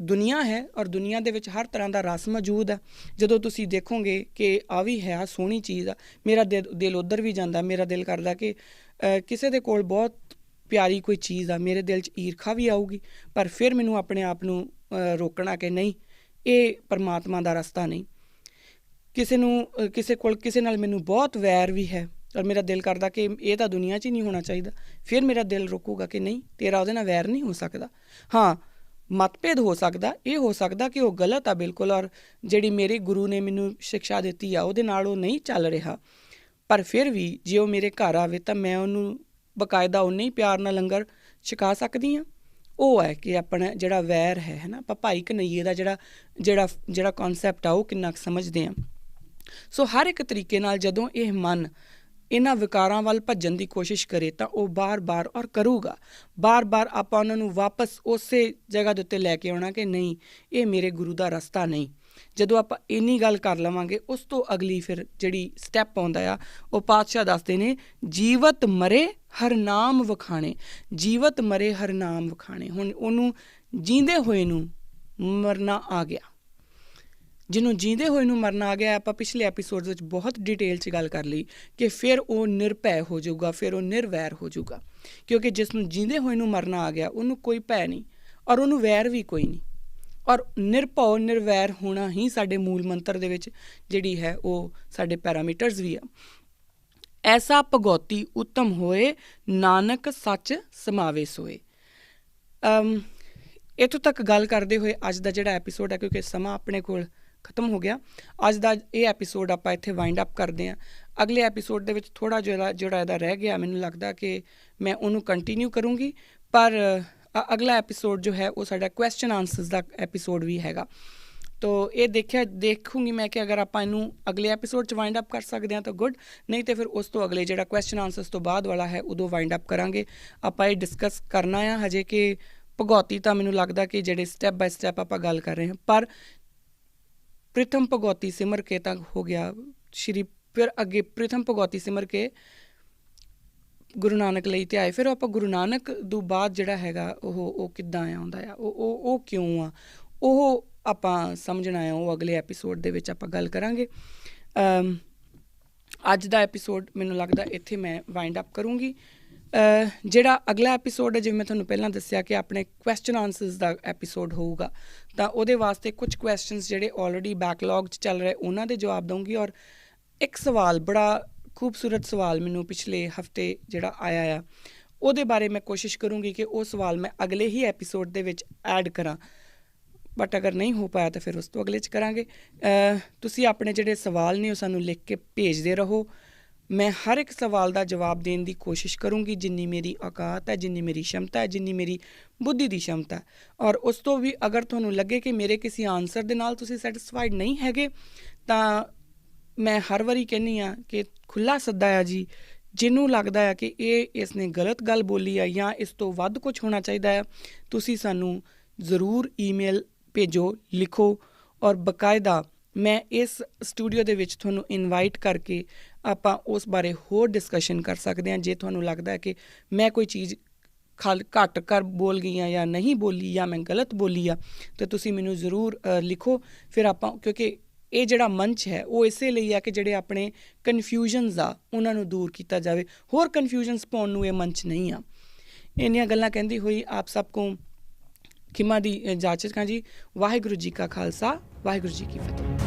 ਦੁਨੀਆ ਹੈ ਔਰ ਦੁਨੀਆ ਦੇ ਵਿੱਚ ਹਰ ਤਰ੍ਹਾਂ ਦਾ ਰਸ ਮੌਜੂਦ ਹੈ। ਜਦੋਂ ਤੁਸੀਂ ਦੇਖੋਗੇ ਕਿ ਆ ਵੀ ਹੈ, ਸੋਹਣੀ ਚੀਜ਼ ਆ, ਮੇਰਾ ਦਿਲ ਉੱਧਰ ਵੀ ਜਾਂਦਾ। ਮੇਰਾ ਦਿਲ ਕਰਦਾ ਕਿ ਕਿਸੇ ਦੇ ਕੋਲ ਬਹੁਤ ਪਿਆਰੀ ਕੋਈ ਚੀਜ਼ ਆ, ਮੇਰੇ ਦਿਲ 'ਚ ਈਰਖਾ ਵੀ ਆਊਗੀ, ਪਰ ਫਿਰ ਮੈਨੂੰ ਆਪਣੇ ਆਪ ਨੂੰ ਰੋਕਣਾ ਕਿ ਨਹੀਂ, ਇਹ ਪਰਮਾਤਮਾ ਦਾ ਰਸਤਾ ਨਹੀਂ। ਕਿਸੇ ਨਾਲ ਮੈਨੂੰ ਬਹੁਤ ਵੈਰ ਵੀ ਹੈ ਔਰ ਮੇਰਾ ਦਿਲ ਕਰਦਾ ਕਿ ਇਹ ਤਾਂ ਦੁਨੀਆ 'ਚ ਹੀ ਨਹੀਂ ਹੋਣਾ ਚਾਹੀਦਾ, ਫਿਰ ਮੇਰਾ ਦਿਲ ਰੋਕੂਗਾ ਕਿ ਨਹੀਂ, ਤੇਰਾ ਉਹਦੇ ਨਾਲ ਵੈਰ ਨਹੀਂ ਹੋ ਸਕਦਾ। ਹਾਂ, ਮਤਭੇਦ ਹੋ ਸਕਦਾ, ਇਹ ਹੋ ਸਕਦਾ ਕਿ ਉਹ ਗਲਤ ਆ ਬਿਲਕੁਲ, ਔਰ ਜਿਹੜੀ ਮੇਰੇ ਗੁਰੂ ਨੇ ਮੈਨੂੰ ਸਿਕਸ਼ਾ ਦਿੱਤੀ ਆ ਉਹਦੇ ਨਾਲ ਉਹ ਨਹੀਂ ਚੱਲ ਰਿਹਾ, ਪਰ ਫਿਰ ਵੀ ਜੇ ਉਹ ਮੇਰੇ ਘਰ ਆਵੇ ਤਾਂ ਮੈਂ ਉਹਨੂੰ ਬਕਾਇਦਾ ਉਨੇ ਹੀ ਪਿਆਰ ਨਾਲ ਲੰਗਰ ਛਕਾ ਸਕਦੀ ਹਾਂ। ਉਹ ਹੈ ਕਿ ਆਪਣਾ ਜਿਹੜਾ ਵੈਰ ਹੈ ਨਾ, ਆਪਾਂ ਭਾਈ ਕਨਈਏ ਦਾ ਜਿਹੜਾ ਕੌਨਸੈਪਟ ਆ ਉਹ ਕਿੰਨਾ ਕੁ ਸਮਝਦੇ ਹਾਂ। ਸੋ ਹਰ ਇੱਕ ਤਰੀਕੇ ਨਾਲ ਜਦੋਂ ਇਹ ਮਨ ਇਹਨਾਂ ਵਿਕਾਰਾਂ ਵੱਲ ਭੱਜਣ ਦੀ ਕੋਸ਼ਿਸ਼ ਕਰੇ ਤਾਂ ਉਹ ਬਾਰ-ਬਾਰ ਔਰ ਕਰੂਗਾ, ਬਾਰ-ਬਾਰ ਆਪਾਂ ਉਹਨਾਂ ਨੂੰ ਵਾਪਸ ਉਸੇ ਜਗ੍ਹਾ ਦੇ ਉੱਤੇ ਲੈ ਕੇ ਆਉਣਾ ਕਿ ਨਹੀਂ, ਇਹ ਮੇਰੇ ਗੁਰੂ ਦਾ ਰਸਤਾ ਨਹੀਂ। ਜਦੋਂ ਆਪਾਂ ਇੰਨੀ ਗੱਲ ਕਰ ਲਵਾਂਗੇ, ਉਸ ਤੋਂ ਅਗਲੀ ਫਿਰ ਜਿਹੜੀ ਸਟੈਪ ਆਉਂਦਾ ਆ, ਉਹ ਪਾਤਸ਼ਾਹ ਦੱਸਦੇ ਨੇ, ਜੀਵਤ ਮਰੇ ਹਰ ਨਾਮ ਵਖਾਣੇ। ਜੀਵਤ ਮਰੇ ਹਰ ਨਾਮ ਵਖਾਣੇ। ਹੁਣ ਉਹਨੂੰ ਜੀਂਦੇ ਹੋਏ ਨੂੰ ਮਰਨਾ ਆ ਗਿਆ। ਜਿਹਨੂੰ ਜੀਂਦੇ ਹੋਏ ਨੂੰ ਮਰਨਾ ਆ ਗਿਆ, ਆਪਾਂ ਪਿਛਲੇ ਐਪੀਸੋਡ ਵਿੱਚ ਬਹੁਤ ਡਿਟੇਲ 'ਚ ਗੱਲ ਕਰ ਲਈ ਕਿ ਫਿਰ ਉਹ ਨਿਰਭੈ ਹੋ ਜਾਊਗਾ, ਫਿਰ ਉਹ ਨਿਰਵੈਰ ਹੋ ਜਾਊਗਾ। ਕਿਉਂਕਿ ਜਿਸ ਨੂੰ ਜੀਂਦੇ ਹੋਏ ਨੂੰ ਮਰਨਾ ਆ ਗਿਆ, ਉਹਨੂੰ ਕੋਈ ਭੈ ਨਹੀਂ ਔਰ ਉਹਨੂੰ ਵੈਰ ਵੀ ਕੋਈ ਨਹੀਂ। ਔਰ ਨਿਰਭਉ ਨਿਰਵੈਰ ਹੋਣਾ ਹੀ ਸਾਡੇ ਮੂਲ ਮੰਤਰ ਦੇ ਵਿੱਚ ਜਿਹੜੀ ਹੈ ਉਹ ਸਾਡੇ ਪੈਰਾਮੀਟਰਸ ਵੀ ਆ। ਐਸਾ ਭਗੌਤੀ ਉੱਤਮ ਹੋਏ, ਨਾਨਕ ਸੱਚ ਸਮਾਵੇ ਸੋਏ। ਇੱਥੋਂ ਤੱਕ ਗੱਲ ਕਰਦੇ ਹੋਏ ਅੱਜ ਦਾ ਜਿਹੜਾ ਐਪੀਸੋਡ ਹੈ, ਕਿਉਂਕਿ ਸਮਾਂ ਆਪਣੇ ਕੋਲ ਖਤਮ ਹੋ ਗਿਆ, ਅੱਜ ਦਾ ਇਹ ਐਪੀਸੋਡ ਆਪਾਂ ਇੱਥੇ ਵਾਈਂਡ ਅਪ ਕਰਦੇ ਹਾਂ। ਅਗਲੇ ਐਪੀਸੋਡ ਦੇ ਵਿੱਚ ਥੋੜ੍ਹਾ ਜਿਹੜਾ ਇਹਦਾ ਰਹਿ ਗਿਆ, ਮੈਨੂੰ ਲੱਗਦਾ ਕਿ ਮੈਂ ਉਹਨੂੰ ਕੰਟੀਨਿਊ ਕਰੂੰਗੀ, ਪਰ ਅਗਲਾ ਐਪੀਸੋਡ ਜੋ ਹੈ ਉਹ ਸਾਡਾ ਕੁਐਸਚਨ ਆਨਸਰਸ ਦਾ ਐਪੀਸੋਡ ਵੀ ਹੈਗਾ। ਤੋ ਇਹ ਦੇਖੂੰਗੀ ਮੈਂ ਕਿ ਅਗਰ ਆਪਾਂ ਇਹਨੂੰ ਅਗਲੇ ਐਪੀਸੋਡ 'ਚ ਵਾਈਂਡ ਅਪ ਕਰ ਸਕਦੇ ਹਾਂ ਤਾਂ ਗੁੱਡ, ਨਹੀਂ ਤਾਂ ਫਿਰ ਉਸ ਤੋਂ ਅਗਲੇ ਜਿਹੜਾ ਕੁਐਸਚਨ ਆਨਸਰਸ ਤੋਂ ਬਾਅਦ ਵਾਲਾ ਹੈ ਉਦੋਂ ਵਾਈਂਡ ਅਪ ਕਰਾਂਗੇ। ਆਪਾਂ ਇਹ ਡਿਸਕਸ ਕਰਨਾ ਆ ਹਜੇ ਕਿ ਭਗੌਤੀ ਤਾਂ ਮੈਨੂੰ ਲੱਗਦਾ ਕਿ ਜਿਹੜੇ ਸਟੈਪ ਬਾਏ ਸਟੈਪ ਆਪਾਂ ਗੱਲ ਕਰ ਰਹੇ ਹਾਂ, ਪਰ ਪ੍ਰਿਥਮ ਭਗੌਤੀ ਸਿਮਰ ਕੇ ਤਾਂ ਹੋ ਗਿਆ ਫਿਰ ਅੱਗੇ ਪ੍ਰਿਥਮ ਭਗੌਤੀ ਸਿਮਰ ਕੇ ਗੁਰੂ ਨਾਨਕ ਲਈ ਤੇ ਆਏ। ਫਿਰ ਆਪਾਂ ਗੁਰੂ ਨਾਨਕ ਤੋਂ ਬਾਅਦ ਜਿਹੜਾ ਹੈਗਾ ਉਹ ਕਿੱਦਾਂ ਆਉਂਦਾ ਆ, ਉਹ ਕਿਉਂ ਆ, ਉਹ ਆਪਾਂ ਸਮਝਣਾ ਆ, ਉਹ ਅਗਲੇ ਐਪੀਸੋਡ ਦੇ ਵਿੱਚ ਆਪਾਂ ਗੱਲ ਕਰਾਂਗੇ। ਅੱਜ ਦਾ ਐਪੀਸੋਡ ਮੈਨੂੰ ਲੱਗਦਾ ਇੱਥੇ ਮੈਂ ਵਾਈਂਡ ਅਪ ਕਰੂੰਗੀ। ਜਿਹੜਾ ਅਗਲਾ ਐਪੀਸੋਡ ਹੈ, ਜਿਵੇਂ ਮੈਂ ਤੁਹਾਨੂੰ ਪਹਿਲਾਂ ਦੱਸਿਆ ਕਿ ਆਪਣੇ ਕੁਐਸਚਨ ਆਨਸਰਸ ਦਾ ਐਪੀਸੋਡ ਹੋਊਗਾ, ਤਾਂ ਉਹਦੇ ਵਾਸਤੇ ਕੁਝ ਕੁਐਸਚਨਸ ਜਿਹੜੇ ਆਲਰੇਡੀ ਬੈਕਲੌਗ 'ਚ ਚੱਲ ਰਹੇ ਉਹਨਾਂ ਦੇ ਜਵਾਬ ਦਊਂਗੀ। ਔਰ ਇੱਕ ਸਵਾਲ, ਬੜਾ ਖੂਬਸੂਰਤ ਸਵਾਲ ਮੈਨੂੰ ਪਿਛਲੇ ਹਫਤੇ ਜਿਹੜਾ ਆਇਆ ਆ, ਉਹਦੇ ਬਾਰੇ ਮੈਂ ਕੋਸ਼ਿਸ਼ ਕਰੂੰਗੀ ਕਿ ਉਹ ਸਵਾਲ ਮੈਂ ਅਗਲੇ ਹੀ ਐਪੀਸੋਡ ਦੇ ਵਿੱਚ ਐਡ ਕਰਾਂ, ਬਟ ਅਗਰ ਨਹੀਂ ਹੋ ਪਾਇਆ ਤਾਂ ਫਿਰ ਉਸ ਤੋਂ ਅਗਲੇ 'ਚ ਕਰਾਂਗੇ। ਤੁਸੀਂ ਆਪਣੇ ਜਿਹੜੇ ਸਵਾਲ ਨੇ ਉਹ ਸਾਨੂੰ ਲਿਖ ਕੇ ਭੇਜਦੇ ਰਹੋ। ਮੈਂ ਹਰ ਇੱਕ ਸਵਾਲ ਦਾ ਜਵਾਬ ਦੇਣ ਦੀ ਕੋਸ਼ਿਸ਼ ਕਰੂੰਗੀ, ਜਿੰਨੀ ਮੇਰੀ ਔਕਾਤ ਹੈ, ਜਿੰਨੀ ਮੇਰੀ ਸ਼ਮਤਾ ਹੈ, ਜਿੰਨੀ ਮੇਰੀ ਬੁੱਧੀ ਦੀ ਸ਼ਮਤਾ ਹੈ। ਔਰ ਉਸ ਤੋਂ ਵੀ ਅਗਰ ਤੁਹਾਨੂੰ ਲੱਗੇ ਕਿ ਮੇਰੇ ਕਿਸੇ ਆਨਸਰ ਦੇ ਨਾਲ ਤੁਸੀਂ ਸੈਟਿਸਫਾਈਡ ਨਹੀਂ ਹੈਗੇ, ਤਾਂ ਮੈਂ ਹਰ ਵਾਰੀ ਕਹਿੰਦੀ ਹਾਂ ਕਿ ਖੁੱਲ੍ਹਾ ਸੱਦਾ ਆ ਜੀ, ਜਿਹਨੂੰ ਲੱਗਦਾ ਆ ਕਿ ਇਸਨੇ ਗਲਤ ਗੱਲ ਬੋਲੀ ਆ ਜਾਂ ਇਸ ਤੋਂ ਵੱਧ ਕੁਛ ਹੋਣਾ ਚਾਹੀਦਾ ਆ, ਤੁਸੀਂ ਸਾਨੂੰ ਜ਼ਰੂਰ ਈਮੇਲ ਭੇਜੋ, ਲਿਖੋ, ਔਰ ਬਕਾਇਦਾ ਮੈਂ ਇਸ ਸਟੂਡੀਓ ਦੇ ਵਿੱਚ ਤੁਹਾਨੂੰ ਇਨਵਾਈਟ ਕਰਕੇ ਆਪਾਂ ਉਸ ਬਾਰੇ ਹੋਰ ਡਿਸਕਸ਼ਨ ਕਰ ਸਕਦੇ ਹਾਂ। ਜੇ ਤੁਹਾਨੂੰ ਲੱਗਦਾ ਹੈ ਕਿ ਮੈਂ ਕੋਈ ਚੀਜ਼ ਘੱਟ ਕਰ ਬੋਲ ਗਈ ਹਾਂ ਜਾਂ ਨਹੀਂ ਬੋਲੀ ਜਾਂ ਮੈਂ ਗਲਤ ਬੋਲੀ ਆ, ਤਾਂ ਤੁਸੀਂ ਮੈਨੂੰ ਜ਼ਰੂਰ ਲਿਖੋ। ਫਿਰ ਆਪਾਂ, ਕਿਉਂਕਿ ਇਹ ਜਿਹੜਾ ਮੰਚ ਹੈ ਉਹ ਇਸੇ ਲਈ ਆ ਕਿ ਜਿਹੜੇ ਆਪਣੇ ਕਨਫਿਊਜ਼ਨਸ ਆ ਉਹਨਾਂ ਨੂੰ ਦੂਰ ਕੀਤਾ ਜਾਵੇ। ਹੋਰ ਕਨਫਿਊਜ਼ਨਸ ਪਾਉਣ ਨੂੰ ਇਹ ਮੰਚ ਨਹੀਂ ਆ। ਇੰਨੀਆਂ ਗੱਲਾਂ ਕਹਿੰਦੀ ਹੋਈ ਆਪ ਸਭ ਕੋ ਖਿਮਾ ਦੀ ਇਜਾਜ਼ਤ ਹਾਂ ਜੀ। ਵਾਹਿਗੁਰੂ ਜੀ ਕਾ ਖਾਲਸਾ, ਵਾਹਿਗੁਰੂ ਜੀ ਕੀ ਫਤਿਹ।